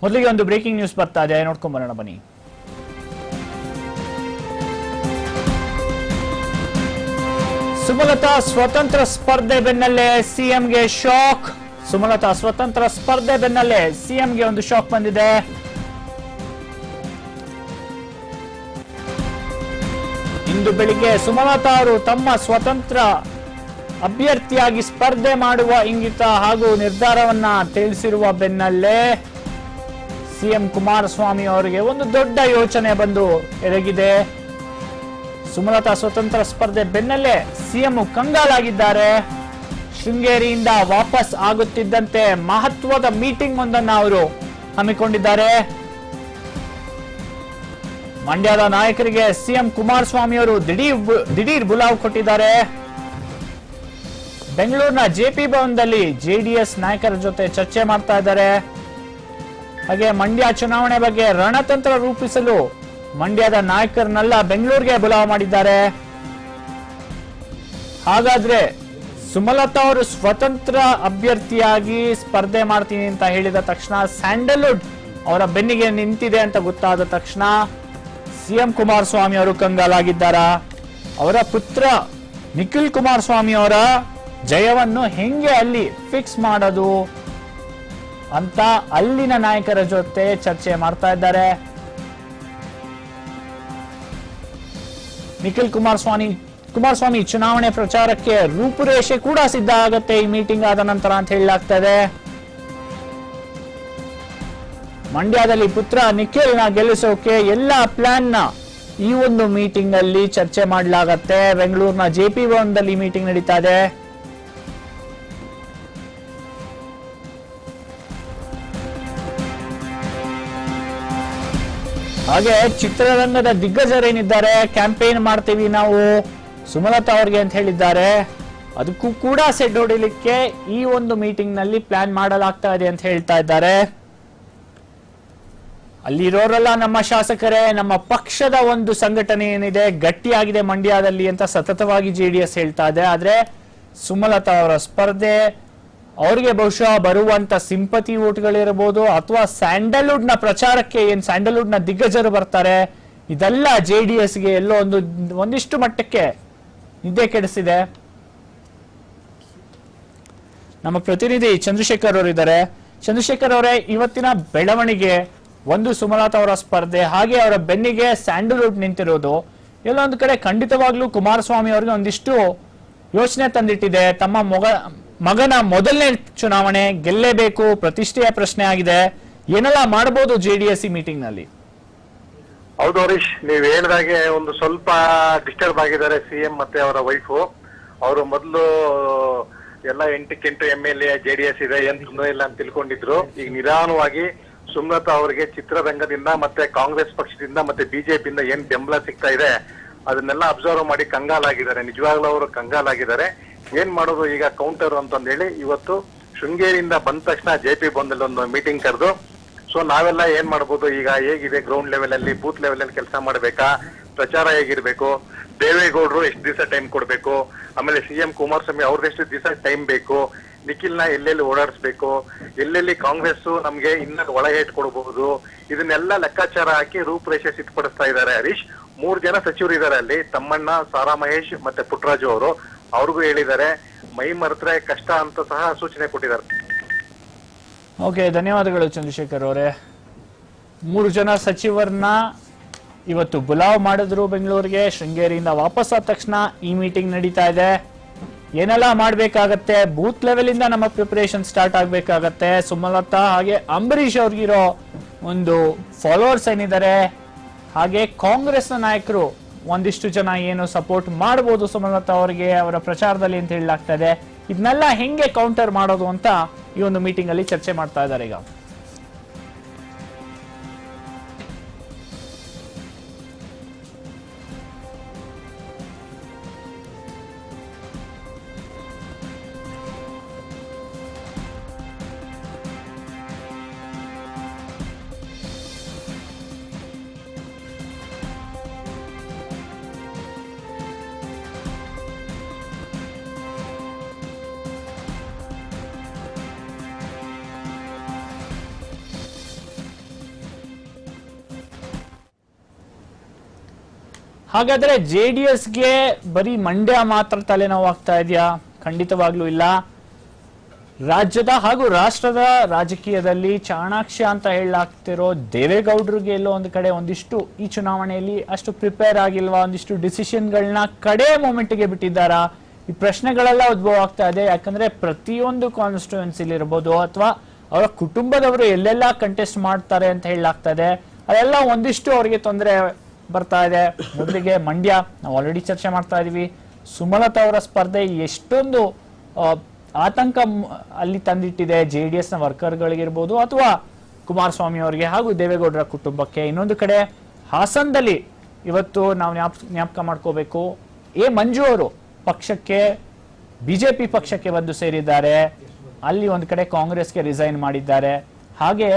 ಮೊದಲಿಗೆ ಒಂದು breaking news ಬರ್ತಾ ಇದೆ, ನೋಡ್ಕೊಂಡ್ ಬರೋಣ ಬನ್ನಿ. ಸುಮಲತಾ ಸ್ವತಂತ್ರ ಸ್ಪರ್ಧೆ ಬೆನ್ನಲ್ಲೇ ಸಿಎಂಗೆ ಶಾಕ್. ಸುಮಲತಾ ಸ್ವತಂತ್ರ ಸ್ಪರ್ಧೆ ಬೆನ್ನಲ್ಲೇ ಸಿಎಂಗೆ ಒಂದು ಶಾಕ್ ಬಂದಿದೆ. ಇಂದು ಬೆಳಿಗ್ಗೆ ಸುಮಲತಾ ಅವರು ತಮ್ಮ ಸ್ವತಂತ್ರ ಅಭ್ಯರ್ಥಿಯಾಗಿ ಸ್ಪರ್ಧೆ ಮಾಡುವ ಇಂಗಿತ ಹಾಗೂ ನಿರ್ಧಾರವನ್ನ ತಿಳಿಸಿರುವ ಬೆನ್ನಲ್ಲೇ ಸಿಎಂ ಕುಮಾರಸ್ವಾಮಿ ಅವರಿಗೆ ಒಂದು ದೊಡ್ಡ ಯೋಚನೆ ಬಂದು ಎರಗಿದೆ. ಸುಮಲತಾ ಸ್ವತಂತ್ರ ಸ್ಪರ್ಧೆ ಬೆನ್ನಲ್ಲೇ ಸಿಎಂ ಕಂಗಾಲಾಗಿದ್ದಾರೆ. ಶೃಂಗೇರಿಯಿಂದ ವಾಪಸ್ ಆಗುತ್ತಿದ್ದಂತೆ ಮಹತ್ವದ ಮೀಟಿಂಗ್ ಒಂದನ್ನು ಅವರು ಹಮ್ಮಿಕೊಂಡಿದ್ದಾರೆ. ಮಂಡ್ಯದ ನಾಯಕರಿಗೆ ಸಿಎಂ ಕುಮಾರಸ್ವಾಮಿ ಅವರು ದಿಢೀರ್ ಬುಲಾವ್ ಕೊಟ್ಟಿದ್ದಾರೆ. ಬೆಂಗಳೂರಿನ ಜೆಪಿ ಭವನದಲ್ಲಿ ಜೆಡಿಎಸ್ ನಾಯಕರ ಜೊತೆ ಚರ್ಚೆ ಮಾಡ್ತಾ ಇದ್ದಾರೆ. ಹಾಗೆ ಮಂಡ್ಯ ಚುನಾವಣೆ ಬಗ್ಗೆ ರಣತಂತ್ರ ರೂಪಿಸಲು ಮಂಡ್ಯದ ನಾಯಕರನ್ನೆಲ್ಲ ಬೆಂಗಳೂರಿಗೆ ಬುಲಾವ್ ಮಾಡಿದ್ದಾರೆ. ಹಾಗಾದ್ರೆ ಸುಮಲತಾ ಅವರು ಸ್ವತಂತ್ರ ಅಭ್ಯರ್ಥಿಯಾಗಿ ಸ್ಪರ್ಧೆ ಮಾಡ್ತೀನಿ ಅಂತ ಹೇಳಿದ ತಕ್ಷಣ, ಸ್ಯಾಂಡಲ್ವುಡ್ ಅವರ ಬೆನ್ನಿಗೆ ನಿಂತಿದೆ ಅಂತ ಗೊತ್ತಾದ ತಕ್ಷಣ ಸಿಎಂ ಕುಮಾರಸ್ವಾಮಿ ಅವರು ಕಂಗಾಲಾಗಿದ್ದಾರ. ಅವರ ಪುತ್ರ ನಿಖಿಲ್ ಕುಮಾರಸ್ವಾಮಿ ಅವರ ಜಯವನ್ನು ಹೆಂಗೆ ಅಲ್ಲಿ ಫಿಕ್ಸ್ ಮಾಡೋದು ಅಂತ ಅಲ್ಲಿನ ನಾಯಕರ ಜೊತೆ ಚರ್ಚೆ ಮಾಡ್ತಾ ಇದ್ದಾರೆ. ನಿಖಿಲ್ ಕುಮಾರಸ್ವಾಮಿ ಚುನಾವಣೆ ಪ್ರಚಾರಕ್ಕೆ ರೂಪುರೇಷೆ ಕೂಡ ಸಿದ್ಧ ಆಗತ್ತೆ ಈ ಮೀಟಿಂಗ್ ಆದ ನಂತರ ಅಂತ ಹೇಳಲಾಗ್ತಾ ಇದೆ. ಮಂಡ್ಯದಲ್ಲಿ ಪುತ್ರ ನಿಖಿಲ್ ನ ಗೆಲ್ಲಿಸೋಕೆ ಎಲ್ಲ ಪ್ಲಾನ್ ನ ಈ ಒಂದು ಮೀಟಿಂಗ್ ಅಲ್ಲಿ ಚರ್ಚೆ ಮಾಡಲಾಗತ್ತೆ. ಬೆಂಗಳೂರಿನ ಜೆಪಿ ಭವನದಲ್ಲಿ ಮೀಟಿಂಗ್ ನಡೀತಾ ಇದೆ. ಹಾಗೆ ಚಿತ್ರರಂಗದ ದಿಗ್ಗಜರೇನಿದ್ದಾರೆ, ಕ್ಯಾಂಪೇನ್ ಮಾಡ್ತೀವಿ ನಾವು ಸುಮಲತಾ ಅವ್ರಿಗೆ ಅಂತ ಹೇಳಿದ್ದಾರೆ. ಅದಕ್ಕೂ ಕೂಡ ಸೆಡ್ ಹೊಡಿಲಿಕ್ಕೆ ಈ ಒಂದು ಮೀಟಿಂಗ್ ನಲ್ಲಿ ಪ್ಲಾನ್ ಮಾಡಲಾಗ್ತಾ ಇದೆ ಅಂತ ಹೇಳ್ತಾ ಇದ್ದಾರೆ. ಅಲ್ಲಿರೋರೆಲ್ಲ ನಮ್ಮ ಶಾಸಕರೇ, ನಮ್ಮ ಪಕ್ಷದ ಒಂದು ಸಂಘಟನೆ ಏನಿದೆ ಗಟ್ಟಿಯಾಗಿದೆ ಮಂಡ್ಯದಲ್ಲಿ ಅಂತ ಸತತವಾಗಿ ಜೆಡಿಎಸ್ ಹೇಳ್ತಾ ಇದೆ. ಆದ್ರೆ ಸುಮಲತಾ ಅವರ ಸ್ಪರ್ಧೆ, ಅವರಿಗೆ ಬಹುಶಃ ಬರುವಂತ ಸಿಂಪತಿ ಓಟ್ಗಳಿರಬಹುದು ಅಥವಾ ಸ್ಯಾಂಡಲ್ವುಡ್ ನ ಪ್ರಚಾರಕ್ಕೆ ಏನ್ ಸ್ಯಾಂಡಲ್ವುಡ್ ನ ದಿಗ್ಗಜರು ಬರ್ತಾರೆ, ಇದೆಲ್ಲ ಜೆಡಿಎಸ್ಗೆ ಎಲ್ಲೋ ಒಂದಿಷ್ಟು ಮಟ್ಟಕ್ಕೆ ನಿದ್ದೆ ಕೆಡಿಸಿದೆ. ನಮ್ಮ ಪ್ರತಿನಿಧಿ ಚಂದ್ರಶೇಖರ್ ಅವರು ಇದ್ದಾರೆ. ಚಂದ್ರಶೇಖರ್ ಅವರೇ, ಇವತ್ತಿನ ಬೆಳವಣಿಗೆ ಒಂದು ಸುಮಲತಾ ಅವರ ಸ್ಪರ್ಧೆ, ಹಾಗೆ ಅವರ ಬೆನ್ನಿಗೆ ಸ್ಯಾಂಡಲ್ವುಡ್ ನಿಂತಿರೋದು ಎಲ್ಲ ಒಂದು ಕಡೆ ಖಂಡಿತವಾಗ್ಲೂ ಕುಮಾರಸ್ವಾಮಿ ಅವರಿಗೆ ಒಂದಿಷ್ಟು ಯೋಚನೆ ತಂದಿಟ್ಟಿದೆ. ತಮ್ಮ ಮಗನ ಮೊದಲನೇ ಚುನಾವಣೆ ಗೆಲ್ಲೇಬೇಕು, ಪ್ರತಿಷ್ಠೆಯ ಪ್ರಶ್ನೆ ಆಗಿದೆ. ಏನೆಲ್ಲ ಮಾಡಬಹುದು ಜೆಡಿಎಸ್ ಈ ಮೀಟಿಂಗ್ ನಲ್ಲಿ? ಹೌದು ಹರೀಶ್, ನೀವ್ ಹೇಳಿದಾಗೆ ಒಂದು ಸ್ವಲ್ಪ ಡಿಸ್ಟರ್ಬ್ ಆಗಿದ್ದಾರೆ ಸಿಎಂ ಮತ್ತೆ ಅವರ ವೈಫು. ಅವರು ಮೊದಲು ಎಲ್ಲ 8 MLA ಜೆಡಿಎಸ್ ಇದೆ, ಏನ್ ತೊಂದರೆ ಇಲ್ಲ ಅಂತ ತಿಳ್ಕೊಂಡಿದ್ರು. ಈಗ ನಿಧಾನವಾಗಿ ಸುಮಲತಾ ಅವರಿಗೆ ಚಿತ್ರರಂಗದಿಂದ ಮತ್ತೆ ಕಾಂಗ್ರೆಸ್ ಪಕ್ಷದಿಂದ ಮತ್ತೆ ಬಿಜೆಪಿಯಿಂದ ಏನ್ ಬೆಂಬಲ ಸಿಗ್ತಾ ಇದೆ ಅದನ್ನೆಲ್ಲ ಅಬ್ಸರ್ವ್ ಮಾಡಿ ಕಂಗಾಲಾಗಿದ್ದಾರೆ. ನಿಜವಾಗ್ಲೂ ಅವರು ಕಂಗಾಲಾಗಿದ್ದಾರೆ. ಏನ್ ಮಾಡೋದು ಈಗ ಕೌಂಟರ್ ಅಂತಂದೇಳಿ ಇವತ್ತು ಶೃಂಗೇರಿಯಿಂದ ಬಂದ ತಕ್ಷಣ ಜೆಪಿ ಭವನದಲ್ಲಿ ಒಂದು ಮೀಟಿಂಗ್ ಕರೆದು, ಸೊ ನಾವೆಲ್ಲ ಏನ್ ಮಾಡ್ಬೋದು, ಈಗ ಹೇಗಿದೆ ಗ್ರೌಂಡ್ ಲೆವೆಲ್ ಅಲ್ಲಿ ಬೂತ್ ಲೆವೆಲ್ ಅಲ್ಲಿ ಕೆಲಸ ಮಾಡ್ಬೇಕಾ, ಪ್ರಚಾರ ಹೇಗಿರ್ಬೇಕು, ದೇವೇಗೌಡರು ಎಷ್ಟು ದಿವಸ ಟೈಮ್ ಕೊಡ್ಬೇಕು, ಆಮೇಲೆ ಸಿಎಂ ಕುಮಾರಸ್ವಾಮಿ ಅವ್ರದೆಷ್ಟು ದಿವಸ ಟೈಮ್ ಬೇಕು, ನಿಖಿಲ್ನ ಎಲ್ಲೆಲ್ಲಿ ಓಡಾಡಿಸ್ಬೇಕು, ಎಲ್ಲೆಲ್ಲಿ ಕಾಂಗ್ರೆಸ್ ನಮ್ಗೆ ಇನ್ನ ಒಳ ಏಟ್ ಕೊಡಬಹುದು, ಇದನ್ನೆಲ್ಲ ಲೆಕ್ಕಾಚಾರ ಹಾಕಿ ರೂಪರೇಷೆ ಸಿದ್ಧಪಡಿಸ್ತಾ ಇದ್ದಾರೆ. ಹರೀಶ್, 3 ಜನ ಸಚಿವರು ಇದ್ದಾರೆ ಅಲ್ಲಿ, ತಮ್ಮಣ್ಣ, ಸಾರಾ ಮಹೇಶ್ ಮತ್ತೆ ಪುಟ್ಟರಾಜು ಅವರು. ಅವ್ರಿಗೂ ಹೇಳಿದ್ದಾರೆ, ಮೈ ಮರೆತ್ರೆ ಕಷ್ಟ ಅಂತ ಸಹ ಸೂಚನೆ ಕೊಟ್ಟಿದ್ದಾರೆ. ಓಕೆ, ಧನ್ಯವಾದಗಳು ಚಂದ್ರಶೇಖರ್ ಅವರೇ. 3 ಜನ ಸಚಿವರನ್ನ ಇವತ್ತು ಬುಲಾವ್ ಮಾಡಿದ್ರು ಬೆಂಗಳೂರಿಗೆ. ಶೃಂಗೇರಿಯಿಂದ ವಾಪಸ್ ಆದ ತಕ್ಷಣ ಈ ಮೀಟಿಂಗ್ ನಡೀತಾ ಇದೆ. ಏನೆಲ್ಲ ಮಾಡ್ಬೇಕಾಗತ್ತೆ, ಬೂತ್ ಲೆವೆಲ್ ಇಂದ ನಮ್ಮ ಪ್ರಿಪರೇಷನ್ ಸ್ಟಾರ್ಟ್ ಆಗ್ಬೇಕಾಗತ್ತೆ. ಸುಮಲತಾ ಹಾಗೆ ಅಂಬರೀಶ್ ಅವ್ರಿಗಿರೋ ಒಂದು ಫಾಲೋವರ್ಸ್ ಏನಿದ್ದಾರೆ, ಹಾಗೆ ಕಾಂಗ್ರೆಸ್ನ ನಾಯಕರು ಒಂದಿಷ್ಟು ಜನ ಏನು ಸಪೋರ್ಟ್ ಮಾಡಬಹುದು ಸುಮಲತಾ ಅವರಿಗೆ ಅವರ ಪ್ರಚಾರದಲ್ಲಿ ಅಂತ ಹೇಳಲಾಗ್ತಾ ಇದೆ. ಇದನ್ನೆಲ್ಲ ಹೆಂಗೆ ಕೌಂಟರ್ ಮಾಡೋದು ಅಂತ ಈ ಒಂದು ಮೀಟಿಂಗ್ ಅಲ್ಲಿ ಚರ್ಚೆ ಮಾಡ್ತಾ ಇದ್ದಾರೆ ಈಗ. ಹಾಗಾದ್ರೆ JDSಗೆ ಬರೀ ಮಂಡ್ಯ ಮಾತ್ರ ತಲೆನೋವಾಗ್ತಾ ಇದೆಯಾ? ಖಂಡಿತವಾಗ್ಲೂ ಇಲ್ಲ. ರಾಜ್ಯದ ಹಾಗೂ ರಾಷ್ಟ್ರದ ರಾಜಕೀಯದಲ್ಲಿ ಚಾಣಾಕ್ಷ ಅಂತ ಹೇಳಲಾಗ್ತಿರೋ ದೇವೇಗೌಡರಿಗೆ ಎಲ್ಲೋ ಒಂದು ಕಡೆ ಒಂದಿಷ್ಟು ಈ ಚುನಾವಣೆಯಲ್ಲಿ ಅಷ್ಟು ಪ್ರಿಪೇರ್ ಆಗಿಲ್ವಾ, ಒಂದಿಷ್ಟು ಡಿಸಿಷನ್ಗಳನ್ನ ಕಡೆ ಮೂಮೆಂಟ್ಗೆ ಬಿಟ್ಟಿದ್ದಾರಾ? ಈ ಪ್ರಶ್ನೆಗಳೆಲ್ಲ ಉದ್ಭವ ಆಗ್ತಾ ಇದೆ. ಯಾಕಂದ್ರೆ ಪ್ರತಿಯೊಂದು ಕಾನ್ಸ್ಟಿಟ್ಯೂನ್ಸಿಲಿ ಇರ್ಬೋದು ಅಥವಾ ಅವರ ಕುಟುಂಬದವರು ಎಲ್ಲೆಲ್ಲ ಕಂಟೆಸ್ಟ್ ಮಾಡ್ತಾರೆ ಅಂತ ಹೇಳಲಾಗ್ತಾ ಇದೆ, ಅದೆಲ್ಲ ಒಂದಿಷ್ಟು ಅವರಿಗೆ ತೊಂದರೆ ಬರ್ತಾ ಇದೆ. ಮೊದಲಿಗೆ ಮಂಡ್ಯ ನಾವು ಆಲ್ರೆಡಿ ಚರ್ಚೆ ಮಾಡ್ತಾ ಇದೀವಿ. ಸುಮಲತಾ ಅವರ ಸ್ಪರ್ಧೆ ಎಷ್ಟೊಂದು ಆತಂಕ ಅಲ್ಲಿ ತಂದಿಟ್ಟಿದೆ JDS ನ ವರ್ಕರ್ಗಳಿಗಿರ್ಬೋದು ಅಥವಾ ಕುಮಾರಸ್ವಾಮಿ ಅವರಿಗೆ ಹಾಗೂ ದೇವೇಗೌಡರ ಕುಟುಂಬಕ್ಕೆ. ಇನ್ನೊಂದು ಕಡೆ ಹಾಸನದಲ್ಲಿ ಇವತ್ತು ನಾವು ಜ್ಞಾಪಕ ಮಾಡ್ಕೋಬೇಕು, ಮಂಜು ಅವರು ಪಕ್ಷಕ್ಕೆ ಬಿಜೆಪಿ ಪಕ್ಷಕ್ಕೆ ಬಂದು ಸೇರಿದ್ದಾರೆ. ಅಲ್ಲಿ ಒಂದು ಕಡೆ ಕಾಂಗ್ರೆಸ್ಗೆ ರಿಸೈನ್ ಮಾಡಿದ್ದಾರೆ. ಹಾಗೆ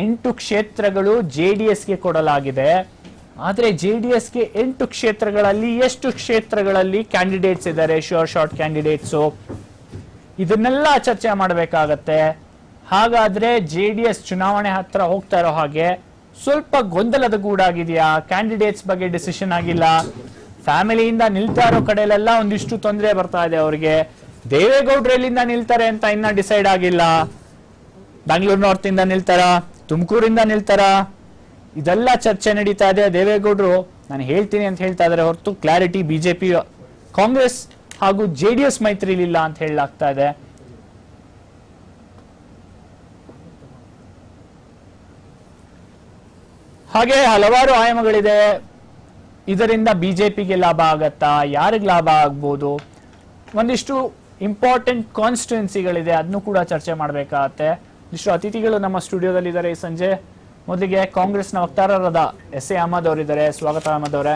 8 ಕ್ಷೇತ್ರಗಳು JDSಗೆ ಕೊಡಲಾಗಿದೆ. ಆದ್ರೆ JDSಗೆ 8 ಕ್ಷೇತ್ರಗಳಲ್ಲಿ ಎಷ್ಟು ಕ್ಷೇತ್ರಗಳಲ್ಲಿ ಕ್ಯಾಂಡಿಡೇಟ್ಸ್ ಇದ್ದಾರೆ, ಶಾರ್ಟ್ ಕ್ಯಾಂಡಿಡೇಟ್ಸು, ಇದನ್ನೆಲ್ಲ ಚರ್ಚೆ ಮಾಡಬೇಕಾಗತ್ತೆ. ಹಾಗಾದ್ರೆ JDS ಚುನಾವಣೆ ಹತ್ರ ಹೋಗ್ತಾ ಇರೋ ಹಾಗೆ ಸ್ವಲ್ಪ ಗೊಂದಲದ ಗೂಡಾಗಿದೆಯಾ? ಕ್ಯಾಂಡಿಡೇಟ್ಸ್ ಬಗ್ಗೆ ಡಿಸಿಷನ್ ಆಗಿಲ್ಲ. ಫ್ಯಾಮಿಲಿಯಿಂದ ನಿಲ್ತಾ ಇರೋ ಕಡೆಯಲ್ಲೆಲ್ಲ ಒಂದಿಷ್ಟು ತೊಂದರೆ ಬರ್ತಾ ಇದೆ ಅವರಿಗೆ. ದೇವೇಗೌಡರು ಎಲ್ಲಿಂದ ನಿಲ್ತಾರೆ ಅಂತ ಇನ್ನ ಡಿಸೈಡ್ ಆಗಿಲ್ಲ. ಬ್ಯಾಂಗ್ಳೂರ್ ನಾರ್ತ್ ಇಂದ ನಿಲ್ತಾರ, ತುಮಕೂರಿಂದ ನಿಲ್ತಾರ, ಇದೆಲ್ಲ ಚರ್ಚೆ ನಡೀತಾ ಇದೆ. ದೇವೇಗೌಡರು ನಾನು ಹೇಳ್ತೀನಿ ಅಂತ ಹೇಳ್ತಾ ಇದಾರೆ ಹೊರತು ಕ್ಲಾರಿಟಿ ಬಿಜೆಪಿ ಕಾಂಗ್ರೆಸ್ ಹಾಗೂ JDS ಮೈತ್ರಿಲಿಲ್ಲ ಅಂತ ಹೇಳಲಾಗ್ತಾ ಇದೆ. ಹಾಗೆ ಹಲವಾರು ಆಯಾಮಗಳಿದೆ. ಇದರಿಂದ ಬಿಜೆಪಿಗೆ ಲಾಭ ಆಗತ್ತಾ, ಯಾರಿಗೆ ಲಾಭ ಆಗ್ಬೋದು, ಒಂದಿಷ್ಟು ಇಂಪಾರ್ಟೆಂಟ್ ಕಾನ್ಸ್ಟಿಟ್ಯೂನ್ಸಿಗಳಿದೆ, ಅದನ್ನು ಕೂಡ ಚರ್ಚೆ ಮಾಡಬೇಕಾಗತ್ತೆ. ಇಷ್ಟು ಅತಿಥಿಗಳು ನಮ್ಮ ಸ್ಟುಡಿಯೋದಲ್ಲಿ ಇದ್ದಾರೆ ಈ ಸಂಜೆ. ಮೊದಲಿಗೆ ಕಾಂಗ್ರೆಸ್ನ ವಕ್ತಾರರಾದ SA ಅಹಮದ್ ಅವರಿದ್ದಾರೆ, ಸ್ವಾಗತ ಅಹಮದ್ ಅವರೇ.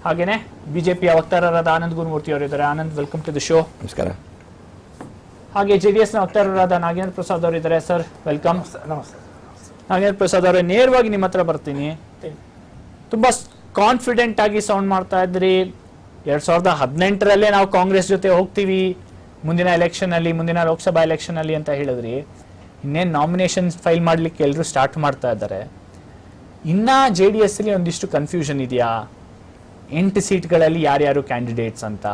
ಹಾಗೇನೆ ಬಿಜೆಪಿಯ ವಕ್ತಾರರಾದ ಆನಂದ್ ಗುರುಮೂರ್ತಿ ಅವರಿದ್ದಾರೆ. Anand, welcome to the show. ನಮಸ್ಕಾರ. ಹಾಗೆ JDS ನ ವಕ್ತಾರರಾದ ನಾಗೇಂದ್ರ ಪ್ರಸಾದ್ ಅವರಿದ್ದಾರೆ. Sir, welcome. ನಮಸ್ತೆ. ನಾಗೇಂದ್ರ ಪ್ರಸಾದ್ ಅವರೇ, ನೇರವಾಗಿ ನಿಮ್ಮ ಹತ್ರ ಬರ್ತೀನಿ. ತುಂಬಾ ಕಾನ್ಫಿಡೆಂಟ್ ಆಗಿ ಸೌಂಡ್ ಮಾಡ್ತಾ ಇದ್ರಿ. 2018ರಲ್ಲೇ ನಾವು ಕಾಂಗ್ರೆಸ್ ಜೊತೆ ಹೋಗ್ತೀವಿ ಮುಂದಿನ ಎಲೆಕ್ಷನ್ ಅಲ್ಲಿ, ಮುಂದಿನ ಲೋಕಸಭಾ ಎಲೆಕ್ಷನ್ ಅಲ್ಲಿ ಅಂತ ಹೇಳಿದ್ರಿ. ಇನ್ನೇನು ನಾಮಿನೇಷನ್ ಫೈಲ್ ಮಾಡ್ಲಿಕ್ಕೆ ಎಲ್ಲರೂ ಸ್ಟಾರ್ಟ್ ಮಾಡ್ತಾ ಇದ್ದಾರೆ. ಇನ್ನ JDS ಅಲ್ಲಿ ಒಂದಿಷ್ಟು ಕನ್ಫ್ಯೂಷನ್ ಇದೆಯಾ? 8 ಸೀಟ್ಗಳಲ್ಲಿ ಯಾರ್ಯಾರು ಕ್ಯಾಂಡಿಡೇಟ್ಸ್ ಅಂತ,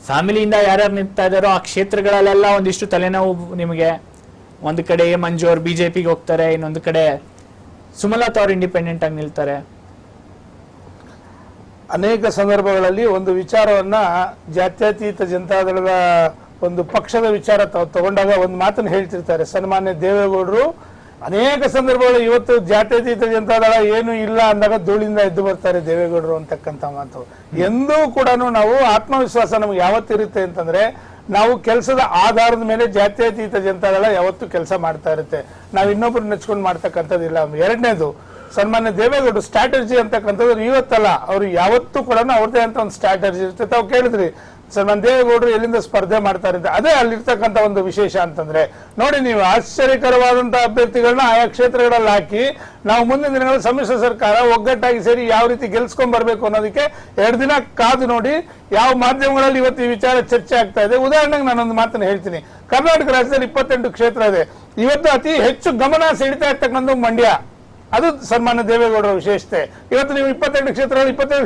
ಫ್ಯಾಮಿಲಿಯಿಂದ ಯಾರ್ಯಾರು ನಿಂತಾ ಇದ್ದಾರೋ ಆ ಕ್ಷೇತ್ರಗಳಲ್ಲೆಲ್ಲ ಒಂದಿಷ್ಟು ತಲೆನೋವು ನಿಮಗೆ. ಒಂದು ಕಡೆ ಮಂಜು ಅವ್ರು ಬಿಜೆಪಿಗೆ ಹೋಗ್ತಾರೆ, ಇನ್ನೊಂದು ಕಡೆ ಸುಮಲತಾ ಅವ್ರು ಇಂಡಿಪೆಂಡೆಂಟ್ ಆಗಿ ನಿಲ್ತಾರೆ. ಅನೇಕ ಸಂದರ್ಭಗಳಲ್ಲಿ ಒಂದು ವಿಚಾರವನ್ನ ಜಾತ್ಯತೀತ ಜನತಾದಳದ ಒಂದು ಪಕ್ಷದ ವಿಚಾರ ತಗೊಂಡಾಗ ಒಂದು ಮಾತನ್ನು ಹೇಳ್ತಿರ್ತಾರೆ ಸನ್ಮಾನ್ಯ ದೇವೇಗೌಡರು. ಅನೇಕ ಸಂದರ್ಭಗಳಲ್ಲಿ ಇವತ್ತು ಜಾತ್ಯತೀತ ಜನತಾದಳ ಏನು ಇಲ್ಲ ಅಂದಾಗ ಧೂಳಿಂದ ಎದ್ದು ಬರ್ತಾರೆ ದೇವೇಗೌಡರು ಅಂತಕ್ಕಂಥ ಮಾತು. ಎಂದೂ ಕೂಡ ನಾವು ಆತ್ಮವಿಶ್ವಾಸ ನಮ್ಗೆ ಯಾವತ್ತಿರುತ್ತೆ ಅಂತಂದ್ರೆ, ನಾವು ಕೆಲಸದ ಆಧಾರದ ಮೇಲೆ ಜಾತ್ಯತೀತ ಜನತಾದಳ ಯಾವತ್ತು ಕೆಲಸ ಮಾಡ್ತಾ ಇರುತ್ತೆ. ನಾವು ಇನ್ನೊಬ್ರು ನೆಚ್ಕೊಂಡು ಮಾಡ್ತಕ್ಕಂಥದ್ದಿಲ್ಲ. ಎರಡನೇದು, ಸನ್ಮಾನ್ಯ ದೇವೇಗೌಡರು ಸ್ಟ್ರಾಟಜಿ ಅಂತಕ್ಕಂಥದ್ದು ಇವತ್ತಲ್ಲ, ಅವರು ಯಾವತ್ತೂ ಕೂಡ ಅವ್ರದೇ ಅಂತ ಒಂದು ಸ್ಟ್ರಾಟಜಿ ಇರುತ್ತೆ. ತಾವು ಕೇಳಿದ್ರಿ ಸನ್ಮಾನ್ಯ ದೇವೇಗೌಡರು ಎಲ್ಲಿಂದ ಸ್ಪರ್ಧೆ ಮಾಡ್ತಾರೆ ಅಂತ. ಅದೇ ಅಲ್ಲಿರ್ತಕ್ಕಂಥ ಒಂದು ವಿಶೇಷ ಅಂತಂದ್ರೆ, ನೋಡಿ ನೀವು ಆಶ್ಚರ್ಯಕರವಾದಂತಹ ಅಭ್ಯರ್ಥಿಗಳನ್ನ ಆಯಾ ಕ್ಷೇತ್ರಗಳಲ್ಲಿ ಹಾಕಿ ನಾವು ಮುಂದಿನ ದಿನಗಳಲ್ಲಿ ಸಮ್ಮಿಶ್ರ ಸರ್ಕಾರ ಒಗ್ಗಟ್ಟಾಗಿ ಸೇರಿ ಯಾವ ರೀತಿ ಗೆಲ್ಸ್ಕೊಂಡ್ ಬರ್ಬೇಕು ಅನ್ನೋದಕ್ಕೆ 2 ದಿನ ಕಾದು ನೋಡಿ ಯಾವ ಮಾಧ್ಯಮಗಳಲ್ಲಿ ಇವತ್ತು ಈ ವಿಚಾರ ಚರ್ಚೆ ಆಗ್ತಾ ಇದೆ. ಉದಾಹರಣೆಗೆ ನಾನೊಂದು ಮಾತನ್ನು ಹೇಳ್ತೀನಿ. ಕರ್ನಾಟಕ ರಾಜ್ಯದಲ್ಲಿ 28 ಕ್ಷೇತ್ರ ಇದೆ. ಇವತ್ತು ಅತಿ ಹೆಚ್ಚು ಗಮನ ಸೆಳೀತಾ ಇರ್ತಕ್ಕಂಥ ಮಂಡ್ಯ, ಅದು ಸನ್ಮಾನ್ಯ ದೇವೇಗೌಡರ ವಿಶೇಷತೆ. ಇವತ್ತು ನೀವು 22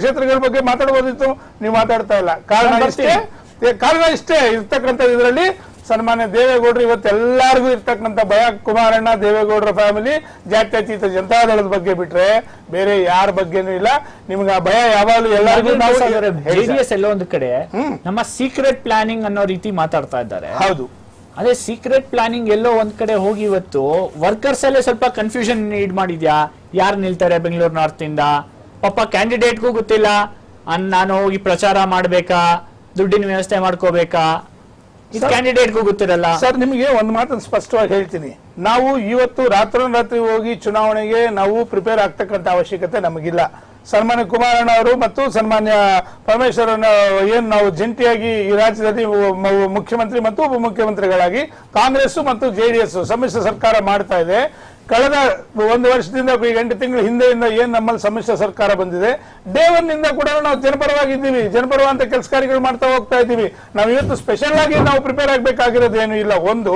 ಕ್ಷೇತ್ರಗಳ ಬಗ್ಗೆ ಮಾತಾಡಬಹುದಿತ್ತು, ನೀವು ಮಾತಾಡ್ತಾ ಇಲ್ಲ. ಕಾರಣ ಇಷ್ಟೇ ಇರ್ತಕ್ಕಂಥ ಇದರಲ್ಲಿ ಸನ್ಮಾನ್ಯ ದೇವೇಗೌಡರು ಇವತ್ತು ಎಲ್ಲರಿಗೂ ಇರ್ತಕ್ಕಂಥ ಭಯ ಕುಮಾರಣ್ಣ, ದೇವೇಗೌಡರ ಫ್ಯಾಮಿಲಿ, ಜಾತ್ಯತೀತ ಜನತಾದಳದ ಬಗ್ಗೆ ಬಿಟ್ರೆ ಬೇರೆ ಯಾರ ಬಗ್ಗೆನೂ ಇಲ್ಲ. ನಿಮ್ಗೆ ಆ ಭಯ ಯಾವಾಗಲೂ ಎಲ್ಲರಿಗೂ. JDS ಎಲ್ಲೋ ಒಂದು ಕಡೆ ನಮ್ಮ ಸೀಕ್ರೆಟ್ ಪ್ಲಾನಿಂಗ್ ಅನ್ನೋ ರೀತಿ ಮಾತಾಡ್ತಾ ಇದ್ದಾರೆ. ಹೌದು, ಅದೇ ಸೀಕ್ರೆಟ್ ಪ್ಲಾನಿಂಗ್ ಎಲ್ಲೋ ಒಂದ್ ಕಡೆ ಹೋಗಿ ಇವತ್ತು ವರ್ಕರ್ಸ್ ಅಲ್ಲೇ ಸ್ವಲ್ಪ ಕನ್ಫ್ಯೂಷನ್ ನೀಡ್ ಮಾಡಿದ್ಯಾ? ಯಾರು ನಿಲ್ತಾರೆ ಬೆಂಗಳೂರು ನಾರ್ತ್ ಇಂದ? ಪಾಪ ಕ್ಯಾಂಡಿಡೇಟ್ಗೂ ಗೊತ್ತಿಲ್ಲ, ನಾನು ಹೋಗಿ ಪ್ರಚಾರ ಮಾಡ್ಬೇಕಾ, ದುಡ್ಡಿನ ವ್ಯವಸ್ಥೆ ಮಾಡ್ಕೋಬೇಕಾ, ಇದು ಕ್ಯಾಂಡಿಡೇಟ್ಗೂ ಗೊತ್ತಿರಲ್ಲ. ಸರ್, ನಿಮಗೆ ಒಂದು ಮಾತನ್ನು ಸ್ಪಷ್ಟವಾಗಿ ಹೇಳ್ತೀನಿ. ನಾವು ಇವತ್ತು ರಾತ್ರಿ ಹೋಗಿ ಚುನಾವಣೆಗೆ ನಾವು ಪ್ರಿಪೇರ್ ಆಗ್ತಕ್ಕಂಥ ಅವಶ್ಯಕತೆ ನಮಗಿಲ್ಲ. ಸನ್ಮಾನ್ಯ ಕುಮಾರಣ್ಣ ಅವರು ಮತ್ತು ಸನ್ಮಾನ್ಯ ಪರಮೇಶ್ವರನ ಏನು ನಾವು ಜಂಟಿಯಾಗಿ ಈ ರಾಜ್ಯದಲ್ಲಿ ಮುಖ್ಯಮಂತ್ರಿ ಮತ್ತು ಉಪಮುಖ್ಯಮಂತ್ರಿಗಳಾಗಿ ಕಾಂಗ್ರೆಸ್ ಮತ್ತು JDS ಸಮ್ಮಿಶ್ರ ಸರ್ಕಾರ ಮಾಡ್ತಾ ಇದೆ. ಕಳೆದ 1 ವರ್ಷದಿಂದ 8 ತಿಂಗಳ ಹಿಂದೆಯಿಂದ ಏನ್ ನಮ್ಮಲ್ಲಿ ಸಮ್ಮಿಶ್ರ ಸರ್ಕಾರ ಬಂದಿದೆ, ಡೇ 1 ನಿಂದ ಕೂಡ ನಾವು ಜನಪರವಾಗಿದ್ದೀವಿ, ಜನಪರವಾದಂತ ಕೆಲಸ ಕಾರ್ಯಗಳು ಮಾಡ್ತಾ ಹೋಗ್ತಾ ಇದ್ದೀವಿ. ನಾವು ಇವತ್ತು ಸ್ಪೆಷಲ್ ಆಗಿ ನಾವು ಪ್ರಿಪೇರ್ ಆಗ್ಬೇಕಾಗಿರೋದು ಏನು ಇಲ್ಲ. ಒಂದು.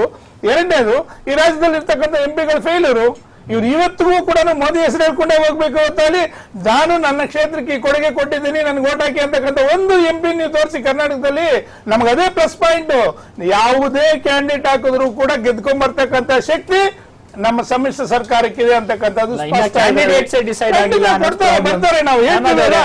ಎರಡನೇದು, ಈ ರಾಜ್ಯದಲ್ಲಿ ಇರ್ತಕ್ಕಂಥ MP ಗಳ ಫೇಲ್ಯೂರು. ಇವ್ರು ಇವತ್ತಿಗೂ ಕೂಡ ಮೋದಿ ಹೆಸರು ಹೇಳ್ಕೊಂಡೇ ಹೋಗ್ಬೇಕು ಅಂತ ಹೇಳಿ ನಾನು ನನ್ನ ಕ್ಷೇತ್ರಕ್ಕೆ ಈ ಕೊಡುಗೆ ಕೊಟ್ಟಿದ್ದೀನಿ, ನನ್ಗೆ ಓಟ್ ಹಾಕಿ ಅಂತಕ್ಕಂಥ ಒಂದು MP ನೀವು ತೋರಿಸಿ ಕರ್ನಾಟಕದಲ್ಲಿ, ನಮ್ಗೆ ಅದೇ ಪ್ಲಸ್ ಪಾಯಿಂಟ್. ಯಾವುದೇ ಕ್ಯಾಂಡಿಡೇಟ್ ಹಾಕಿದ್ರು ಕೂಡ ಗೆದ್ಕೊಂಡ್ಬರ್ತಕ್ಕಂಥ ಶಕ್ತಿ ನಮ್ಮ ಸಮ್ಮಿಶ್ರ ಸರ್ಕಾರಕ್ಕಿದೆ ಅಂತಕ್ಕಂಥದ್ದು ಬರ್ತಾರೆ. ನಾವು ಹೇಳ್ತೀವಲ್ಲ,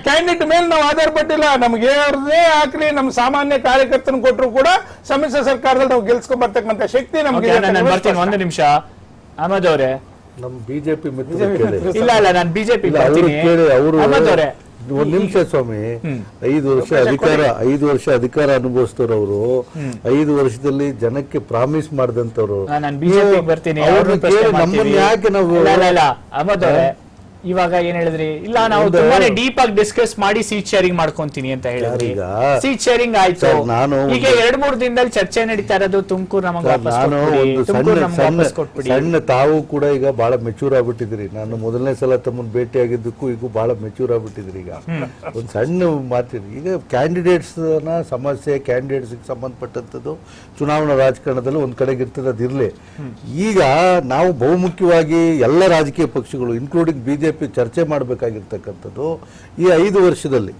ಕ್ಯಾಂಡಿಡೇಟ್ ಮೇಲೆ ನಾವು ಆಧಾರ ಪಟ್ಟಿಲ್ಲ, ನಮ್ಗೆ ಯಾರದೇ ಹಾಕ್ಲಿ, ನಮ್ಮ ಸಾಮಾನ್ಯ ಕಾರ್ಯಕರ್ತನ ಕೊಟ್ಟರು ಕೂಡ ಸಮ್ಮಿಶ್ರ ಸರ್ಕಾರದಲ್ಲಿ ನಾವು ಗೆಲ್ಸ್ಕೊಂಡ್ ಬರ್ತಕ್ಕಂಥ ಶಕ್ತಿ ನಮ್ಗೆ. ಒಂದು ನಿಮಿಷ ಅಹಮದ್ ಅವರೇ, ನಮ್ ಬಿಜೆಪಿ ಮಿತ್ರ ಇಲ್ಲ ನಾನು ಬಿಜೆಪಿ ಅವರು ಒಂದ್ ನಿಮಿಷ ಸ್ವಾಮಿ, 5 ವರ್ಷ ಅಧಿಕಾರ ಅನುಭವಿಸ್ತವ್ರು ಅವರು. 5 ವರ್ಷದಲ್ಲಿ ಜನಕ್ಕೆ ಪ್ರಾಮಿಸ್ ಮಾಡಿದಂತವ್ರು. ನಾನು ಬಿಜೆಪಿ ಬರ್ತೀನಿ, ನಮ್ಮನ್ನ ಯಾಕೆ ನಾವು ಅಹಮದ್ ಅವರೇ ಇವಾಗ ಏನ್ ಹೇಳಿದ್ರಿ? ಇಲ್ಲ ನಾವು ತುಂಬಾನೇ ಡೀಪ್ ಆಗಿ ಡಿಸ್ಕಸ್ ಮಾಡಿ ಸೀಟ್ ಶೇರಿಂಗ್ ಮಾಡ್ಕೊಂತೀನಿ ಅಂತ ಹೇಳಿದ್ರಿ. ಸೀಟ್ ಶೇರಿಂಗ್ ಆಯ್ತು, ಈಗ 2-3 ದಿನದಲ್ಲಿ ಚರ್ಚೆ ನಡೀತಾ ಇರೋದು ತುಮಕೂರು ನಮಗೆ ವಾಪಸ್ ಕೊಟ್ಬಿಡಿ. ಸಣ್ಣ ತಾವು ಕೂಡ ಈಗ ಬಹಳ ಮೆಚೂರ್ ಆಗ್ಬಿಟ್ಟಿದ್ರಿ. ನಾನು ಮೊದಲನೇ ಸಲ ತಮ್ಮನ್ನ ಭೇಟಿ ಆಗಿದ್ದಕ್ಕೂ ಈಗ ಬಹಳ ಮೆಚೂರ್ ಆಗ್ಬಿಟ್ಟಿದ್ರಿ. ಈಗ ಒಂದ್ ಸಣ್ಣ ಮಾತಿದ್ರಿ, ಈಗ ಕ್ಯಾಂಡಿಡೇಟ್ಸ್ ನ ಸಮಸ್ಯೆ, ಕ್ಯಾಂಡಿಡೇಟ್ಸ್ ಸಂಬಂಧಪಟ್ಟಂತದ್ದು ಚುನಾವಣಾ ರಾಜಕಾರಣದಲ್ಲಿ ಒಂದ್ ಕಡೆಗೆ ಇರ್ತದೆ, ಅದಿರ್ಲಿ. ಈಗ ನಾವು ಬಹುಮುಖ್ಯವಾಗಿ ಎಲ್ಲ ರಾಜಕೀಯ ಪಕ್ಷಗಳು ಇನ್ಕ್ಲೂಡಿಂಗ್ ಬಿಜೆಪಿ ಚರ್ಚೆ ಮಾಡಬೇಕಾಗಿರ್ತಕ್ಕಂಥದ್ದು ಈ 5 ವರ್ಷದಲ್ಲಿ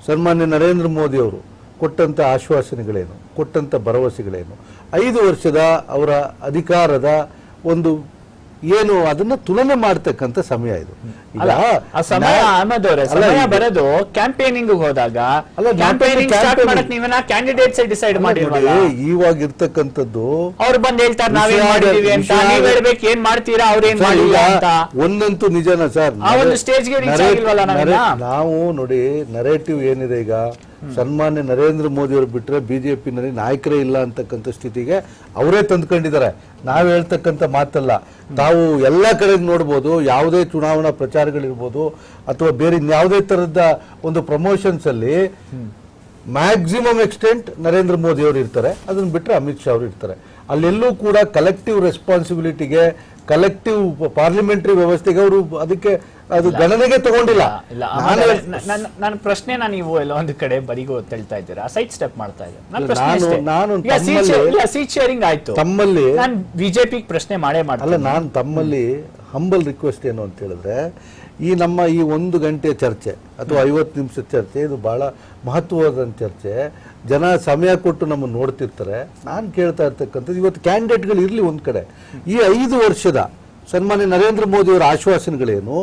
ಸನ್ಮಾನ್ಯ ನರೇಂದ್ರ ಮೋದಿ ಅವರು ಕೊಟ್ಟಂತ ಆಶ್ವಾಸನೆಗಳೇನು, ಕೊಟ್ಟಂತ ಭರವಸೆಗಳೇನು, 5 ವರ್ಷದ ಅವರ ಅಧಿಕಾರದ ಒಂದು ಏನು ಅದನ್ನ ತುಲನೆ ಮಾಡ್ತಕ್ಕಂಥ ಸಮಯ ಇದು. ಸಮಯ ಬರೋದು ಕ್ಯಾಂಪೇನಿಂಗ್ ಹೋದಾಗ, ಕ್ಯಾಂಡಿಡೇಟ್ಸ್ ಡಿಸೈಡ್ ಮಾಡಿರ್ವಲ್ಲ. ಇವಾಗ ಇರ್ತಕ್ಕಂಥದ್ದು ಅವ್ರು ಬಂದ್ ಹೇಳ್ತಾರೆ ನಾವೇನ್ ಮಾಡಿದೀವಿ ಅಂತ, ನೀವ್ ಹೇಳ್ಬೇಕು ಏನ್ ಮಾಡ್ತೀರಾ, ಅವ್ರೇನ್ ಮಾಡಿಲ್ಲ ಅಂತ. ಒಂದಂತೂ ನಿಜನ ಸರ್, ಆ ಒಂದು ಸ್ಟೇಜ್ಗೆ ರೀಚ್ ಆಗಿಲ್ವಲ್ಲ ನಾವು. ನೋಡಿ, ನರೇಟಿವ್ ಏನಿದೆ ಈಗ, ಸನ್ಮಾನ್ಯ ನರೇಂದ್ರ ಮೋದಿ ಅವರು ಬಿಟ್ರೆ ಬಿಜೆಪಿನಲ್ಲಿ ನಾಯಕರೇ ಇಲ್ಲ ಅಂತಕ್ಕಂಥ ಸ್ಥಿತಿಗೆ ಅವರೇ ತಂದ್ಕೊಂಡಿದ್ದಾರೆ. ನಾವ್ ಹೇಳ್ತಕ್ಕಂಥ ಮಾತಲ್ಲ. ತಾವು ಎಲ್ಲ ಕಡೆ ನೋಡ್ಬೋದು, ಯಾವುದೇ ಚುನಾವಣಾ ಪ್ರಚಾರಗಳಿರ್ಬೋದು ಅಥವಾ ಬೇರೆ ಯಾವುದೇ ತರದ ಒಂದು ಪ್ರಮೋಷನ್ಸ್ ಅಲ್ಲಿ ಮ್ಯಾಕ್ಸಿಮಮ್ ಎಕ್ಸ್ಟೆಂಟ್ ನರೇಂದ್ರ ಮೋದಿ ಅವರು ಇರ್ತಾರೆ, ಅದನ್ನ ಬಿಟ್ರೆ ಅಮಿತ್ ಶಾ ಅವರು ಇರ್ತಾರೆ. ಅಲ್ಲೆಲ್ಲೂ ಕೂಡ ಕಲೆಕ್ಟಿವ್ ರೆಸ್ಪಾನ್ಸಿಬಿಲಿಟಿಗೆ, ಕಲೆಕ್ಟಿವ್ ಪಾರ್ಲಿಮೆಂಟರಿ ವ್ಯವಸ್ಥೆಗೆ ಅವರು ಅದಕ್ಕೆ ಅದು ಗಣನೆಗೆ ತಗೊಂಡಿಲ್ಲ. ನನ್ನ ಪ್ರಶ್ನೆ, ನೀವು ಎಲ್ಲ ಒಂದು ಕಡೆ ಬರಿಗೋ ಹೇಳ್ತಾ ಇದ್ದೀರಾ, ಸೈಡ್ ಸ್ಟೆಪ್ ಮಾಡ್ತಾ ಇದ್ದಾರೆ. ಸೀಟ್ ಶೇರಿಂಗ್ ಆಯ್ತು ತಮ್ಮಲ್ಲಿ, ನಾನು ಬಿಜೆಪಿ ಪ್ರಶ್ನೆ ಮಾಡೇ ಅಲ್ಲ, ನಾನು ತಮ್ಮಲ್ಲಿ ಹಂಬಲ್ ರಿಕ್ವೆಸ್ಟ್ ಏನು ಅಂತ ಹೇಳಿದ್ರೆ, ಈ ನಮ್ಮ ಈ 1 ಗಂಟೆ ಚರ್ಚೆ ಅಥವಾ 50 ನಿಮಿಷದ ಚರ್ಚೆ, ಇದು ಬಹಳ ಮಹತ್ವವಾದ ಚರ್ಚೆ. ಜನ ಸಮಯ ಕೊಟ್ಟು ನಮ್ಮನ್ನು ನೋಡ್ತಿರ್ತಾರೆ. ನಾನು ಕೇಳ್ತಾ ಇರ್ತಕ್ಕಂಥದ್ದು, ಇವತ್ತು ಕ್ಯಾಂಡಿಡೇಟ್ಗಳು ಇರಲಿ ಒಂದ್ ಕಡೆ, ಈ 5 ವರ್ಷದ ಸನ್ಮಾನ್ಯ ನರೇಂದ್ರ ಮೋದಿ ಅವರ ಆಶ್ವಾಸನೆಗಳೇನು,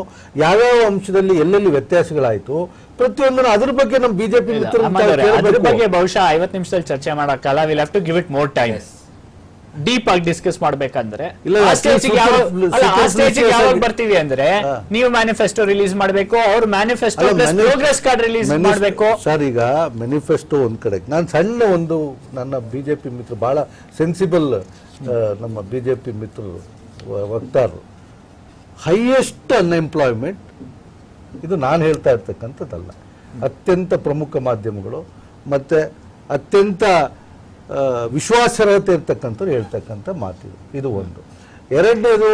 ಯಾವ್ಯಾವ ಅಂಶದಲ್ಲಿ ಎಲ್ಲೆಲ್ಲಿ ವ್ಯತ್ಯಾಸಗಳಾಯ್ತು, ಪ್ರತಿಯೊಂದನ್ನು ಅದ್ರ ಬಗ್ಗೆ ನಮ್ಮ ಬಿಜೆಪಿ ಅದ್ರ ಬಗ್ಗೆ ಬಹುಶಃ 50 ನಿಮಿಷದಲ್ಲಿ ಚರ್ಚೆ ಮಾಡಕ್ಕಲ್ಲ. Will have to give it more time. Deep ಆಗಿ ಡಿಸ್ಕಸ್ ಮಾಡ್ಬೇಕಂದ್ರೆ ಯಾವಾಗ ಬರ್ತೀವಿ ಅಂದ್ರೆ, ನೀವು ಮ್ಯಾನಿಫೆಸ್ಟೋ ರಿಲೀಸ್ ಮಾಡಬೇಕು, ಅವ್ರು ಮ್ಯಾನಿಫೆಸ್ಟೋ ಪ್ರೋಗ್ರೆಸ್ ಕಾರ್ಡ್ ರಿಲೀಸ್ ಮಾಡಬೇಕು. ಸರ್, ಈಗ ಮ್ಯಾನಿಫೆಸ್ಟೋ ಒಂದ್ ಕಡೆ, ನಾನು ಸಣ್ಣ ಒಂದು ನನ್ನ ಬಿಜೆಪಿ ಮಿತ್ರ, ಬಹಳ ಸೆನ್ಸಿಬಲ್ ನಮ್ಮ ಬಿಜೆಪಿ ಮಿತ್ರರು, ವಕ್ತಾರರು, ಹೈಯೆಸ್ಟ್ ಅನ್ಎಂಪ್ಲಾಯ್ಮೆಂಟ್ ಇದು ನಾನು ಹೇಳ್ತಾ ಇರ್ತಕ್ಕಂಥದ್ದಲ್ಲ, ಅತ್ಯಂತ ಪ್ರಮುಖ ಮಾಧ್ಯಮಗಳು ಮತ್ತೆ ಅತ್ಯಂತ ವಿಶ್ವಾಸಾರ್ಹತೆ ಇರ್ತಕ್ಕಂಥವ್ರು ಹೇಳ್ತಕ್ಕಂಥ ಮಾತಿದು. ಇದು ಒಂದು. ಎರಡನೇದು,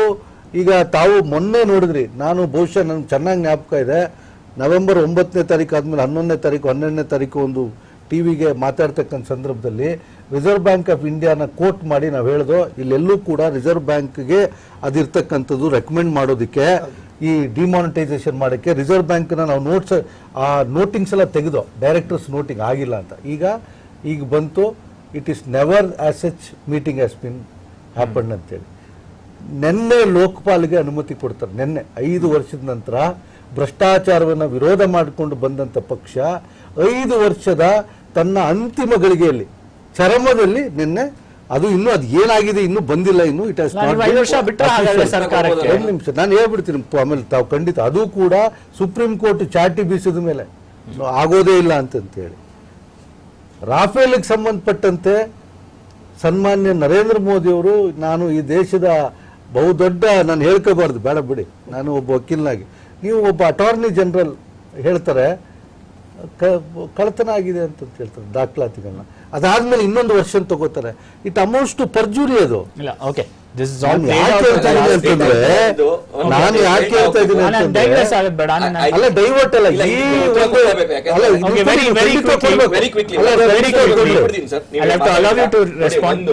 ಈಗ ತಾವು ಮೊನ್ನೆ ನೋಡಿದ್ರಿ, ನಾನು ಬಹುಶಃ ನನಗೆ ಚೆನ್ನಾಗಿ ಜ್ಞಾಪಕ ಇದೆ, ನವೆಂಬರ್ 9ನೇ ತಾರೀಕು ಆದ್ಮೇಲೆ 11ನೇ ತಾರೀಕು 12ನೇ ತಾರೀಕು ಒಂದು ಟಿವಿಗೆ ಮಾತಾಡ್ತಕ್ಕಂಥ ಸಂದರ್ಭದಲ್ಲಿ ರಿಸರ್ವ್ ಬ್ಯಾಂಕ್ ಆಫ್ ಇಂಡಿಯಾನ ಕೋಟ್ ಮಾಡಿ ನಾವು ಹೇಳ್ದೋ, ಇಲ್ಲೆಲ್ಲೂ ಕೂಡ ರಿಸರ್ವ್ ಬ್ಯಾಂಕ್ಗೆ ಅದಿರ್ತಕ್ಕಂಥದ್ದು ರೆಕಮೆಂಡ್ ಮಾಡೋದಕ್ಕೆ, ಈ ಡಿಮಾನಿಟೈಸೇಷನ್ ಮಾಡೋಕ್ಕೆ ರಿಸರ್ವ್ ಬ್ಯಾಂಕ್ನ ನಾವು ನೋಟ್ಸ್, ಆ ನೋಟಿಂಗ್ಸ್ ಎಲ್ಲ ತೆಗೆದೋ, ಡೈರೆಕ್ಟರ್ಸ್ ನೋಟಿಂಗ್ ಆಗಿಲ್ಲ ಅಂತ. ಈಗ ಬಂತು, it is never as such meeting has been happen ಅಂತೇಳಿ. ನಿನ್ನೆ ಲೋಕಪಾಲ್ಗೆ ಅನುಮತಿ ಕೊಡ್ತಾರೆ. ನಿನ್ನೆ 5 ವರ್ಷದ ನಂತರ ಭ್ರಷ್ಟಾಚಾರವನ್ನು ವಿರೋಧ ಮಾಡಿಕೊಂಡು ಬಂದಂಥ ಪಕ್ಷ 5 ವರ್ಷದ ತನ್ನ ಅಂತಿಮ ಗಳಿಗೆಯಲ್ಲಿ, ಚರಮದಲ್ಲಿ ನಿನ್ನೆ ಅದು ಇನ್ನೂ ಅದು ಏನಾಗಿದೆ ಇನ್ನೂ ಬಂದಿಲ್ಲ, ಇನ್ನು ಇಟ್ ಹ್ಯಾಸ್ ನಿಮಿಷ ನಾನು ಹೇಳ್ಬಿಡ್ತೀನಿ ಆಮೇಲೆ ತಾವು ಖಂಡಿತ. ಅದು ಕೂಡ ಸುಪ್ರೀಂ ಕೋರ್ಟ್ ಚಾಟಿ ಬೀಸಿದ ಮೇಲೆ ಆಗೋದೇ ಇಲ್ಲ ಅಂತಂತೇಳಿ. ರಾಫೇಲ್ಗೆ ಸಂಬಂಧಪಟ್ಟಂತೆ ಸನ್ಮಾನ್ಯ ನರೇಂದ್ರ ಮೋದಿ ಅವರು, ನಾನು ಈ ದೇಶದ ಬಹುದೊಡ್ಡ, ನಾನು ಹೇಳ್ಕೋಬಾರ್ದು, ಬೇಡ ಬಿಡಿ, ನಾನು ಒಬ್ಬ ವಕೀಲನಾಗಿ, ನೀವು ಒಬ್ಬ ಅಟಾರ್ನಿ ಜನರಲ್ ಹೇಳ್ತಾರೆ ಕಳ್ಳತನ ಆಗಿದೆ ಅಂತ ಹೇಳ್ತಾರೆ ದಾಖಲಾತಿಗಳನ್ನ, ಅದಾದ್ಮೇಲೆ ಇನ್ನೊಂದು ವರ್ಷ ತಗೋತಾರೆ. ಇಟ್ ಅಮೌಂಟ್ಸ್ ಟು ಪರ್ಜುರಿ ಅದು. ಇಲ್ಲ, ಓಕೆ, This is all ನಾನು played ಯಾಕೆ out ಹೇಳ್ತಾ over the ಇದ್ದೀನಿ last ಅಂತಂದ್ರೆ, ನಾನು ಯಾಕೆ ಹೇಳ್ತಾ ಇದ್ದೀನಿ ನಾನು ಅಂತಂದ್ರೆ, digress ಆಗೋದು ಬೇಡ, ನಾನು- ಅಲ್ಲ ಡೈವರ್ಟ್ ಅಲ್ಲ, ಇಲ್ಲ, ಈ ಇದು ಒಂದು ಕೊಡ್ಬೇಕು, ಯಾಕಂದ್ರೆ- ಅಲ್ಲ, ಇದು Okay, very ಖಂಡಿತ quickly, ಕೊಡ್ಬೇಕು. very quickly. ಅಲ್ಲ, very ಖಂಡಿತ quickly. ಕೊಡ್ಬೇಕು. ಕೊಡ್ತೀನಿ ಸರ್, ನೀವು I'll have to allow you to ನೋಡಿ, respond.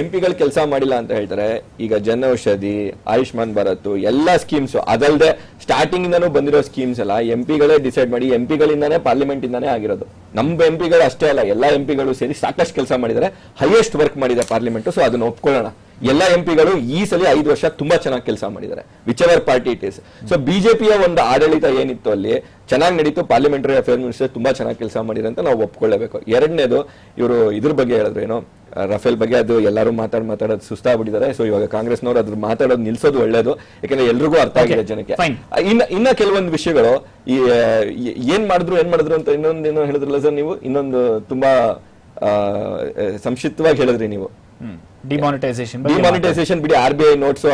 ಎಂಪಿಗಳು ಕೆಲಸ ಮಾಡಿಲ್ಲ ಅಂತ ಹೇಳ್ತಾರೆ. ಈಗ ಜನೌಷಧಿ, ಆಯುಷ್ಮಾನ್ ಭಾರತ್ ಎಲ್ಲ ಸ್ಕೀಮ್ಸ್ ಅದಲ್ಲದೆ ಸ್ಟಾರ್ಟಿಂಗ್ ಇಂದಾನು ಬಂದಿರೋ ಸ್ಕೀಮ್ಸ್ ಎಲ್ಲ ಎಂಪಿಗಳೇ ಡಿಸೈಡ್ ಮಾಡಿ ಎಂಪಿಗಳಿಂದಾನೇ ಪಾರ್ಲಿಮೆಂಟ್ ಇಂದಾನೇ ಆಗಿರೋದು. ನಮ್ಮ ಎಂಪಿಗಳು ಅಷ್ಟೇ ಅಲ್ಲ, ಎಲ್ಲಾ ಎಂಪಿಗಳು ಸೇರಿ ಸಾಕಷ್ಟು ಕೆಲಸ ಮಾಡಿದ್ದಾರೆ, ಹೈಯೆಸ್ಟ್ ವರ್ಕ್ ಮಾಡಿದೆ ಪಾರ್ಲಿಮೆಂಟ್. ಸೊ ಅದನ್ನ ಒಪ್ಕೊಳ್ಳೋಣ. ಎಲ್ಲಾ ಎಂಪಿಗಳು ಈ ಸಲ 5 ವರ್ಷ ತುಂಬಾ ಚೆನ್ನಾಗಿ ಕೆಲಸ ಮಾಡಿದ್ದಾರೆ, which ever party it is. So ಬಿಜೆಪಿಯ ಒಂದು ಆಡಳಿತ ಏನಿತ್ತು ಅಲ್ಲಿ ಚೆನ್ನಾಗಿ ನಡೀತು, ಪಾರ್ಲಿಮೆಂಟರಿ ಅಫೇರ್ ಮಿನಿಸ್ಟರ್ ತುಂಬಾ ಚೆನ್ನಾಗಿ ಕೆಲಸ ಮಾಡಿದ್ರೆ ಅಂತ ನಾವು ಒಪ್ಕೊಳ್ಳೇಬೇಕು. ಎರಡನೇದು, ಇವರು ಇದ್ರ ಬಗ್ಗೆ ಹೇಳಿದ್ರು ಏನೋ ರಫೇಲ್ ಬಗ್ಗೆ, ಅದು ಎಲ್ಲರೂ ಮಾತಾಡೋದು ಸುಸ್ತಾಗ್ಬಿಟ್ಟಿದ್ದಾರೆ. ಸೊ ಇವಾಗ ಕಾಂಗ್ರೆಸ್ನವರು ಅದ್ರ ಮಾತಾಡೋದು ನಿಲ್ಸೋದು ಒಳ್ಳೇದು, ಯಾಕಂದ್ರೆ ಎಲ್ರಿಗೂ ಅರ್ಥ ಆಗಿದೆ ಜನಕ್ಕೆ. ಇನ್ನ ಕೆಲವೊಂದು ವಿಷಯಗಳು ಏನ್ ಮಾಡಿದ್ರು ಅಂತ ಇನ್ನೊಂದೇನೋ ಹೇಳಿದ್ರಲ್ಲ ಸರ್ ನೀವು, ಇನ್ನೊಂದು ತುಂಬಾ ಸಂಕ್ಷಿಪ್ತವಾಗಿ ಹೇಳಿದ್ರಿ ನೀವು. ಡಿಮಾನಿಟೈಸೇಷನ್ ಬಿಡಿ, RBI ನೋಟ್ಸ್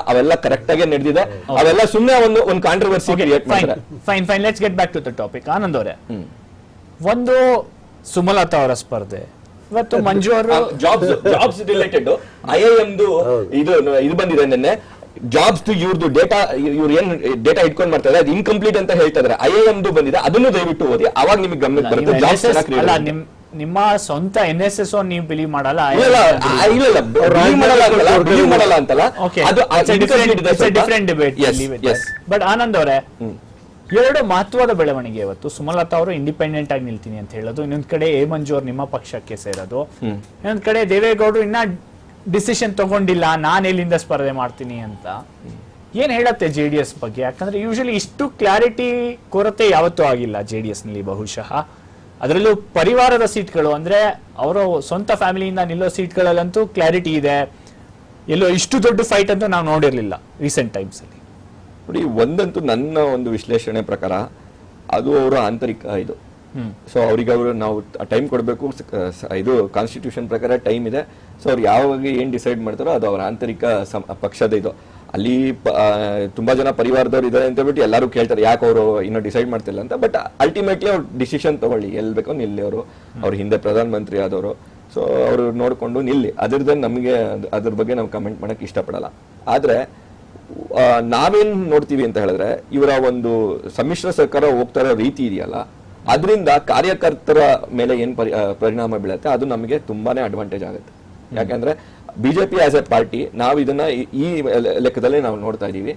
ಅವೆಲ್ಲ ಕರೆಕ್ಟ್ ಆಗಿ ನಡೆದಿದೆ, ಅವೆಲ್ಲ ಸುಮ್ಮನೆ ಒಂದು ಕಾಂಟ್ರವರ್ಸಿ ಕ್ರಿಯೇಟ್ ಮಾಡ್ತಾರೆ. Fine let's get back to the topic. Anand ಅವರೇ, ಒಂದು ಸುಮಲತಾ ಅವರ ಸ್ಪರ್ಧೆ, ಇವತ್ತು ಮಂಜು ಅವರು ಜಾಬ್ಸ್ ರಿಲೇಟೆಡ್ IIM ಇದು ಬಂದಿದೆ ನಿನ್ನೆ. ಜಾಬ್ಸ್ ಇವ್ರದ್ದು ಡೇಟಾ, ಇವ್ರು ಏನ್ ಡೇಟಾ ಇಟ್ಕೊಂಡ್ ಮಾಡ್ತಾರೆ ಅದು ಇನ್ಕಂಪ್ಲೀಟ್ ಅಂತ ಹೇಳ್ತಾ ಇದಾರೆ. IIM ಬಂದಿದೆ, ಅದನ್ನು ದಯವಿಟ್ಟು ಓದಿ, ಅವಾಗ ನಿಮಗೆ ಗಮನಕ್ಕೆ ಬರುತ್ತೆ. ಜಾಬ್ಸ್ ನಿಮ್ಮ ಸ್ವಂತ NSS ನೀವು ಬಿಲೀವ್ ಮಾಡಲ್ಲ, ಮಾಡಲ್ಲ ಅಂತಲ್ಲ, ಡಿಫರೆಂಟ್ ಡಿಬೇಟ್. ಬಟ್ ಆನಂದ್ ಅವರೇ, ಎರಡು ಮಹತ್ವದ ಬೆಳವಣಿಗೆ ಇವತ್ತು. ಸುಮಲತಾ ಅವರು ಇಂಡಿಪೆಂಡೆಂಟ್ ಆಗಿ ನಿಲ್ತೀನಿ ಅಂತ ಹೇಳೋದು, ಇನ್ನೊಂದ್ ಕಡೆ ಎ ಮಂಜು ಅವ್ರು ನಿಮ್ಮ ಪಕ್ಷಕ್ಕೆ ಸೇರೋದು, ಇನ್ನೊಂದ್ ಕಡೆ ದೇವೇಗೌಡರು ಇನ್ನ ಡಿಸಿಷನ್ ತಗೊಂಡಿಲ್ಲ ನಾನು ಎಲ್ಲಿಂದ ಸ್ಪರ್ಧೆ ಮಾಡ್ತೀನಿ ಅಂತ. ಏನ್ ಹೇಳತ್ತೆ JDS ಬಗ್ಗೆ? ಯಾಕಂದ್ರೆ ಯೂಶಲಿ ಇಷ್ಟು ಕ್ಲಾರಿಟಿ ಕೊರತೆ ಯಾವತ್ತೂ ಆಗಿಲ್ಲ JDS ನಲ್ಲಿ ಬಹುಶಃ. ಅದರಲ್ಲೂ ಪರಿವಾರದ ಸೀಟ್ಗಳು ಅಂದ್ರೆ ಅವರ ಸ್ವಂತ ಫ್ಯಾಮಿಲಿಯಿಂದ ನಿಲ್ಲೋ ಸೀಟ್ಗಳಲ್ಲಂತೂ ಕ್ಲಾರಿಟಿ ಇದೆ. ಎಲ್ಲೋ ಇಷ್ಟು ದೊಡ್ಡ ಫೈಟ್ ಅಂತೂ ನಾವು ನೋಡಿರ್ಲಿಲ್ಲ ರೀಸೆಂಟ್ ಟೈಮ್ಸ್ ಅಲ್ಲಿ. ನೋಡಿ, ಒಂದಂತೂ ನನ್ನ ಒಂದು ವಿಶ್ಲೇಷಣೆ ಪ್ರಕಾರ ಅದು ಅವರ ಆಂತರಿಕ ಇದು. ಸೊ ಅವ್ರಿಗೆ ನಾವು ಟೈಮ್ ಕೊಡಬೇಕು, ಇದು ಕಾನ್ಸ್ಟಿಟ್ಯೂಷನ್ ಪ್ರಕಾರ ಟೈಮ್ ಇದೆ. ಸೊ ಅವ್ರು ಯಾವಾಗ ಏನ್ ಡಿಸೈಡ್ ಮಾಡ್ತಾರೋ ಅದು ಅವರ ಆಂತರಿಕ ಪಕ್ಷದ ಇದು. ಅಲ್ಲಿ ತುಂಬಾ ಜನ ಪರಿವಾರದವ್ರು ಇದ್ದಾರೆ ಅಂತ ಹೇಳ್ಬಿಟ್ಟು ಎಲ್ಲರೂ ಕೇಳ್ತಾರೆ ಯಾಕೆ ಅವರು ಇನ್ನೂ ಡಿಸೈಡ್ ಮಾಡ್ತಿಲ್ಲ ಅಂತ. ಬಟ್ ಅಲ್ಟಿಮೇಟ್ಲಿ ಅವ್ರು ಡಿಸಿಷನ್ ತಗೊಳ್ಳಿ, ಎಲ್ಲಿ ಬೇಕೋ ನಿಲ್ಲಿ. ಅವ್ರ ಹಿಂದೆ ಪ್ರಧಾನ ಮಂತ್ರಿ ಆದವರು, ಸೊ ಅವರು ನೋಡ್ಕೊಂಡು ನಿಲ್ಲಿ. ಅದ್ರದ್ದು ನಮಗೆ ಅದ್ರ ಬಗ್ಗೆ ನಾವು ಕಮೆಂಟ್ ಮಾಡಕ್ ಇಷ್ಟಪಡಲ್ಲ. ಆದ್ರೆ ನಾವೇನ್ ನೋಡ್ತೀವಿ ಅಂತ ಹೇಳಿದ್ರೆ, ಇವರ ಒಂದು ಸಮ್ಮಿಶ್ರ ಸರ್ಕಾರ ಹೋಗ್ತಾ ಇರೋ ರೀತಿ ಇದೆಯಲ್ಲ, ಅದರಿಂದ ಕಾರ್ಯಕರ್ತರ ಮೇಲೆ ಏನ್ ಪರಿಣಾಮ ಬೀಳುತ್ತೆ ಅದು ನಮಗೆ ತುಂಬಾನೇ ಅಡ್ವಾಂಟೇಜ್ ಆಗುತ್ತೆ. ಯಾಕಂದ್ರೆ ಬಿಜೆಪಿ ಆಸ್ ಎ ಪಾರ್ಟಿ ನಾವು ಇದನ್ನ ಈ ಲೆಕ್ಕದಲ್ಲಿ ನಾವು ನೋಡ್ತಾ ಇದೀವಿ.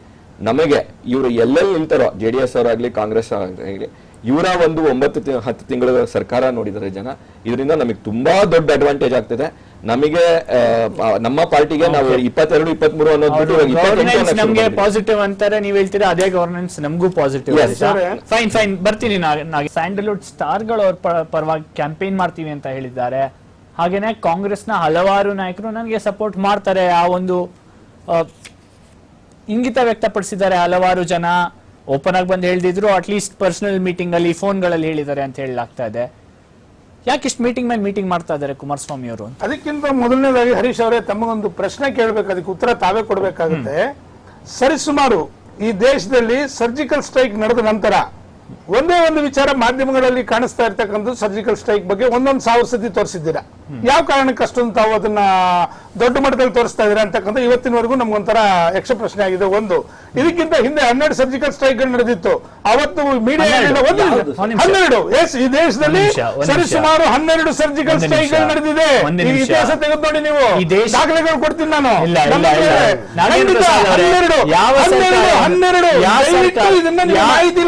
ನಮಗೆ ಇವರು ಎಲ್ಲೆಲ್ಲಿ ನಿಲ್ತಾರೋ, JDS ಅವರಾಗ್ಲಿ ಕಾಂಗ್ರೆಸ್ ಆಗಲಿ, ಇವರ ಒಂದು 9-10 ತಿಂಗಳ ಸರ್ಕಾರ ನೋಡಿದರೆ ಜನ, ಇದರಿಂದ ನಮಗೆ ತುಂಬಾ ದೊಡ್ಡ ಅಡ್ವಾಂಟೇಜ್ ಆಗ್ತಿದೆ. ನಮಗೆ ನಮ್ಮ ಪಾರ್ಟಿಗೆ ನಾವು 22-23 ಅನ್ನೋದು ನಮಗೆ ಪಾಸಿಟಿವ್ ಅಂತಾರೆ, ನೀವ್ ಹೇಳ್ತೀರಾ ಅದೇ ಗವರ್ನೆನ್ಸ್ ನಮಗೂ ಪಾಸಿಟಿವ್. ಫೈನ್ ಬರ್ತೀನಿ. ಸ್ಯಾಂಡಲ್ವುಡ್ ಸ್ಟಾರ್ಗಳು ಅವ್ರ ಪರವಾಗಿ ಕ್ಯಾಂಪೇನ್ ಮಾಡ್ತೀವಿ ಅಂತ ಹೇಳಿದ್ದಾರೆ. ಹಾಗೇನೆ ಕಾಂಗ್ರೆಸ್ನ ಹಲವಾರು ನಾಯಕರು ನನಗೆ ಸಪೋರ್ಟ್ ಮಾಡ್ತಾರೆ, ಆ ಒಂದು ಇಂಗಿತ ವ್ಯಕ್ತಪಡಿಸಿದ್ದಾರೆ. ಹಲವಾರು ಜನ ಓಪನ್ ಆಗಿ ಬಂದು ಹೇಳ್ದಿದ್ರು, ಅಟ್ಲೀಸ್ಟ್ ಪರ್ಸನಲ್ ಮೀಟಿಂಗ್ ಅಲ್ಲಿ ಫೋನ್ಗಳಲ್ಲಿ ಹೇಳಿದ್ದಾರೆ ಅಂತ ಹೇಳಲಾಗ್ತಾ ಇದೆ. ಯಾಕೆ ಇಷ್ಟು ಮೀಟಿಂಗ್ ಮೇಲೆ ಮೀಟಿಂಗ್ ಮಾಡ್ತಾ ಇದ್ದಾರೆ ಕುಮಾರಸ್ವಾಮಿ ಅವರು? ಅದಕ್ಕಿಂತ ಮೊದಲನೇದಾಗಿ ಹರೀಶ್ ಅವರೇ, ತಮಗೊಂದು ಪ್ರಶ್ನೆ ಕೇಳಬೇಕು, ಅದಕ್ಕೆ ಉತ್ತರ ತಾವೇ ಕೊಡಬೇಕಾಗುತ್ತೆ. ಸರಿಸುಮಾರು ಈ ದೇಶದಲ್ಲಿ ಸರ್ಜಿಕಲ್ ಸ್ಟ್ರೈಕ್ ನಡೆದ ನಂತರ ಒಂದೇ ಒಂದು ವಿಚಾರ ಮಾಧ್ಯಮಗಳಲ್ಲಿ ಕಾಣಿಸ್ತಾ ಇರ್ತಕ್ಕಂಥ ಸರ್ಜಿಕಲ್ ಸ್ಟ್ರೈಕ್ ಬಗ್ಗೆ 1,000 ಸತಿ ತೋರಿಸಿದ್ದೀರಾ. ಯಾವ ಕಾರಣಕ್ಕೆ ಅಷ್ಟೊಂದು ತಾವು ಅದನ್ನ ದೊಡ್ಡ ಮಟ್ಟದಲ್ಲಿ ತೋರಿಸ್ತಾ ಇದ್ದೀರಾ ಅಂತಕ್ಕಂಥ ಇವತ್ತಿನವರೆಗೂ ನಮ್ಗೊಂಥರ ಯಕ್ಷ ಪ್ರಶ್ನೆ ಆಗಿದೆ. ಒಂದು, ಇದಕ್ಕಿಂತ ಹಿಂದೆ 12 ಸರ್ಜಿಕಲ್ ಸ್ಟ್ರೈಕ್ ಗಳು ನಡೆದಿತ್ತು. ಅವತ್ತು ಮೀಡಿಯಾ 12, ಎಸ್, ಈ ದೇಶದಲ್ಲಿ ಸರಿಸುಮಾರು 12 ಸರ್ಜಿಕಲ್ ಸ್ಟ್ರೈಕ್ ಗಳು ನಡೆದಿದೆ. ಈ ಇತಿಹಾಸ ತೆಗೆದು ನೋಡಿ ನೀವು, ದಾಖಲೆಗಳು ಕೊಡ್ತೀನಿ ನಾನು. 12 ಇದನ್ನ ಮಾಹಿತಿ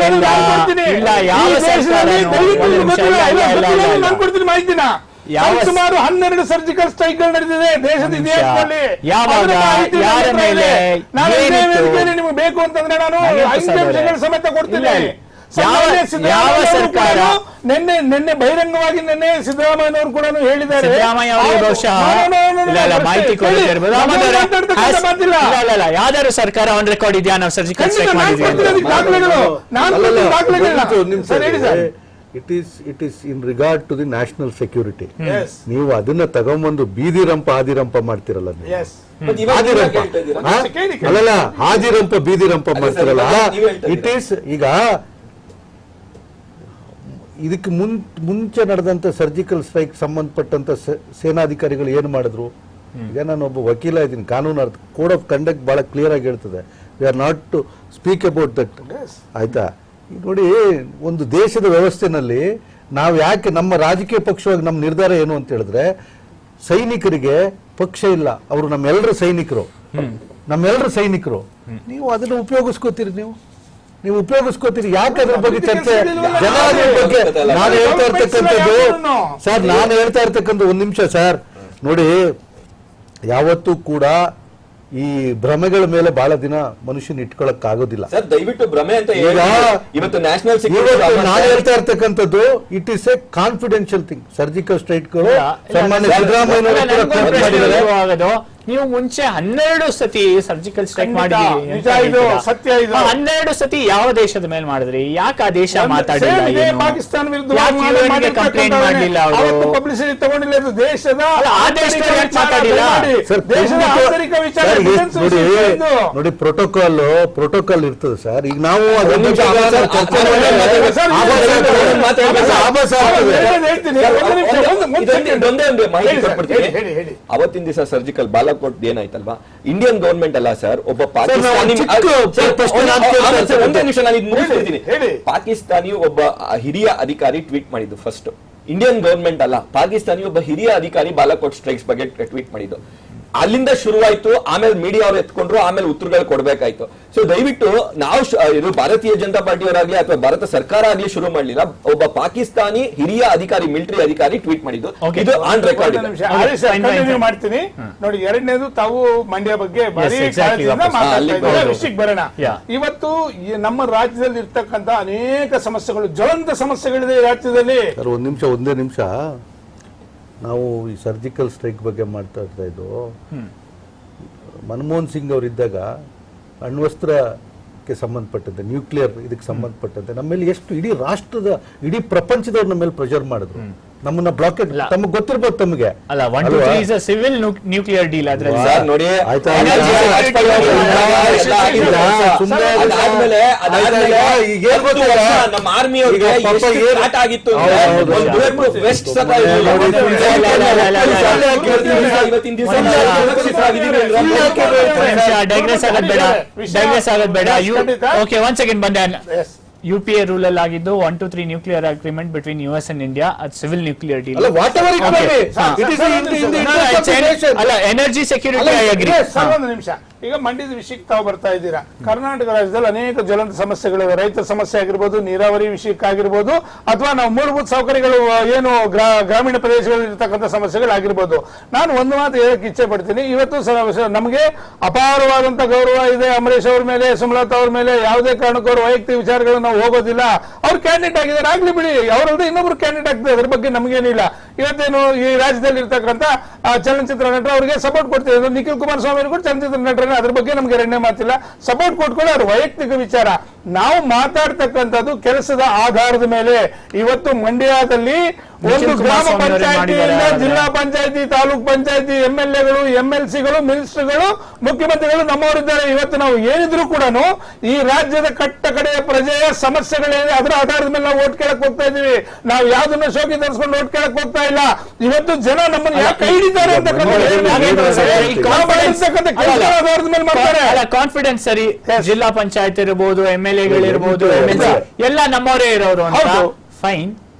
ಕೊಡ್ತೀನಿ ಮಾಹಿತಿನ. ಸುಮಾರು 12 ಸರ್ಜಿಕಲ್ ಸ್ಟ್ರೈಕ್ ಗಳು ನಡೆದಿದೆ ದೇಶದ ಇತಿಹಾಸದಲ್ಲಿ. ನಿಮಗೆ ಬೇಕು ಅಂತಂದ್ರೆ ನಾನು 5 ನಿಮಿಷಗಳ ಸಮೇತ ಕೊಡ್ತೀನಿ. ನಿನ್ನೆ ಬಹಿರಂಗವಾಗಿ ನಿನ್ನೆ ಸಿದ್ದರಾಮಯ್ಯನವರು ಕೂಡ ಹೇಳಿದ್ದಾರೆ. ಯಾವ್ದಾದ್ರು ಸರ್ಕಾರ ಆನ್ ರೆಕಾರ್ಡ್ ಇದೆಯಾ ನಾವು ಸರ್ಜಿಕಲ್ ಸ್ಟ್ರೈಕ್ ಮಾಡಿದ್ವಿ? It is in regard to the national security. ನೀವು ಅದನ್ನ ತಗೊಂಬಂದು ಬೀದಿರಂಪ ಆದಿರಂಪ ಮಾಡ್ತಿರಲ್ಲ ನೀವು. ಅಲ್ಲಲ್ಲ, ಆದಿರಂಪ ಬೀದಿರಂಪ ಮಾಡ್ತಿರಲ್ಲ. ಇಟ್ ಈಸ್ ಈಗ ಇದಕ್ಕೆ ಮುಂಚೆ ನಡೆದಂತ ಸರ್ಜಿಕಲ್ ಸ್ಟ್ರೈಕ್ ಸಂಬಂಧಪಟ್ಟಂತ ಸೇನಾಧಿಕಾರಿಗಳು ಏನ್ ಮಾಡಿದ್ರು? ಈಗ ನಾನು ಒಬ್ಬ ವಕೀಲ ಇದ್ದೀನಿ, ಕಾನೂನು ಅರ್ಥ ಕೋಡ್ ಆಫ್ ಕಂಡಕ್ಟ್ ಬಹಳ ಕ್ಲಿಯರ್ ಆಗಿ ಹೇಳ್ತದೆ, we are not to speak about that. ಆಯ್ತಾ, ಈಗ ನೋಡಿ, ಒಂದು ದೇಶದ ವ್ಯವಸ್ಥೆನಲ್ಲಿ ನಾವು ಯಾಕೆ ನಮ್ಮ ರಾಜಕೀಯ ಪಕ್ಷವಾಗಿ ನಮ್ಮ ನಿರ್ಧಾರ ಏನು ಅಂತ ಹೇಳಿದ್ರೆ, ಸೈನಿಕರಿಗೆ ಪಕ್ಷ ಇಲ್ಲ, ಅವರು ನಮ್ಮೆಲ್ಲರ ಸೈನಿಕರು, ನೀವು ಅದನ್ನು ಉಪಯೋಗಿಸ್ಕೋತೀರಿ, ನೀವು ಉಪಯೋಗಿಸ್ಕೋತೀರಿ. ಯಾಕೆ ಅದ್ರ ಬಗ್ಗೆ ಚರ್ಚೆ? ಜನ ಅದ್ರ ಬಗ್ಗೆ ನಾನು ಹೇಳ್ತಾ ಇರ್ತಕ್ಕಂಥದ್ದು ಸರ್, ನಾನು ಹೇಳ್ತಾ ಇರ್ತಕ್ಕಂಥ ಒಂದು ನಿಮಿಷ ಸರ್, ನೋಡಿ, ಯಾವತ್ತೂ ಕೂಡ ಈ ಭ್ರಮೆಗಳ ಮೇಲೆ ಬಹಳ ದಿನ ಮನುಷ್ಯನ ಇಟ್ಕೊಳಕ್ ಆಗೋದಿಲ್ಲ ಸರ್. ದಯವಿಟ್ಟು ಭ್ರಮೆ ಅಂತ ಇವತ್ತು ನ್ಯಾಷನಲ್ ನಾನು ಹೇಳ್ತಾ ಇರ್ತಕ್ಕಂಥದ್ದು, it is a confidential thing. Surgical ಸ್ಟ್ರೈಕ್ಗಳು ಸನ್ಮಾನ್ಯ ಸಿದ್ದರಾಮಯ್ಯ, ನೀವು ಮುಂಚೆ 12 ಸತಿ ಸರ್ಜಿಕಲ್ ಸ್ಟ್ರೈಕ್ ಮಾಡಿದ್ರಿ, ಸತ್ಯ ಇದು. 12 ಸತಿ ಯಾವ ದೇಶದ ಮೇಲೆ ಮಾಡಿದ್ರಿ? ಯಾಕೆ ಆ ದೇಶ ಮಾತಾಡಿಲ್ಲ? ಪಾಕಿಸ್ತಾನ ವಿರುದ್ಧ ಕಂಪ್ಲೇಂಟ್ ಮಾಡಲಿಲ್ಲ ಅವರು? ಪಬ್ಲಿಸಿಟಿ ತಗೊಂಡಿಲ್ಲ. ಇದು ದೇಶದ ಮಾತಾಡಿಲ್ಲ. ದೇಶದ ಆಂತರಿಕ ವಿಚಾರ ನೋಡಿ, ಪ್ರೋಟೋಕಾಲ್ ಇರ್ತದೆ ಸರ್. ಈಗ ನಾವು ಅವತ್ತಿನ ದಿವಸ ಸರ್ಜಿಕಲ್ ಬಾಲಾಕೋಟ್ ಏನಾಯ್ತಲ್ವಾ, ಇಂಡಿಯನ್ ಗವರ್ಮೆಂಟ್ ಅಲ್ಲ ಸರ್, ಒಬ್ಬ ಪಾಕಿಸ್ತಾನಿ, ಒಂದೇ ನಿಮಿಷ ನಾನು ಇದು ಮುಗಿಸ್ತೀನಿ. ಪಾಕಿಸ್ತಾನಿ ಒಬ್ಬ ಹಿರಿಯ ಅಧಿಕಾರಿ ಟ್ವೀಟ್ ಮಾಡಿದ್ದು ಫಸ್ಟ್. ಇಂಡಿಯನ್ ಗವರ್ಮೆಂಟ್ ಅಲ್ಲ, ಪಾಕಿಸ್ತಾನಿ ಒಬ್ಬ ಹಿರಿಯ ಅಧಿಕಾರಿ ಬಾಲಾಕೋಟ್ ಸ್ಟ್ರೈಕ್ಸ್ ಬಗ್ಗೆ ಟ್ವೀಟ್ ಮಾಡಿದ್ದು. ಅಲ್ಲಿಂದ ಶುರುವಾಯ್ತು, ಆಮೇಲೆ ಮೀಡಿಯಾ ಅವರು ಎತ್ಕೊಂಡ್ರು, ಆಮೇಲೆ ಉತ್ತರಗಳು ಕೊಡ್ಬೇಕಾಯ್ತು. ಸೊ ದಯವಿಟ್ಟು ನಾವು ಇದು ಭಾರತೀಯ ಜನತಾ ಪಾರ್ಟಿಯವರಾಗ್ಲಿ ಅಥವಾ ಭಾರತ ಸರ್ಕಾರ ಆಗ್ಲಿ ಶುರು ಮಾಡ್ಲಿಲ್ಲ. ಒಬ್ಬ ಪಾಕಿಸ್ತಾನಿ ಹಿರಿಯ ಅಧಿಕಾರಿ, ಮಿಲಿಟರಿ ಅಧಿಕಾರಿ ಟ್ವೀಟ್ ಮಾಡಿದ್ದು, ಇದು ಆನ್ ರೆಕಾರ್ಡ್. ಮಾಡ್ತೀನಿ ನೋಡಿ. ಎರಡನೇದು, ತಾವು ಮಂಡ್ಯ ಬಗ್ಗೆ ವಿಷಯಕ್ಕೆ ಬರೋಣ. ಇವತ್ತು ನಮ್ಮ ರಾಜ್ಯದಲ್ಲಿ ಇರ್ತಕ್ಕಂಥ ಅನೇಕ ಸಮಸ್ಯೆಗಳು, ಜ್ವಲಂತ ಸಮಸ್ಯೆಗಳಿದೆ ಈ ರಾಜ್ಯದಲ್ಲಿ. ಒಂದೇ ನಿಮಿಷ ನಾವು ಈ ಸರ್ಜಿಕಲ್ ಸ್ಟ್ರೈಕ್ ಬಗ್ಗೆ ಮಾತಾಡ್ತಾ ಇದ್ದು, ಮನಮೋಹನ್ ಸಿಂಗ್ ಅವರಿದ್ದಾಗ ಅಣ್ವಸ್ತ್ರಕ್ಕೆ ಸಂಬಂಧಪಟ್ಟಂತೆ, ನ್ಯೂಕ್ಲಿಯರ್ ಇದಕ್ಕೆ ಸಂಬಂಧಪಟ್ಟಂತೆ ನಮ್ಮೇಲೆ ಎಷ್ಟು ಇಡೀ ರಾಷ್ಟ್ರದ, ಇಡೀ ಪ್ರಪಂಚದವ್ರು ನಮ್ಮ ಮೇಲೆ ಪ್ರೆಷರ್ ಮಾಡಿದ್ರು, ನಮ್ಮನ್ನ ಬ್ಲಾಕೆಟ್. ತಮಗೆ ಗೊತ್ತಿರ್ಬೋದು ತಮಗೆ ಅಲ್ಲ, 1 2 3 is a civil nuclear deal. ಅದ್ರಲ್ಲಿ ಸರ್ ನೋಡಿ, ನಮ್ಮ ಆರ್ಮಿ ಅವರಿಗೆ ಸ್ಟಾರ್ಟ್ ಆಗಿತ್ತು ಡೈಗ್ರೆಸ್ ಆಗೋದ್ ಬೇಡ. ಓಕೆ, ಒನ್ ಸೆಕೆಂಡ್ ಬಂದೆ. UPA ರೂಲ್ ಅಲ್ಲಿ ಆಗಿದ್ದು 1 2 3 nuclear agreement between US and India, ಅದು ಸಿವಿಲ್ ನ್ಯೂಕ್ಲಿಯರ್ ಡೀಲ್. ಅಲ್ಲ, ಎನರ್ಜಿ ಸೆಕ್ಯೂರಿಟಿ ಅಗ್ರಿ. ಒಂದು ನಿಮಿಷ, ಈಗ ಮಂಡ್ಯದ ವಿಷಯಕ್ಕೆ ತಾವು ಬರ್ತಾ ಇದ್ದೀರಾ. ಕರ್ನಾಟಕ ರಾಜ್ಯದಲ್ಲಿ ಅನೇಕ ಜ್ವಲಂತ ಸಮಸ್ಯೆಗಳಿವೆ. ರೈತ ಸಮಸ್ಯೆ ಆಗಿರ್ಬೋದು, ನೀರಾವರಿ ವಿಷಯಕ್ಕಾಗಿರ್ಬೋದು, ಅಥವಾ ನಾವು ಮೂಲಭೂತ ಸೌಕರ್ಯಗಳು ಏನು ಗ್ರಾಮೀಣ ಪ್ರದೇಶಗಳಲ್ಲಿ ಇರ್ತಕ್ಕಂಥ ಸಮಸ್ಯೆಗಳಾಗಿರ್ಬೋದು. ನಾನು ಒಂದು ಮಾತು ಹೇಳಕ್ಕೆ ಇಚ್ಛೆ ಪಡ್ತೀನಿ. ಇವತ್ತು ನಮಗೆ ಅಪಾರವಾದಂತ ಗೌರವ ಇದೆ ಅಂಬರೀಶ್ ಅವ್ರ ಮೇಲೆ, ಸುಮಲತಾ ಅವ್ರ ಮೇಲೆ. ಯಾವುದೇ ಕಾರಣಕ್ಕೂ ಅವ್ರ ವೈಯಕ್ತಿಕ ವಿಚಾರಗಳು ನಾವು ಹೋಗೋದಿಲ್ಲ. ಅವ್ರು ಕ್ಯಾಂಡಿಡೇಟ್ ಆಗಿದ್ದಾರೆ, ಆಗ್ಲಿ ಬಿಡಿ. ಅವರಲ್ಲದೆ ಇನ್ನೊಬ್ರು ಕ್ಯಾಂಡಿಡೇಟ್ ಆಗ್ತದೆ, ಅದ್ರ ಬಗ್ಗೆ ನಮಗೇನಿಲ್ಲ. ಇವತ್ತೇನು ಈ ರಾಜ್ಯದಲ್ಲಿ ಇರ್ತಕ್ಕಂಥ ಚಲನಚಿತ್ರ ನಟರು ಅವರಿಗೆ ಸಪೋರ್ಟ್ ಕೊಡ್ತೀವಿ. ನಿಖಿಲ್ ಕುಮಾರಸ್ವಾಮಿ ಕೂಡ ಚಲನಚಿತ್ರ ನಟರ, ಅದ್ರ ಬಗ್ಗೆ ನಮ್ಗೆ ಎರಡನೇ ಮಾತಿಲ್ಲ. ಸಪೋರ್ಟ್ ಕೊಟ್ಕೊಳ್ಳೋ ಅವ್ರ ವೈಯಕ್ತಿಕ ವಿಚಾರ. ನಾವು ಮಾತಾಡ್ತಕ್ಕಂಥದ್ದು ಕೆಲಸದ ಆಧಾರದ ಮೇಲೆ. ಇವತ್ತು ಮಂಡ್ಯದಲ್ಲಿ ಒಂದು ಗ್ರಾಮ ಪಂಚಾಯತಿಯಿಂದ ಜಿಲ್ಲಾ ಪಂಚಾಯತಿ, ತಾಲೂಕ್ ಪಂಚಾಯತಿ, MLAಗಳು, MLCಗಳು, ಮಿನಿಸ್ಟರ್ಗಳು, ಮುಖ್ಯಮಂತ್ರಿಗಳು ನಮ್ಮವರಿದ್ದಾರೆ. ಇವತ್ತು ನಾವು ಏನಿದ್ರು ಕೂಡ ಈ ರಾಜ್ಯದ ಕಟ್ಟ ಕಡೆಯ ಪ್ರಜೆಯ ಸಮಸ್ಯೆಗಳೇನಿದೆ ಅದರ ಆಧಾರದ ಮೇಲೆ ನಾವು ಓಟ್ ಕೇಳಕ್ ಹೋಗ್ತಾ ಇದೀವಿ. ನಾವು ಯಾವ್ದನ್ನ ಶೋಕಿ ತರಿಸ್ಕೊಂಡು ಓಟ್ ಕೇಳಕ್ ಹೋಗ್ತಾ ಇಲ್ಲ. ಇವತ್ತು ಜನ ನಮ್ಮನ್ನು ಯಾಕೆ ಕೈ ಹಿಡಿತಾರೆ ಅಂತ ಆಧಾರದ ಮೇಲೆ ಮಾಡ್ತಾರೆ. ಕಾನ್ಫಿಡೆನ್ಸ್ ಸರಿ. ಜಿಲ್ಲಾ ಪಂಚಾಯತ್ ಇರಬಹುದು, MLAಗಳಿರ್ಬೋದು, ಎಲ್ಲ ನಮ್ಮವರೇ ಇರೋರು ಅಂತ. ಫೈನ್,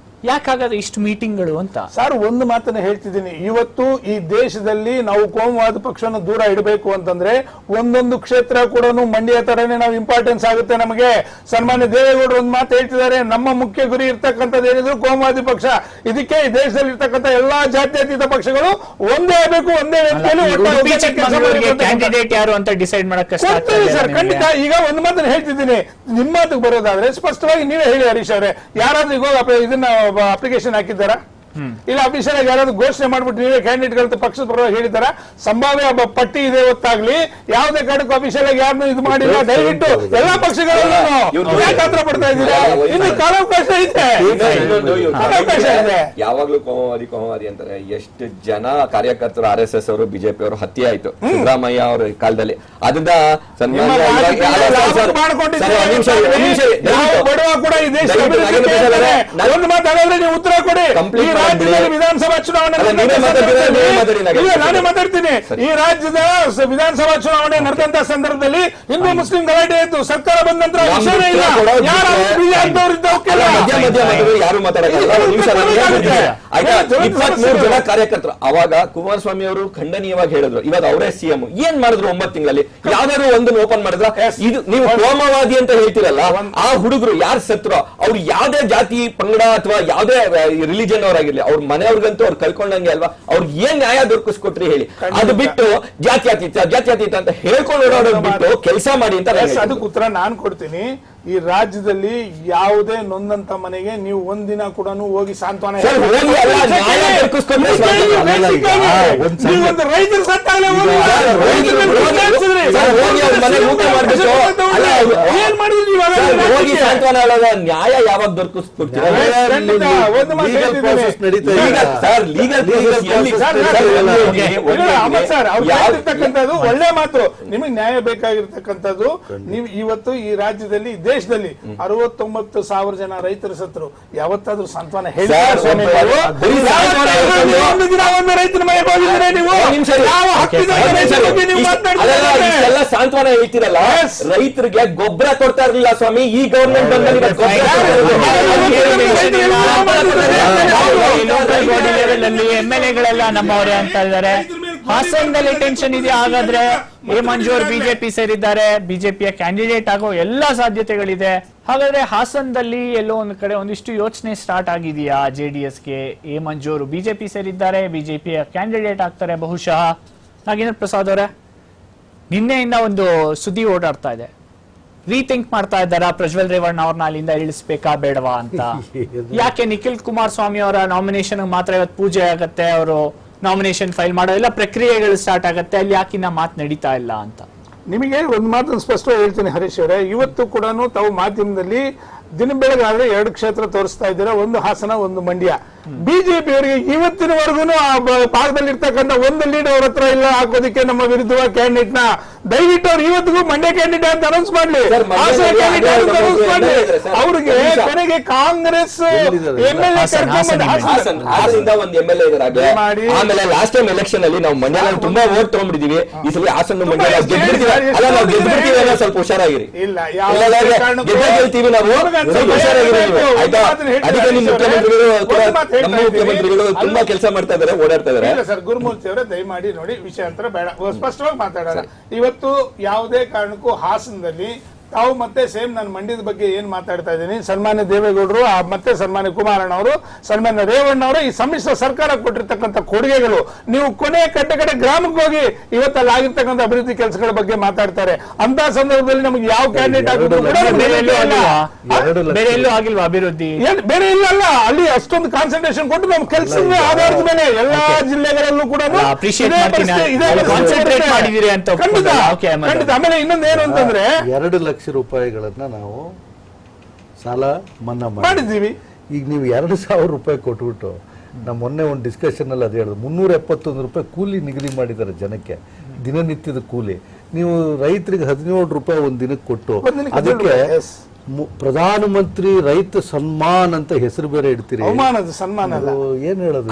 ಯಾಕಾಗದು ಇಷ್ಟು ಮೀಟಿಂಗ್ಗಳು ಅಂತ? ಸರ್, ಒಂದು ಮಾತನ್ನ ಹೇಳ್ತಿದ್ದೀನಿ. ಇವತ್ತು ಈ ದೇಶದಲ್ಲಿ ನಾವು ಕೋಮುವಾದ ಪಕ್ಷವನ್ನು ದೂರ ಇಡಬೇಕು ಅಂತಂದ್ರೆ ಒಂದೊಂದು ಕ್ಷೇತ್ರ ಕೂಡ ಮಂಡ್ಯ ತರನೇ ನಾವು ಇಂಪಾರ್ಟೆನ್ಸ್ ಆಗುತ್ತೆ ನಮಗೆ. ಸನ್ಮಾನ್ಯ ದೇವೇಗೌಡರು ಒಂದು ಮಾತು ಹೇಳ್ತಿದ್ದಾರೆ, ನಮ್ಮ ಮುಖ್ಯ ಗುರಿ ಇರ್ತಕ್ಕಂಥದ್ದು ಏನಿದ್ರು ಕೋಮುವಾದಿ ಪಕ್ಷ. ಇದಕ್ಕೆ ಈ ದೇಶದಲ್ಲಿ ಇರ್ತಕ್ಕಂಥ ಎಲ್ಲಾ ಜಾತ್ಯತೀತ ಪಕ್ಷಗಳು ಒಂದೇ ಆಗಬೇಕು, ಒಂದೇ ವ್ಯಕ್ತಿಯಲ್ಲಿ ಕ್ಯಾಂಡಿಡೇಟ್ ಯಾರು ಅಂತ ಡಿಸೈಡ್ ಮಾಡಕ್ಕೆ ಸರ್. ಖಂಡಿತ. ಈಗ ಒಂದು ಮಾತನ್ನ ಹೇಳ್ತಿದ್ದೀನಿ, ನಿಮ್ಮ ಮಾತಿಗೆ ಬರೋದಾದ್ರೆ ಸ್ಪಷ್ಟವಾಗಿ ನೀವೇ ಹೇಳಿ ಹರೀಶ್ ಅವರೇ. ಯಾರಾದ್ರೂ ಈಗ ಇದನ್ನ ಅಪ್ಲಿಕೇಶನ್ ಹಾಕಿದ್ದಾರಾ? ಇಲ್ಲ ಅಫಿಷಿಯಲ್ ಆಗಿ ಯಾರಾದ್ರೂ ಘೋಷಣೆ ಮಾಡ್ಬಿಟ್ಟು ನೀವೇ ಕ್ಯಾಂಡಿಡೇಟ್ ಪಕ್ಷದ ಪರವಾಗಿ ಹೇಳಿದಾರ? ಸಂಭಾವ್ಯ ಪಟ್ಟಿ ಇದೆ ಹೊತ್ತಾಗ್ಲಿ, ಯಾವುದೇ ಕಾರಣಕ್ಕೂ ಅಫಿಷಿಯಲ್ ಆಗಿ ಯಾರನ್ನೂ ಇದು ಮಾಡಿಲ್ಲ. ದಯವಿಟ್ಟು ಎಲ್ಲಾ ಪಕ್ಷಗಳಲ್ಲೂ ಯಾಕಾತ್ರ ಪಡ್ತಾ ಇದ್ದೀರಾ? ಇನ್ನು ಕಾಲಾವಕಾಶ ಇದೆ. ಯಾವಾಗ್ಲೂ ಕೋಮವಾದಿ ಅಂತಾರೆ. ಎಷ್ಟು ಜನ ಕಾರ್ಯಕರ್ತರು RSS ಅವರು, ಬಿಜೆಪಿ ಅವರು ಹತ್ಯೆ ಆಯ್ತು ಸಿದ್ದರಾಮಯ್ಯ ಅವರ ಕಾಲದಲ್ಲಿ. ಅದರಿಂದ ಬಡವ ಕೂಡ ಈ ದೇಶ ಒಂದು ಮಾತಾಡಿದ್ರೆ ನೀವು ಉತ್ತರ ಕೊಡಿ. ರಾಜ್ಯದಲ್ಲಿ ವಿಧಾನಸಭಾ ಚುನಾವಣೆ ನಾನೇ ಮಾತಾಡ್ತೀನಿ. ಈ ರಾಜ್ಯದ ವಿಧಾನಸಭಾ ಚುನಾವಣೆ ನಡೆದಂತ ಸಂದರ್ಭದಲ್ಲಿ ಹಿಂದೂ ಮುಸ್ಲಿಂ ಗಲಾಟೆ ಇತ್ತು. ಸರ್ಕಾರ ಬಂದ ನಂತರ ವಿಷಯನೇ ಇಲ್ಲ. ಯಾರು ಮಾತಾಡಲ್ಲ. 23 ಜನ ಕಾರ್ಯಕರ್ತರು ಅವಾಗ ಕುಮಾರಸ್ವಾಮಿ ಅವರು ಖಂಡನೀಯವಾಗಿ ಹೇಳಿದ್ರು. ಇವಾಗ ಅವರೇ ಸಿಎಂ. ಏನ್ ಮಾಡಿದ್ರು 9 ತಿಂಗಳಲ್ಲಿ? ಯಾವ್ದಾದ್ರು ಒಂದನ್ನು ಓಪನ್ ಮಾಡಿದ್ರ? ಇದು ನೀವು ಕೋಮವಾದಿ ಅಂತ ಹೇಳ್ತಿರಲ್ಲ, ಆ ಹುಡುಗರು ಯಾರು ಸತ್ರೋ ಅವ್ರು ಯಾವ್ದೇ ಜಾತಿ ಪಂಗಡ ಅಥವಾ ಯಾವ್ದೇ ರಿಲಿಜನ್ ಅವರಾಗಿರ್ಲಿ, ಅವ್ರ ಮನೆಯವ್ರಿಗಂತೂ ಅವ್ರು ಕಳ್ಕೊಂಡಂಗೆ ಅಲ್ವಾ? ಅವ್ರಿಗೆ ಏನ್ ನ್ಯಾಯ ದೊರಕಿಸ್ಕೊಟ್ರಿ ಹೇಳಿ? ಅದು ಬಿಟ್ಟು ಜಾತ್ಯತೀತ ಅಂತ ಹೇಳ್ಕೊಂಡು ಓಡಾಡೋದು ಬಿಟ್ಟು ಕೆಲಸ ಮಾಡಿ ಅಂತ ಅದಕ್ಕೆ ಉತ್ತರ ನಾನ್ ಕೊಡ್ತೀನಿ. ಈ ರಾಜ್ಯದಲ್ಲಿ ಯಾವುದೇ ನೊಂದಂತ ಮನೆಗೆ ನೀವು ಒಂದಿನ ಕೂಡ ಹೋಗಿ ಸಾಂತ್ವನ ನ್ಯಾಯ ಯಾವಾಗ ದೊರಕಿಸ್ಕೊಡ್ತೀರಾ? ಒಳ್ಳೆ ಮಾತು. ನಿಮಗೆ ನ್ಯಾಯ ಬೇಕಾಗಿರ್ತಕ್ಕಂಥದ್ದು. ನೀವು ಇವತ್ತು ಈ ರಾಜ್ಯದಲ್ಲಿ ದೇಶದಲ್ಲಿ 69,000 ಜನ ರೈತರು ಸತ್ರು. ಯಾವತ್ತಾದ್ರೂ ಸಾಂತ್ವನ ಹೇಳಿ? ರೈತರ ಮನೆಗೆ ಹೋಗಿದ್ರೆ ನೀವು ಸಾಂತ್ವನ ಹೇಳ್ತೀರಲ್ಲ, ರೈತರಿಗೆ ಗೊಬ್ಬರ ಕೊಡ್ತಾ ಇರಲಿಲ್ಲ ಸ್ವಾಮಿ. ಈ ಗವರ್ಮೆಂಟ್ ಬಂದಲ್ಲಿ MLA-ಗಳೆಲ್ಲ ನಮ್ಮವರೇ ಅಂತ ಇದ್ದಾರೆ. ಹಾಸನದಲ್ಲಿ ಟೆನ್ಷನ್ ಇದೆಯಾ? ಹಾಗಾದ್ರೆ ಎ ಮಂಜು ಅವರು ಬಿಜೆಪಿ ಸೇರಿದ್ದಾರೆ, ಬಿಜೆಪಿಯ ಕ್ಯಾಂಡಿಡೇಟ್ ಆಗೋ ಎಲ್ಲಾ ಸಾಧ್ಯತೆಗಳಿದೆ. ಹಾಗಾದ್ರೆ ಹಾಸನದಲ್ಲಿ ಎಲ್ಲೋ ಒಂದು ಕಡೆ ಒಂದಿಷ್ಟು ಯೋಚನೆ ಸ್ಟಾರ್ಟ್ ಆಗಿದೆಯಾ JDS-ಗೆ? ಎ ಮಂಜು ಅವರು ಬಿಜೆಪಿ ಸೇರಿದ್ದಾರೆ, ಬಿಜೆಪಿಯ ಕ್ಯಾಂಡಿಡೇಟ್ ಆಗ್ತಾರೆ ಬಹುಶಃ. ನಾಗೇಂದ್ರ ಪ್ರಸಾದ್ ಅವರೇ, ನಿನ್ನೆಯಿಂದ ಒಂದು ಸುದ್ದಿ ಓಡಾಡ್ತಾ ಇದೆ. ರೀಥಿಂಕ್ ಮಾಡ್ತಾ ಇದ್ದಾರಾ ಪ್ರಜ್ವಲ್ ರೇವಣ್ಣ ಅವ್ರನ್ನ ಅಲ್ಲಿಂದ ಇಳಿಸ್ಬೇಕಾ ಬೇಡವಾ ಅಂತ? ಯಾಕೆ ನಿಖಿಲ್ ಕುಮಾರಸ್ವಾಮಿ ಅವರ ನಾಮಿನೇಷನ್ ಮಾತ್ರ ಇವತ್ತು ಪೂಜೆ ಆಗತ್ತೆ, ಅವರು ನಾಮಿನೇಷನ್ ಫೈಲ್ ಮಾಡೋ ಎಲ್ಲ ಪ್ರಕ್ರಿಯೆಗಳು ಸ್ಟಾರ್ಟ್ ಆಗತ್ತೆ, ಅಲ್ಲಿ ಯಾಕಿನ್ನ ಮಾತು ನಡೀತಾ ಇಲ್ಲ ಅಂತ? ನಿಮಗೆ ಒಂದು ಮಾತನ್ನು ಸ್ಪಷ್ಟವಾಗಿ ಹೇಳ್ತೀನಿ ಹರೀಶ್ ಅವರೇ. ಇವತ್ತು ಕೂಡ ತಾವು ಮಾಧ್ಯಮದಲ್ಲಿ ದಿನ ಬೆಳಗಾದ್ರೆ 2 ಕ್ಷೇತ್ರ ತೋರಿಸ್ತಾ ಇದ್ದೀರಾ, ಒಂದು ಹಾಸನ, ಒಂದು ಮಂಡ್ಯ. ಬಿಜೆಪಿ ಅವರಿಗೆ ಇವತ್ತಿನವರೆಗೂ ಆ ಭಾಗದಲ್ಲಿ ಇರ್ತಕ್ಕಂಥ ಒಂದು ಲೀಡ್ ಅವ್ರ ಹತ್ರ ಇಲ್ಲ ಹಾಕೋದಿಕ್ಕೆ ನಮ್ಮ ವಿರುದ್ಧವಾಗಿ ಕ್ಯಾಂಡಿಡೇಟ್ ನ. ದಯವಿಟ್ಟು ಅವ್ರು ಇವತ್ತಿಗೂ ಮಂಡ್ಯ ಕ್ಯಾಂಡಿಡೇಟ್ ಅಂತ ಅನೌನ್ಸ್ ಮಾಡ್ಲಿ, ಹಾಸನ ಕ್ಯಾಂಡಿಡೇಟ್ ಅಂತ ಅನೌನ್ಸ್ ಮಾಡ್ಲಿ. ಅವ್ರಿಗೆ ಕೊನೆಗೆ ಕಾಂಗ್ರೆಸ್ ಮಾಡಿ. ಆಮೇಲೆ ಲಾಸ್ಟ್ ಟೈಮ್ ಎಲೆಕ್ಷನ್ ಅಲ್ಲಿ ನಾವು ಮಂಡ್ಯದಲ್ಲಿ ತುಂಬಾ ವೋಟ್ ತಗೊಂಡ್ಬಿಟ್ಟಿದೀವಿ. ಈ ಸಲ ಹಾಸನ ಮಂಡ್ಯ ಗೆದ್ಬಿಡ್ತೀವಿ. ಸ್ವಲ್ಪ ಹುಷಾರಾಗಿರಿ. ಇಲ್ಲ ಗೆಲ್ತೀವಿ ನಾವು, ಹುಷಾರಾಗಿರಿ ಆಯ್ತಾ? ಅದಕ್ಕೆ ನಿಮ್ ನಮ್ಮ ಮುಖ್ಯಮಂತ್ರಿಗಳು ತುಂಬಾ ಕೆಲಸ ಮಾಡ್ತಾ ಇದಾರೆ, ಓಡಾಡ್ತಾ ಇದಾರೆ. ಸರ್ ಗುರುಮೂರ್ತಿ ಅವರೇ ದಯಮಾಡಿ ನೋಡಿ, ವಿಷಯಾಂತರ ಬೇಡ, ಸ್ಪಷ್ಟವಾಗಿ ಮಾತಾಡೋಣ. ಇವತ್ತು ಯಾವುದೇ ಕಾರಣಕ್ಕೂ ಹಾಸನದಲ್ಲಿ ತಾವು ಮತ್ತೆ ಸೇಮ್ ನಾನು ಮಂಡ್ಯದ ಬಗ್ಗೆ ಏನ್ ಮಾತಾಡ್ತಾ ಇದ್ದೀನಿ, ಸನ್ಮಾನ್ಯ ದೇವೇಗೌಡರು ಮತ್ತೆ ಸನ್ಮಾನ್ಯ ಕುಮಾರಣ್ಣ ಅವರು, ಸನ್ಮಾನ್ಯ ರೇವಣ್ಣ ಅವರು ಈ ಸಮ್ಮಿಶ್ರ ಸರ್ಕಾರ ಕೊಟ್ಟಿರ್ತಕ್ಕಂಥ ಕೊಡುಗೆಗಳು, ನೀವು ಕೊನೆ ಕಡೆ ಗ್ರಾಮಕ್ಕೆ ಹೋಗಿ ಇವತ್ತಲ್ಲಿ ಆಗಿರ್ತಕ್ಕಂಥ ಅಭಿವೃದ್ಧಿ ಕೆಲಸಗಳ ಬಗ್ಗೆ ಮಾತಾಡ್ತಾರೆ. ಅಂತ ಸಂದರ್ಭದಲ್ಲಿ ನಮ್ಗೆ ಯಾವ ಕ್ಯಾಂಡಿಡೇಟ್ ಬೇರೆ ಎಲ್ಲೂ ಆಗಿಲ್ವಾ ಅಭಿವೃದ್ಧಿ? ಬೇರೆ ಇಲ್ಲ, ಅಲ್ಲಿ ಅಷ್ಟೊಂದು ಕಾನ್ಸಂಟ್ರೇಷನ್ ಕೊಟ್ಟು ನಮ್ಮ ಕೆಲಸದ ಆಧಾರದ ಮೇಲೆ ಎಲ್ಲಾ ಜಿಲ್ಲೆಗಳಲ್ಲೂ ಕೂಡ ಖಂಡಿತ. ಆಮೇಲೆ ಇನ್ನೊಂದು ಏನು ಅಂತಂದ್ರೆ 2 ಲಕ್ಷ ರೂಪಾಯಿಗಳನ್ನ ನಾವು ಸಾಲ ಮನ್ನಾ ಮಾಡಿದ್ದೀವಿ. ಈಗ ನೀವು 2,000 ರೂಪಾಯಿ ಕೊಟ್ಬಿಟ್ಟು, ನಾವು ಮೊನ್ನೆ ಒಂದು ಡಿಸ್ಕಷನ್ ಅಲ್ಲಿ ಅದು ಹೇಳಿದ್ರು, 371 ರೂಪಾಯಿ ಕೂಲಿ ನಿಗದಿ ಮಾಡಿದ್ದಾರೆ ಜನಕ್ಕೆ, ದಿನನಿತ್ಯದ ಕೂಲಿ. ನೀವು ರೈತರಿಗೆ 17 ರೂಪಾಯಿ ಒಂದು ದಿನಕ್ಕೆ ಕೊಟ್ಟು ಅದಕ್ಕೆ ಪ್ರಧಾನಮಂತ್ರಿ ರೈತ ಸನ್ಮಾನ್ ಅಂತ ಹೆಸರು ಬೇರೆ ಇಡ್ತೀರಿ. ಸನ್ಮಾನ ಏನ್ ಹೇಳೋದು?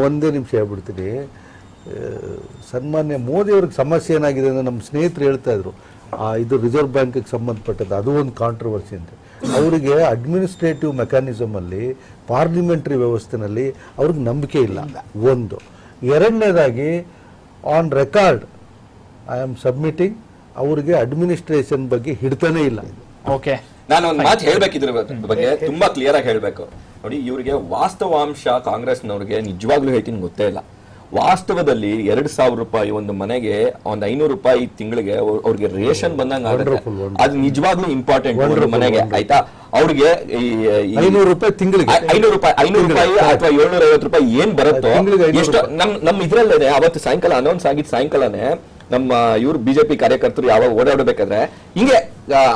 ಒಂದೇ ನಿಮಿಷ ಹೇಳ್ಬಿಡ್ತೀನಿ. ಸನ್ಮಾನ್ಯ ಮೋದಿ ಅವ್ರಿಗೆ ಸಮಸ್ಯೆ ಏನಾಗಿದೆ ಅಂದ್ರೆ, ನಮ್ಮ ಸ್ನೇಹಿತರು ಹೇಳ್ತಾ ಇದ್ರು, ಇದು ರಿಸರ್ವ್ ಬ್ಯಾಂಕ್ಗೆ ಸಂಬಂಧಪಟ್ಟದ್ದು, ಅದು ಒಂದು ಕಾಂಟ್ರವರ್ಸಿ ಅಂತ. ಅವರಿಗೆ ಅಡ್ಮಿನಿಸ್ಟ್ರೇಟಿವ್ ಮೆಕ್ಯಾನಿಸಮ್ ಅಲ್ಲಿ, ಪಾರ್ಲಿಮೆಂಟರಿ ವ್ಯವಸ್ಥೆನಲ್ಲಿ ಅವ್ರಿಗೆ ನಂಬಿಕೆ ಇಲ್ಲ. ಒಂದು. ಎರಡನೇದಾಗಿ on record I am submitting, ಅವರಿಗೆ ಅಡ್ಮಿನಿಸ್ಟ್ರೇಷನ್ ಬಗ್ಗೆ ಹಿಡ್ತಾನೆ ಇಲ್ಲ. ಓಕೆ, ನಾನು ಒಂದು ಮಾತು ಹೇಳ್ಬೇಕಿದ್ರ ಬಗ್ಗೆ ತುಂಬಾ ಕ್ಲಿಯರ್ ಆಗಿ ಹೇಳ್ಬೇಕು ನೋಡಿ. ಇವರಿಗೆ ವಾಸ್ತವಾಂಶ ಕಾಂಗ್ರೆಸ್ನವ್ರಿಗೆ ನಿಜವಾಗ್ಲೂ ಹೇಳ್ತೀನಿ ಗೊತ್ತೇ ಇಲ್ಲ. ವಾಸ್ತವದಲ್ಲಿ 2,000 ರೂಪಾಯಿ ಒಂದು ಮನೆಗೆ, ಒಂದು 500 ರೂಪಾಯಿ ತಿಂಗಳಿಗೆ ಅವ್ರಿಗೆ ರೇಷನ್ ಬಂದಂಗ ಆಗುತ್ತೆ. ಅದು ನಿಜವಾಗ್ಲೂ ಇಂಪಾರ್ಟೆಂಟ್ ಮನೆಗೆ, ಆಯ್ತಾ? ಅವ್ರಿಗೆ 500 ರೂಪಾಯಿ ತಿಂಗಳಿಗೆ, 500 ರೂಪಾಯಿ ಅಥವಾ 750 ರೂಪಾಯಿ ಏನ್ ಬರುತ್ತೋ ಎಷ್ಟು ನಮ್ಮ ಇದ್ರಲ್ಲೇ ಅವತ್ತು ಸಾಯಂಕಾಲ ಅನೌನ್ಸ್ ಆಗಿದ್ ಸಾಯಂಕಾಲನೇ ನಮ್ಮ ಇವ್ರು ಬಿಜೆಪಿ ಕಾರ್ಯಕರ್ತರು ಯಾವಾಗ ಓಡಾಡಬೇಕಾದ್ರೆ ಹಿಂಗೆ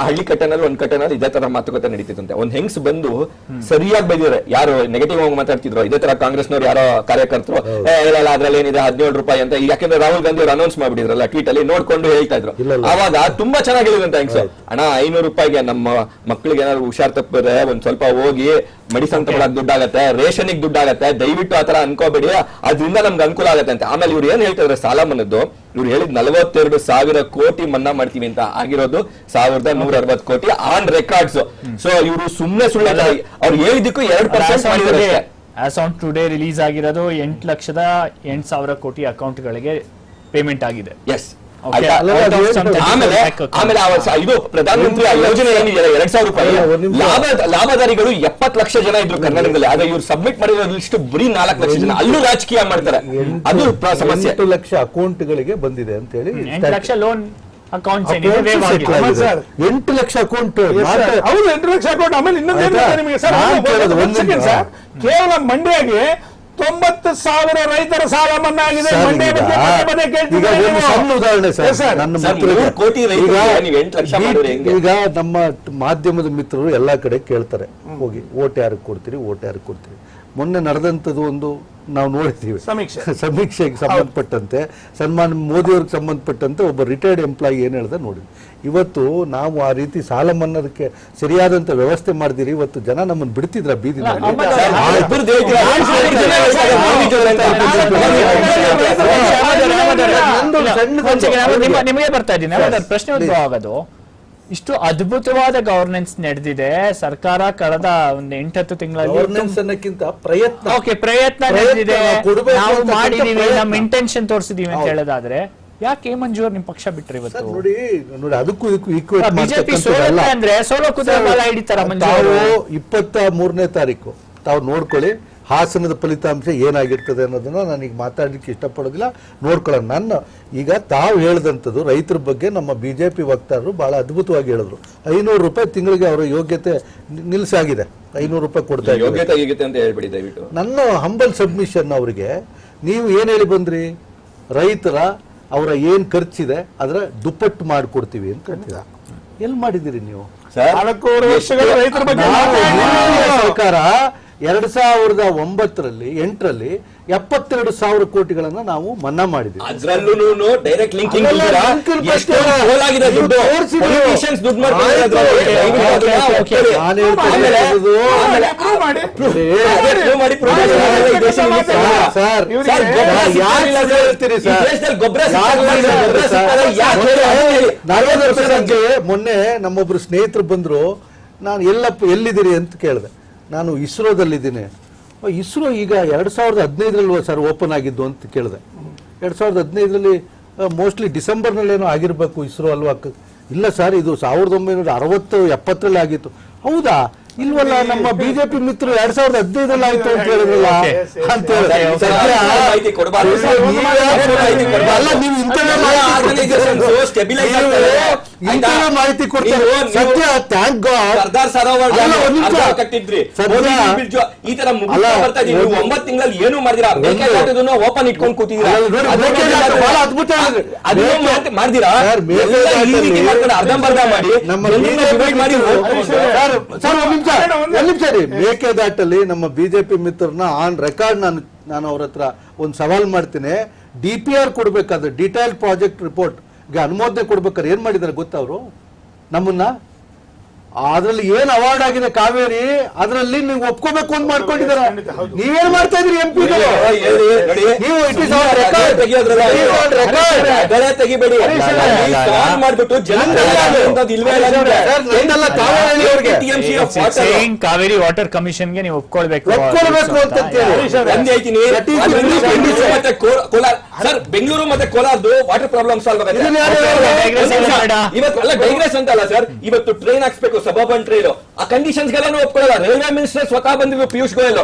ಹಳ್ಳಿ ಕಟ್ಟನಲ್ಲಿ ಒಂದ್ ಕಟ್ಟನಲ್ಲಿ ಇದೇ ತರ ಮಾತುಕತೆ ನಡೀತಿತ್ತಂತೆ. ಒಂದ್ ಹೆಂಗ್ಸ್ ಬಂದು ಸರಿಯಾಗಿ ಬೈದಿದ್ದಾರೆ, ಯಾರು ನೆಗೆಟಿವ್ ಆಗಿ ಮಾತಾಡ್ತಿದ್ರು ಇದೇ ತರ ಕಾಂಗ್ರೆಸ್ನವ್ರು ಯಾರೋ ಕಾರ್ಯಕರ್ತರು ಇಲ್ಲ ಅದ್ರಲ್ಲಿ ಏನಿದೆ 17 ರೂಪಾಯಿ ಅಂತ, ಯಾಕಂದ್ರೆ ರಾಹುಲ್ ಗಾಂಧಿ ಅವರು ಅನೌನ್ಸ್ ಮಾಡ್ಬಿಟ್ಟಿದ್ರಲ್ಲ ಟ್ವೀಟ್ ಅಲ್ಲಿ, ನೋಡ್ಕೊಂಡು ಹೇಳ್ತಾ ಇದ್ರು. ಅವಾಗ ತುಂಬಾ ಚೆನ್ನಾಗಿ ಹೇಳಿದಂತ ಹೆಂಗ್ಸ್, ಅಣ್ಣ 500 ರೂಪಾಯಿಗೆ ನಮ್ಮ ಮಕ್ಳಿಗೆ ಏನಾದ್ರು ಹುಷಾರ್ ತಪ್ಪಿದ್ರೆ ಒಂದ್ ಸ್ವಲ್ಪ ಹೋಗಿ ಮೆಡಿಸನ್ ತಗೊಳಕ್ ದುಡ್ಡಾಗತ್ತೆ, ರೇಷನ್ಗೆ ದುಡ್ಡಾಗತ್ತೆ, ದಯವಿಟ್ಟು ಆತರ ಅನ್ಕೋಬೇಡಿ, ಅದ್ರಿಂದ ನಮ್ಗೆ ಅನುಕೂಲ ಆಗತ್ತೆ ಅಂತ. ಆಮೇಲೆ ಇವ್ರು ಏನ್ ಹೇಳ್ತಿದ್ರೆ ಸಾಲ ಮನ್ನದ್ದು, ಇವ್ರು ಹೇಳಿದ್ 42,000 ಕೋಟಿ ಮನ್ನಾ ಮಾಡ್ತೀವಿ ಅಂತ, ಆಗಿರೋದು 1,160 ಕೋಟಿ ಆನ್ ರೆಕಾರ್ಡ್ಸ್. ಸೊ ಇವರು ಸುಮ್ನೆ ಸುಳ್ಳು ಅವ್ರು ಹೇಳಿದ್ದಕ್ಕೂ 2% ಮಾಡಿದ್ದಾರೆ. ಆಸ್ ಆನ್ ಟುಡೇ ರಿಲೀಸ್ ಆಗಿರೋದು 8,08,000 ಕೋಟಿ ಅಕೌಂಟ್ಗಳಿಗೆ ಪೇಮೆಂಟ್ ಆಗಿದೆ. ಎಸ್. ಆಮೇಲೆ ಇದು ಪ್ರಧಾನಮಂತ್ರಿ ಯೋಜನೆ ಏನಿದೆ 2,000 ರೂಪಾಯಿ ಲಾಭದಾರಿಗಳು 70 ಲಕ್ಷ ಜನ ಇದ್ರು ಕರ್ನಾಟಕದಲ್ಲಿ. ಆದ್ರೆ ಇವ್ರು ಸಬ್ಮಿಟ್ ಮಾಡಿರೋ ಲಿಸ್ಟ್ ಬರೀ 4 ಲಕ್ಷ ಜನ, ಅಲ್ಲೂ ರಾಜಕೀಯ ಮಾಡ್ತಾರೆ. ಅದು ಸಮಸ್ಯೆ. 8 ಲಕ್ಷ ಅಕೌಂಟ್ಗಳಿಗೆ ಬಂದಿದೆ ಅಂತ ಹೇಳಿ 8 lakh loan accounts 8 lakh account. ಹೌದು, 8 ಲಕ್ಷ ಅಕೌಂಟ್. ಆಮೇಲೆ ಇನ್ನೊಂದು ನಿಮಗೆ ಸರ್, ಕೇವಲ ಮಂಡ್ಯಗೆ 90,000 ರೈತರ ಸಾಲ ಮನ್ನಾ ಆಗಿದೆ. ಈಗ ನಮ್ಮ ಮಾಧ್ಯಮದ ಮಿತ್ರರು ಎಲ್ಲಾ ಕಡೆ ಕೇಳ್ತಾರೆ, ಹೋಗಿ ಓಟ್ ಯಾರಿಗೆ ಕೊಡ್ತೀರಿ, ಓಟ್ ಯಾರಿಗೆ ಕೊಡ್ತೀರಿ. ಮೊನ್ನೆ ನಡೆದಂಥದ್ದು ಒಂದು ನಾವು ನೋಡಿದ್ದೀವಿ, ಸಮೀಕ್ಷೆಗೆ ಸಂಬಂಧಪಟ್ಟಂತೆ ಸನ್ಮಾನ್ ಮೋದಿ ಅವ್ರಿಗೆ ಸಂಬಂಧಪಟ್ಟಂತೆ ಒಬ್ಬ ರಿಟೈರ್ಡ್ ಎಂಪ್ಲಾಯಿ ಏನ್ ಹೇಳ್ದ ನೋಡಿದ್ವಿ. ಇವತ್ತು ನಾವು ಆ ರೀತಿ ಸಾಲ ಮನ್ನಾದಕ್ಕೆ ಸರಿಯಾದಂತ ವ್ಯವಸ್ಥೆ ಮಾಡಿದಿರಿ, ಇವತ್ತು ಜನ ನಮ್ಮನ್ನು ಬಿಡ್ತಿದ್ರ ಬೀದಿ. ನಿಮಗೆ ಬರ್ತಾ ಇದ್ದೀನಿ, ಪ್ರಶ್ನೆ ಉದ್ಭವ ಆಗೋದು, ಇಷ್ಟು ಅದ್ಭುತವಾದ ಗವರ್ನೆನ್ಸ್ ನಡೆದಿದೆ ಸರ್ಕಾರ ಕಳೆದ ಒಂದು 8-10 ತಿಂಗಳಲ್ಲಿ. ಪ್ರಯತ್ನ ನಡೆದಿದೆ, ನಾವು ಮಾಡಿದೀವಿ, ನಮ್ಮ ಇಂಟೆನ್ಷನ್ ತೋರಿಸಿದೀವಿ ಅಂತ ಹೇಳೋದಾದ್ರೆ ಯಾಕೆ ಮಂಜೂರ್ ನಿಮ್ ಪಕ್ಷ ಬಿಟ್ರಿ ಇವತ್ತು? ನೋಡಿ ಅದಕ್ಕೂ ಬಿಜೆಪಿ ಅಂದ್ರೆ ಸೋಲೋ ಕುದುರೆ ಬಾಲ ಹಿಡಿತಾರ. 23ನೇ ತಾರೀಕು ತಾವು ನೋಡ್ಕೊಳ್ಳಿ, ಹಾಸನದ ಫಲಿತಾಂಶ ಏನಾಗಿರ್ತದೆ ಅನ್ನೋದನ್ನ ನಾನೀಗ ಮಾತಾಡ್ಲಿಕ್ಕೆ ಇಷ್ಟಪಡೋದಿಲ್ಲ, ನೋಡ್ಕೊಳ್ಳೋಣ. ನನ್ನ ಈಗ ತಾವು ಹೇಳಿದಂಥದ್ದು ರೈತರ ಬಗ್ಗೆ ನಮ್ಮ ಬಿಜೆಪಿ ವಕ್ತಾರರು ಬಹಳ ಅದ್ಭುತವಾಗಿ ಹೇಳಿದ್ರು. 500 ರೂಪಾಯಿ ತಿಂಗಳಿಗೆ ಅವರ ಯೋಗ್ಯತೆ ನಿಲ್ಸಾಗಿದೆ, 500 ರೂಪಾಯಿ ಕೊಡ್ತಾ ಇದ್ದಾರೆ. ನನ್ನ ಹಂಬಲ್ ಸಬ್ಮಿಷನ್ ಅವರಿಗೆ, ನೀವು ಏನ್ ಹೇಳಿ ಬಂದ್ರಿ, ರೈತರ ಅವರ ಏನ್ ಖರ್ಚಿದೆ ಅದರ ದುಪ್ಪಟ್ಟು ಮಾಡಿಕೊಡ್ತೀವಿ ಅಂತ ಹೇಳ್ತೀರಾ. ಎಲ್ಲಿ ಮಾಡಿದಿರಿ ನೀವು? ಸರ್ಕಾರ 2009ರಲ್ಲಿ 8ರಲ್ಲಿ 72,000 ಕೋಟಿಗಳನ್ನ ನಾವು ಮನ್ನಾ ಮಾಡಿದ್ವಿ. ಅದ್ರಲ್ಲೂ ಡೈರೆಕ್ಟ್ ಲಿಂಕಿಂಗ್ ಮೊನ್ನೆ ನಮ್ಮೊಬ್ರು ಸ್ನೇಹಿತರು ಬಂದ್ರು, ನಾನು ಎಲ್ಲಿದ್ದೀರಿ ಅಂತ ಕೇಳಿದೆ. ನಾನು ಇಸ್ರೋದಲ್ಲಿದ್ದೀನಿ. ಇಸ್ರೋ ಈಗ 2015ರಲ್ಲಿ ಸರ್ ಓಪನ್ ಆಗಿದ್ದು ಅಂತ ಕೇಳಿದೆ. 2015ರಲ್ಲಿ ಮೋಸ್ಟ್ಲಿ ಡಿಸೆಂಬರ್ನಲ್ಲೇನೋ ಆಗಿರ್ಬೇಕು ಇಸ್ರೋ ಅಲ್ವಾ? ಇಲ್ಲ ಸರ್, ಇದು 1960-70ರಲ್ಲಿ ಆಗಿತ್ತು. ಹೌದಾ? ಇಲ್ವಲ್ಲ, ನಮ್ಮ ಬಿಜೆಪಿ ಮಿತ್ರರು 2015ರಲ್ಲಿ ಆಯ್ತು ಅಂತ ಹೇಳಿದ್ರಲ್ಲ ಅಂತ ಮಾಹಿತಿ ಕೊಡ್ತಾರೆ. ಸತ್ಯ, ಥ್ಯಾಂಕ್ ಗಾಡ್. ಈ ತರ 9 ತಿಂಗಳಲ್ಲಿ ಏನು ಮಾಡಿದಿರಾ? ಓಪನ್ ಇಟ್ಕೊಂಡು ಕೂತಿದ್ದೀರಾ, ಬಹಳ ಅದ್ಭುತ ಮಾಡಿದಿರಾ? ಅರ್ಧಂಬರ್ಧ ಮಾಡಿ ಮೇಕೆದಾಟಲ್ಲಿ ನಮ್ಮ ಬಿಜೆಪಿ ಮಿತ್ರರನ್ನ ಆನ್ ರೆಕಾರ್ಡ್ ನಾನು ಅವ್ರ ಹತ್ರ ಒಂದು ಸವಾಲ್ ಮಾಡ್ತೀನಿ. DPR ಕೊಡ್ಬೇಕಾದ್ರೆ ಡಿಟೈಲ್ಡ್ ಪ್ರಾಜೆಕ್ಟ್ ರಿಪೋರ್ಟ್ ಅನುಮೋದನೆ ಕೊಡ್ಬೇಕಾದ್ರೆ ಏನ್ ಮಾಡಿದಾರೆ ಗೊತ್ತಾ ಅವರು ನಮ್ಮನ್ನ? ಅದ್ರಲ್ಲಿ ಏನ್ ಅವಾರ್ಡ್ ಆಗಿದೆ ಕಾವೇರಿ, ಅದ್ರಲ್ಲಿ ನೀವು ಒಪ್ಕೋಬೇಕು ಅಂತ ಮಾಡ್ಕೊಂಡಿದ್ದಾರೆ. ನೀವೇನ್ ಮಾಡ್ತಾ ಇದ್ರಿ ಎಂಪಿಗಳು? ನೀವು ಕಾವೇರಿ ವಾಟರ್ ಕಮಿಷನ್ಗೆ ನೀವು ಒಪ್ಕೊಳ್ಬೇಕು ಸರ್. ಬೆಂಗಳೂರು ಮತ್ತೆ ಕೋಲಾರದು ವಾಟರ್ ಪ್ರಾಬ್ಲಮ್ ಸಾಲ್ವ್ ಆಗುತ್ತೆ. ಇವತ್ತು ಡೈಗ್ರೆಸ್ ಅಂತ ಅಲ್ಲ ಸರ್, ಇವತ್ತು ಟ್ರೈನ್ ಹಾಕ್ಸ್ಬೇಕು, ಸಬರ್ಬನ್ ಟ್ರೈನ್, ಆ ಕಂಡೀಷನ್ಸ್ ಗಳನ್ನ ಒಪ್ಕೊಳ್ಳಲ್ಲ. ರೈಲ್ವೆ ಮಿನಿಸ್ಟರ್ ಸ್ವತಃ ಬಂದಿದ್ರು, ಪಿಯೂಷ್ ಗೋಯಲ್,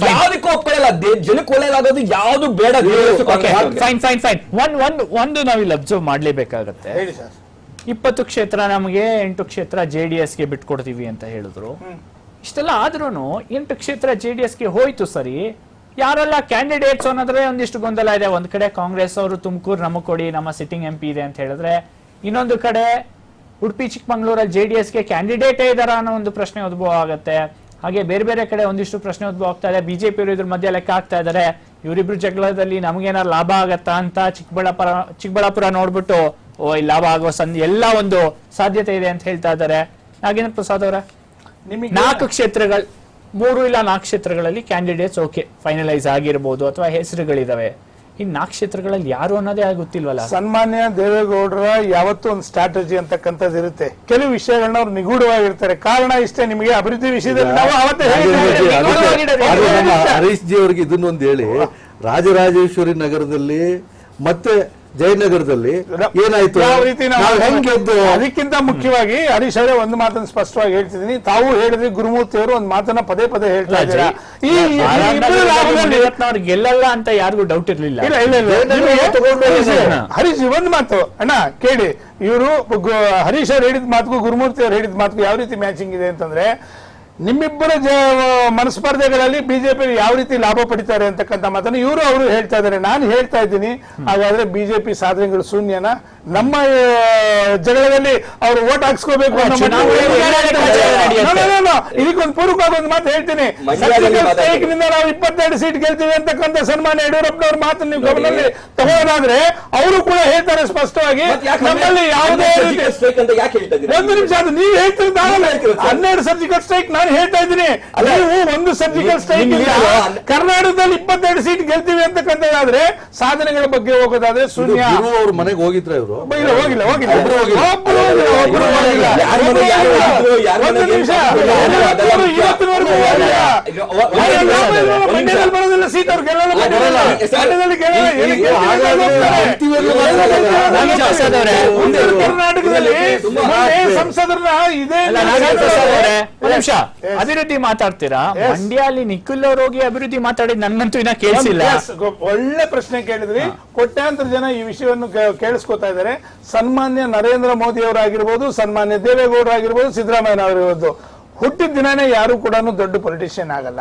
ಯಾವ್ದಕ್ಕೂ ಒಪ್ಕೊಳ್ಳಲ್ಲ. ಜನಕ್ಕೆ ಒಳ್ಳೆಯದಾಗೋದು ಯಾವ್ದು ಬೇಡ. ಒಂದು ನಾವಿಲ್ಲಿ ಅಬ್ಸರ್ವ್ ಮಾಡ್ಲೇಬೇಕಾಗತ್ತೆ. 20 ಕ್ಷೇತ್ರ ನಮಗೆ, 8 ಕ್ಷೇತ್ರ JDS ಗೆ ಬಿಟ್ಕೊಡ್ತೀವಿ ಅಂತ ಹೇಳಿದ್ರು. ಇಷ್ಟೆಲ್ಲ ಆದ್ರೂ 8 ಕ್ಷೇತ್ರ JDS ಗೆ ಹೋಯ್ತು ಸರಿ, ಯಾರೆಲ್ಲ ಕ್ಯಾಂಡಿಡೇಟ್ಸ್ ಅನ್ನೋದ್ರೆ ಒಂದಿಷ್ಟು ಗೊಂದಲ ಇದೆ. ಒಂದ್ ಕಡೆ ಕಾಂಗ್ರೆಸ್ ಅವರು ತುಮಕೂರು ನಮಗ್ ಕೊಡಿ, ನಮ್ಮ ಸಿಟ್ಟಿಂಗ್ MP ಇದೆ ಅಂತ ಹೇಳಿದ್ರೆ, ಇನ್ನೊಂದು ಕಡೆ ಉಡುಪಿ ಚಿಕ್ಕಮಂಗ್ಳೂರಲ್ಲಿ JDS-ಗೆ ಕ್ಯಾಂಡಿಡೇಟೇ ಇದಾರ ಅನ್ನೋ ಒಂದು ಪ್ರಶ್ನೆ ಉದ್ಭವ ಆಗುತ್ತೆ. ಹಾಗೆ ಬೇರೆ ಬೇರೆ ಕಡೆ ಒಂದಿಷ್ಟು ಪ್ರಶ್ನೆ ಉದ್ಭವ ಆಗ್ತಾ ಇದೆ. ಬಿಜೆಪಿ ಇದ್ರ ಮಧ್ಯೆ ಲೆಕ್ಕ ಹಾಕ್ತಾ ಇದ್ದಾರೆ, ಇವರಿಬ್ರು ಜಗಳದಲ್ಲಿ ನಮಗೇನಾರು ಲಾಭ ಆಗತ್ತಾ ಅಂತ. ಚಿಕ್ಕಬಳ್ಳಾಪುರ ನೋಡ್ಬಿಟ್ಟು ಇಲ್ಲಿ ಲಾಭ ಆಗೋ ಎಲ್ಲ ಒಂದು ಸಾಧ್ಯತೆ ಇದೆ ಅಂತ ಹೇಳ್ತಾ ಇದ್ದಾರೆ. ನಾಗೇಂದ್ರ ಪ್ರಸಾದ್ ಅವರ ನಿಮಗೆ 4 ಕ್ಷೇತ್ರಗಳು 3 ಇಲ್ಲ 4 ಕ್ಷೇತ್ರಗಳಲ್ಲಿ ಕ್ಯಾಂಡಿಡೇಟ್ಸ್ ಓಕೆ ಫೈನಲೈಸ್ ಆಗಿರ್ಬೋದು ಅಥವಾ ಹೆಸರುಗಳಿದಾವೆ. ಇನ್ 4 ಕ್ಷೇತ್ರಗಳಲ್ಲಿ ಯಾರು ಅನ್ನೋದೇ ಗೊತ್ತಿಲ್ವಲ್ಲ. ಸನ್ಮಾನ್ಯ ದೇವೇಗೌಡರ ಯಾವತ್ತೂ ಒಂದು ಸ್ಟ್ರಾಟಜಿ ಅಂತಕ್ಕಂಥದ್ದು ಇರುತ್ತೆ. ಕೆಲವು ವಿಷಯಗಳನ್ನ ಅವ್ರು ನಿಗೂಢವಾಗಿರ್ತಾರೆ. ಕಾರಣ ಇಷ್ಟೇ, ನಿಮಗೆ ಅಭಿವೃದ್ಧಿ ವಿಷಯದಲ್ಲಿ ನಾವು ಅವತ್ತೇ ಹರೀಶ್ ಜಿ ಅವರಿಗೆ ಇದನ್ನೊಂದು ಹೇಳಿ, ರಾಜರಾಜೇಶ್ವರಿ ನಗರದಲ್ಲಿ ಮತ್ತೆ ಜಯನಗರದಲ್ಲಿ ಏನಾಯ್ತು, ಯಾವ ರೀತಿ ಅದಕ್ಕಿಂತ ಮುಖ್ಯವಾಗಿ ಹರೀಶ್ ಅವರೇ ಒಂದು ಮಾತನ್ನು ಸ್ಪಷ್ಟವಾಗಿ ಹೇಳ್ತಿದ್ದೀನಿ. ತಾವು ಹೇಳಿದ್ರಿ, ಗುರುಮೂರ್ತಿ ಅವರು ಒಂದು ಮಾತನ್ನ ಪದೇ ಪದೇ ಹೇಳ್ತಾ ಇದ್ದೀರಾ. ಗೆಲ್ಲಲ್ಲ ಅಂತ ಯಾರಿಗೂ ಡೌಟ್ ಇರ್ಲಿಲ್ಲ. ಹರೀಶ್ ಒಂದು ಮಾತು ಅಣ್ಣ ಕೇಳಿ, ಇವರು ಹರೀಶ್ ಅವ್ರು ಹೇಳಿದ ಮಾತುಗೂ ಗುರುಮೂರ್ತಿ ಅವ್ರು ಹೇಳಿದ ಮಾತುಗೂ ಯಾವ ರೀತಿ ಮ್ಯಾಚಿಂಗ್ ಇದೆ ಅಂತಂದ್ರೆ, ನಿಮ್ಮಿಬ್ಬರ ಮನಸ್ಪರ್ಧೆಗಳಲ್ಲಿ ಬಿಜೆಪಿ ಯಾವ ರೀತಿ ಲಾಭ ಪಡಿತಾರೆ ಅಂತಕ್ಕಂಥ ಮಾತನ್ನು ಇವರು ಅವರು ಹೇಳ್ತಾ ಇದ್ದಾರೆ. ನಾನು ಹೇಳ್ತಾ ಇದ್ದೀನಿ, ಹಾಗಾದ್ರೆ ಬಿಜೆಪಿ ಸಾಧನೆಗಳು ಶೂನ್ಯನ? ನಮ್ಮ ಜಗಳದಲ್ಲಿ ಅವರು ಓಟ್ ಹಾಕ್ಸ್ಕೋಬೇಕು ಇದಕ್ಕೊಂದು ಪೂರ್ವಕವಾಗಿ ಒಂದು ಮಾತು ಹೇಳ್ತೀನಿ. ನಾವು 22 ಸೀಟ್ ಗೆಲ್ತೀವಿ ಅಂತಕ್ಕಂಥ ಸನ್ಮಾನ್ಯ ಯಡಿಯೂರಪ್ಪನವ್ರ ಮಾತು ನೀವು ಗಮನದಲ್ಲಿ ತಗೊಳ್ಳೋದಾದ್ರೆ ಅವರು ಕೂಡ ಹೇಳ್ತಾರೆ ಸ್ಪಷ್ಟವಾಗಿ, ನಮ್ಮಲ್ಲಿ ಯಾವುದೇ ಒಂದು ನಿಮಿಷ ಅದು ನೀವು ಹೇಳ್ತಿದ್ದಾಗಲ್ಲ 12 ಸರ್ಜಿಕಲ್ ಸ್ಟ್ರೈಕ್ ನಾನು ಹೇಳ್ತಾ ಇದ್ದೀನಿ. ನೀವು ಒಂದು ಸರ್ಜಿಕಲ್ ಸ್ಟ್ರೈಕ್ ಕರ್ನಾಟಕದಲ್ಲಿ 22 ಸೀಟ್ ಗೆಲ್ತೀವಿ ಅಂತಕ್ಕಂಥದ್ದಾದ್ರೆ ಸಾಧನೆಗಳ ಬಗ್ಗೆ ಹೋಗೋದಾದ್ರೆ ಶೂನ್ಯ. ಅವ್ರ ಮನೆಗೆ ಹೋಗಿದ್ರ ಇವರು? ಹೋಗಿಲ್ಲ ಸೀಟ್ ಅವ್ರು ಕರ್ನಾಟಕದಲ್ಲಿ ಸಂಸದರನ್ನ ಇದೇ ನಿಮಿಷ ಅಭಿವೃದ್ಧಿ ಮಾತಾಡ್ತೀರಾ? ಮಂಡ್ಯಲ್ಲಿ ನಿಖಿಲ್ ಅವ್ರು ಹೋಗಿ ಅಭಿವೃದ್ಧಿ ಮಾತಾಡಿದ್ ನನ್ನಂತೂ ಇನ್ನ ಕೇಳಿಸಿಲ್ಲ. ಒಳ್ಳೆ ಪ್ರಶ್ನೆ ಕೇಳಿದ್ರಿ. ಕೋಟ್ಯಾಂತರ ಜನ ಈ ವಿಷಯವನ್ನು ಕೇಳಿಸ್ಕೊತಾ ಇದ್ದಾರೆ. ಸನ್ಮಾನ್ಯ ನರೇಂದ್ರ ಮೋದಿ ಅವರಾಗಿರ್ಬೋದು, ಸನ್ಮಾನ್ಯ ದೇವೇಗೌಡರಾಗಿರ್ಬೋದು, ಸಿದ್ದರಾಮಯ್ಯ ಅವರಿರ್ಬೋದು, ಹುಟ್ಟಿದ ದಿನಾನೇ ಯಾರು ಕೂಡ ದೊಡ್ಡ ಪೊಲಿಟಿಷಿಯನ್ ಆಗಲ್ಲ.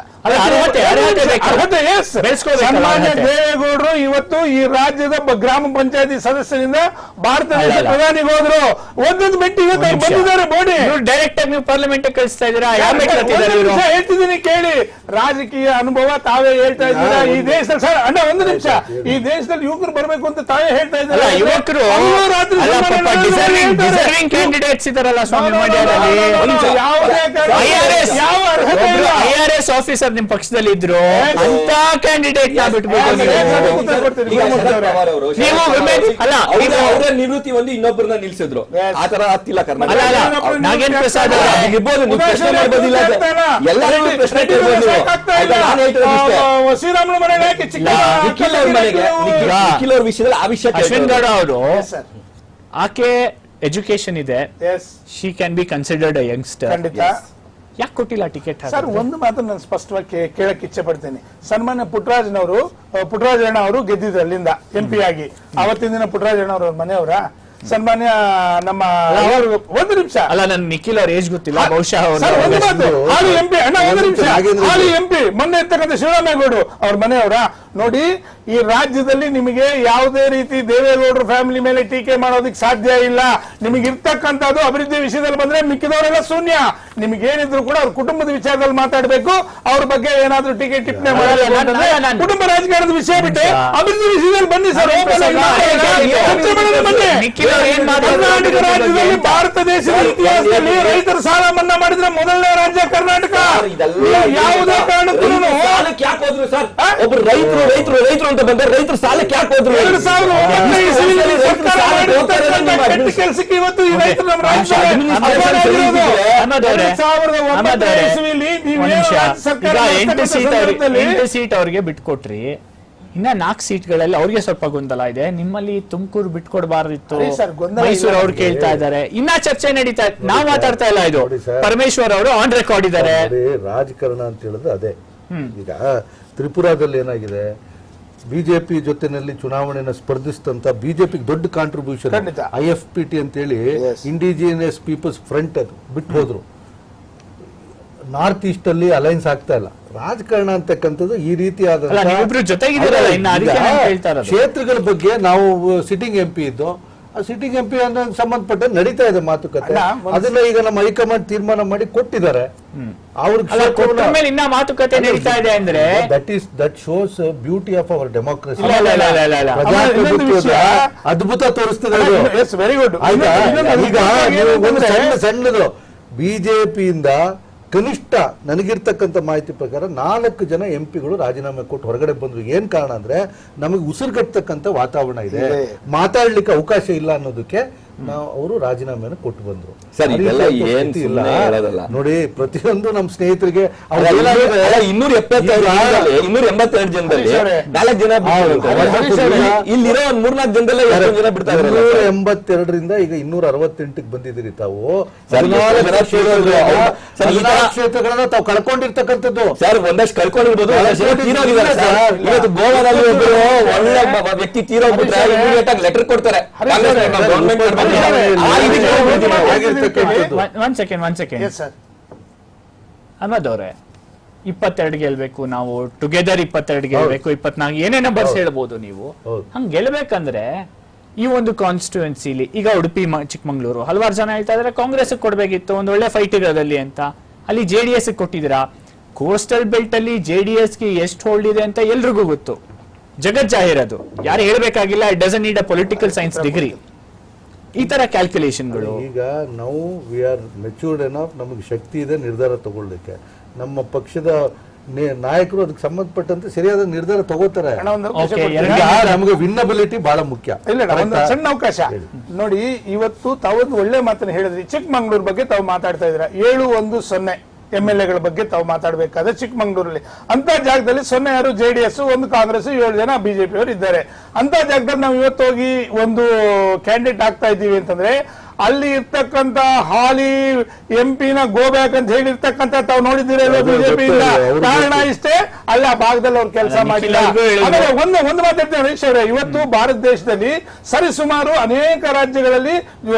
ಸನ್ಮಾನ್ಯ ದೇವೇಗೌಡರು ಇವತ್ತು ಈ ರಾಜ್ಯದ ಗ್ರಾಮ ಪಂಚಾಯತಿ ಸದಸ್ಯರಿಂದ ಭಾರತ ದೇಶ ಪ್ರಧಾನಿಗೆ ಹೋದ್ರು. ಒಂದೊಂದು ಮೆಟ್ಟಿಗೆ ಬಂದಿದ್ದಾರೆ. ಬೋಡಿ ಡೈರೆಕ್ಟ್ ಆಗಿ ನೀವು ಪಾರ್ಲಿಮೆಂಟ್ ಕಳಿಸ್ತಾ ಇದ್ದೀರಾ? ಹೇಳ್ತಿದ್ದೀನಿ ಕೇಳಿ, ರಾಜಕೀಯ ಅನುಭವ ತಾವೇ ಹೇಳ್ತಾ ಇದ್ದೀರಾ. ಈ ದೇಶದಲ್ಲಿ ಸರ್ ಅಣ್ಣ ಒಂದು ನಿಮಿಷ, ಈ ದೇಶದಲ್ಲಿ ಯುವಕರು ಬರಬೇಕು ಅಂತ ತಾವೇ ಹೇಳ್ತಾ ಇದ್ದಾರೆ. ಯುವಕರು ಕ್ಯಾಂಡಿಡೇಟ್ಸ್ ಇದಾರಲ್ಲ ಸ್ವಾಮಿ ಮಂಡ್ಯದಲ್ಲಿ. IRS ಆಫೀಸರ್ ನಿಮ್ ಪಕ್ಷದಲ್ಲಿ ಇದ್ರು ಅಂತ ಕ್ಯಾಂಡಿಡೇಟ್ ನ ಬಿಟ್ಬೇಕು ನೀವು. ನಿವೃತ್ತಿ ಒಂದು ಇನ್ನೊಬ್ಬರನ್ನ ನಿಲ್ಸಿದ್ರು, ಆತರ ಹತ್ತಿಲ್ಲ ಕರ್ನಾಟಕ. ನಾಗೇಂದ್ರ ಪ್ರಸಾದ್ ಶ್ರೀರಾಮುಲು ಮನೆಗೆ ನಿಖಿಲ್ ಅವ್ರ ವಿಷಯದಲ್ಲಿ ಆ ವಿಷಯ ಅಶ್ವಿನ್ ಗೌಡ ಅವರು, ಆಕೆ ಎಜುಕೇಶನ್ ಇದೆ, she can be considered a youngster. ಯಾಕೆ ಕೊಟ್ಟಿಲ್ಲ ಟಿಕೆಟ್? ಸರ್ ಒಂದು ಮಾತು ನಾನು ಸ್ಪಷ್ಟವಾಗಿ ಕೇಳಕ್ ಇಚ್ಛೆ ಪಡ್ತೇನೆ. ಸನ್ಮಾನ್ಯ ಪುಟ್ಟರಾಜಣ್ಣ ಅವರು ಗೆದ್ದಿದ್ರು ಅಲ್ಲಿಂದ MP ಆಗಿ. ಅವತ್ತಿನ ದಿನ ಪುಟ್ಟರಾಜಣ್ಣ ಅವ್ರ ಮನೆಯವರ ಸನ್ಮಾನ್ಯ ನಮ್ಮ ಒಂದು ನಿಮಿಷ ಅಲ್ಲ, ನನ್ ನಿಖಿಲ್ ಅವ್ರ ಏಜ್ ಗೊತ್ತಿಲ್ಲ, ಬಹುಶಃ ಹಾಲಿ MP ಮೊನ್ನೆ ಇರ್ತಕ್ಕಂಥ ಶಿವರಾಮೇಗೌಡರು ಅವ್ರ ಮನೆಯವರ. ನೋಡಿ, ಈ ರಾಜ್ಯದಲ್ಲಿ ನಿಮಗೆ ಯಾವುದೇ ರೀತಿ ದೇವೇಗೌಡರ ಫ್ಯಾಮಿಲಿ ಮೇಲೆ ಟೀಕೆ ಮಾಡೋದಕ್ಕೆ ಸಾಧ್ಯ ಇಲ್ಲ. ನಿಮಗೆ ಇರ್ತಕ್ಕಂಥದ್ದು ಅಭಿವೃದ್ಧಿ ವಿಷಯದಲ್ಲಿ ಬಂದ್ರೆ ಮಿಕ್ಕಿದವರೆಲ್ಲ ಶೂನ್ಯ. ನಿಮ್ಗೇನಿದ್ರು ಕೂಡ ಅವ್ರ ಕುಟುಂಬದ ವಿಚಾರದಲ್ಲಿ ಮಾತಾಡಬೇಕು. ಅವ್ರ ಬಗ್ಗೆ ಏನಾದ್ರೂ ಟೀಕೆ ಟಿಪ್ಪಣೆ ಮಾಡಬೇಕು. ಕುಟುಂಬ ರಾಜಕಾರಣದ ವಿಷಯ ಬಿಟ್ಟು ಅಭಿವೃದ್ಧಿ ವಿಷಯದಲ್ಲಿ ಬನ್ನಿ ಸರ್. ಕರ್ನಾಟಕ ರಾಜ್ಯದಲ್ಲಿ ಭಾರತ ದೇಶದ ಇತಿಹಾಸದಲ್ಲಿ ರೈತರ ಸಾಲ ಮನ್ನಾ ಮಾಡಿದ್ರೆ ಮೊದಲನೇ ರಾಜ್ಯ ಕರ್ನಾಟಕ. ಯಾವುದೇ ಕಾರಣಕ್ಕೂ ಒಬ್ರು ರೈತರು ಅಂತ ಬಂದ್ರೆ ರೈತರು ಸಾಲಕ್ಕೆ ಯಾಕೆ ಹೋದ್ರು? 2009 ಕೆಲಸಕ್ಕೆ ಇವತ್ತು ಈ ರೈತರು ನಮ್ಮ ರಾಜ್ಯದಲ್ಲಿ 8 ಸೀಟ್ ಅವ್ರಿಗೆ ಬಿಟ್ಕೊಟ್ರಿ. ಇನ್ನ 4 ಸೀಟ್ಗಳಲ್ಲಿ ಅವ್ರಿಗೆ ಸ್ವಲ್ಪ ಗೊಂದಲ ಇದೆ. ನಿಮ್ಮಲ್ಲಿ ತುಮಕೂರು ಬಿಟ್ಕೊಡ್ಬಾರ್ದಿತ್ತು, ಮೈಸೂರು ಅವ್ರು ಕೇಳ್ತಾ ಇದ್ದಾರೆ. ಇನ್ನ ಚರ್ಚೆ ನಡೀತಾ ಇದೆ, ನಾವ್ ಮಾತಾಡ್ತಾ ಇಲ್ಲ. ಇದು ಪರಮೇಶ್ವರ್ ಅವರು ಆನ್ ರೆಕಾರ್ಡ್ ಇದ್ದಾರೆ. ರಾಜಕಾರಣ ಅಂತ ಹೇಳಿದ್ರೆ ಅದೇ. ಈಗ ತ್ರಿಪುರಾದಲ್ಲಿ ಏನಾಗಿದೆ, ಬಿಜೆಪಿ ಜೊತೆನಲ್ಲಿ ಚುನಾವಣೆನ ಸ್ಪರ್ಧಿಸಿದಂತ ಬಿಜೆಪಿ ದೊಡ್ಡ ಕಾಂಟ್ರಿಬ್ಯೂಷನ್ IFPT ಅಂತ ಹೇಳಿ, ಇಂಡಿಜಿನಿಯಸ್ ಪೀಪಲ್ಸ್ ಫ್ರಂಟ್, ಅದು ಬಿಟ್ಟು ಹೋದ್ರು. ನಾರ್ತ್ ಈಸ್ಟ್ ಅಲ್ಲಿ ಅಲೈನ್ಸ್ ಆಗ್ತಾ ಇಲ್ಲ. ರಾಜಕಾರಣ ಅಂತಕ್ಕಂಥದ್ದು ಈ ರೀತಿಯಾದ ಕ್ಷೇತ್ರಗಳ ಬಗ್ಗೆ ನಾವು ಸಿಟ್ಟಿಂಗ್ MP ಇದ್ದು ಸಿಟ್ಟಿಂಗ್ MP ಸಂಬಂಧಪಟ್ಟ ನಡೀತಾ ಇದೆ ಮಾತುಕತೆ. ಅದನ್ನ ಈಗ ನಮ್ಮ ಹೈಕಮಾಂಡ್ ತೀರ್ಮಾನ ಮಾಡಿ ಕೊಟ್ಟಿದ್ದಾರೆ. ಮೇಲೆ ಇನ್ನ ಮಾತುಕತೆ ನಡೀತಾ ಇದೆ ಅಂದ್ರೆ that shows beauty of our democracy. ಅದ್ಭುತ ತೋರಿಸ್ತದೆ. Very good. ಈಗ ಒಂದು ಸಣ್ಣದು ಬಿಜೆಪಿಯಿಂದ ಕನಿಷ್ಠ ನನಗಿರ್ತಕ್ಕಂಥ ಮಾಹಿತಿ ಪ್ರಕಾರ 4 ಜನ MP ಗಳು ರಾಜೀನಾಮೆ ಕೊಟ್ಟು ಹೊರಗಡೆ ಬಂದ್ರು. ಏನ್ ಕಾರಣ ಅಂದ್ರೆ ನಮಗೆ ಉಸಿರುಗಟ್ಟತಕ್ಕಂಥ ವಾತಾವರಣ ಇದೆ, ಮಾತಾಡ್ಲಿಕ್ಕೆ ಅವಕಾಶ ಇಲ್ಲ ಅನ್ನೋದಕ್ಕೆ ಅವರು ರಾಜೀನಾಮೆಯನ್ನು ಕೊಟ್ಟು ಬಂದ್ರು. ನೋಡಿ, ಪ್ರತಿಯೊಂದು ನಮ್ಮ ಸ್ನೇಹಿತರಿಗೆ 282 ಜನದಲ್ಲಿ 4 ಜನ ಇಲ್ಲಿರೋ 3-4 ಜನದಲ್ಲೇ 282ರಿಂದ ಈಗ 268ಕ್ಕೆ ಬಂದಿದ್ದೀರಿ ತಾವು. 14 ಕ್ಷೇತ್ರಗಳನ್ನ ತಾವು ಕಳ್ಕೊಂಡಿರ್ತಕ್ಕಂಥದ್ದು ಸರ್. ಒಂದಷ್ಟು ಕಳ್ಕೊಂಡಿರ್ಬೋದು, ಇವತ್ತು ಗೋವಾದಲ್ಲಿ ಒಳ್ಳೆ ವ್ಯಕ್ತಿ ತೀರೋಗ್ಬಿಟ್ರೆ ಲೆಟರ್ ಕೊಡ್ತಾರೆ. ಒಂದ್ ಸೆಕೆಂಡ್ ಅಹಮದ್ ಅವರೇ, 22 ಗೆಲ್ಬೇಕು ನಾವು, ಟುಗೆದರ್ 22 ಗೆಲ್ಬೇಕು, 24 ಏನೇನೋ ಬರ್ಸ್ ಹೇಳ್ಬೋದು ನೀವು. ಹಂಗ್ ಗೆಲ್ಬೇಕಂದ್ರೆ ಈ ಒಂದು ಕಾನ್ಸ್ಟಿಟ್ಯೂನ್ಸಿಲಿ ಈಗ ಉಡುಪಿ ಚಿಕ್ಕಮಂಗ್ಳೂರು ಹಲವಾರು ಜನ ಹೇಳ್ತಾ ಇದಾರೆ ಕಾಂಗ್ರೆಸ್ ಕೊಡ್ಬೇಕಿತ್ತು, ಒಂದ್ ಒಳ್ಳೆ ಫೈಟ್ ಇರೋದಲ್ಲಿ ಅಂತ. ಅಲ್ಲಿ JDS ಕೊಟ್ಟಿದ್ದೀರಾ. ಕೋಸ್ಟಲ್ ಬೆಲ್ಟ್ ಅಲ್ಲಿ JDSಗೆ ಎಷ್ಟು ಹೋಲ್ಡ್ ಇದೆ ಅಂತ ಎಲ್ರಿಗೂ ಗೊತ್ತು, ಜಗತ್ ಜಾಹೀರದು, ಯಾರು ಹೇಳ್ಬೇಕಾಗಿಲ್ಲ. It doesn't need a political science degree. ಈ ತರ ಕ್ಯಾಲ್ಕುಲೇಷನ್ಗಳು. ಈಗ ನಾವು ವಿ ಆರ್ ಮೆಚೂರ್ಡ್ ಎನಫ್, ನಮಗೆ ಶಕ್ತಿ ಇದೆ ನಿರ್ಧಾರ ತಗೊಳ್ಳಿಕ್ಕೆ. ನಮ್ಮ ಪಕ್ಷದ ನಾಯಕರು ಅದಕ್ಕೆ ಸಂಬಂಧಪಟ್ಟಂತೆ ಸರಿಯಾದ ನಿರ್ಧಾರ ತಗೋತಾರೆ. ನಮಗೆ ವಿನ್ನಬಿಲಿಟಿ ಬಹಳ ಮುಖ್ಯ. ಇಲ್ಲ, ಸಣ್ಣ ಅವಕಾಶ ನೋಡಿ. ಇವತ್ತು ತಾವೊಂದು ಒಳ್ಳೆ ಮಾತನ್ನ ಹೇಳಿದ್ರಿ. ಚಿಕ್ಕಮಂಗ್ಳೂರ್ ಬಗ್ಗೆ ತಾವು ಮಾತಾಡ್ತಾ ಇದ್ರ. 710 MLA ಬಗ್ಗೆ ತಾವು ಮಾತಾಡಬೇಕಾದ್ರೆ ಚಿಕ್ಕಮಂಗ್ಳೂರಲ್ಲಿ ಅಂತ ಜಾಗದಲ್ಲಿ 0 ಯಾರು JDS, 1 ಕಾಂಗ್ರೆಸ್, 7 ಜನ BJP ಅವರು ಇದ್ದಾರೆ. ಅಂತ ಜಾಗದಲ್ಲಿ ನಾವು ಇವತ್ತು ಹೋಗಿ ಒಂದು ಕ್ಯಾಂಡಿಡೇಟ್ ಆಗ್ತಾ ಇದ್ದೀವಿ ಅಂತಂದ್ರೆ ಅಲ್ಲಿ ಇರ್ತಕ್ಕಂತ ಹಾಲಿ MP ಗೋ ಬ್ಯಾಕ್ ಅಂತ ಹೇಳಿರ್ತಕ್ಕಂಥ ತಾವು ನೋಡಿದ್ದೀರಲ್ಲ ಬಿಜೆಪಿಯಿಂದ. ಕಾರಣ ಇಷ್ಟೇ, ಅಲ್ಲಿ ಆ ಭಾಗದಲ್ಲಿ ಅವ್ರು ಕೆಲಸ ಮಾಡಿಲ್ಲ. ಆಮೇಲೆ ಒಂದು ಮಾತಾಡ್ತೇನೆ ಹರೀಶ್ ಅವರೇ, ಇವತ್ತು ಭಾರತ ದೇಶದಲ್ಲಿ ಸರಿಸುಮಾರು ಅನೇಕ ರಾಜ್ಯಗಳಲ್ಲಿ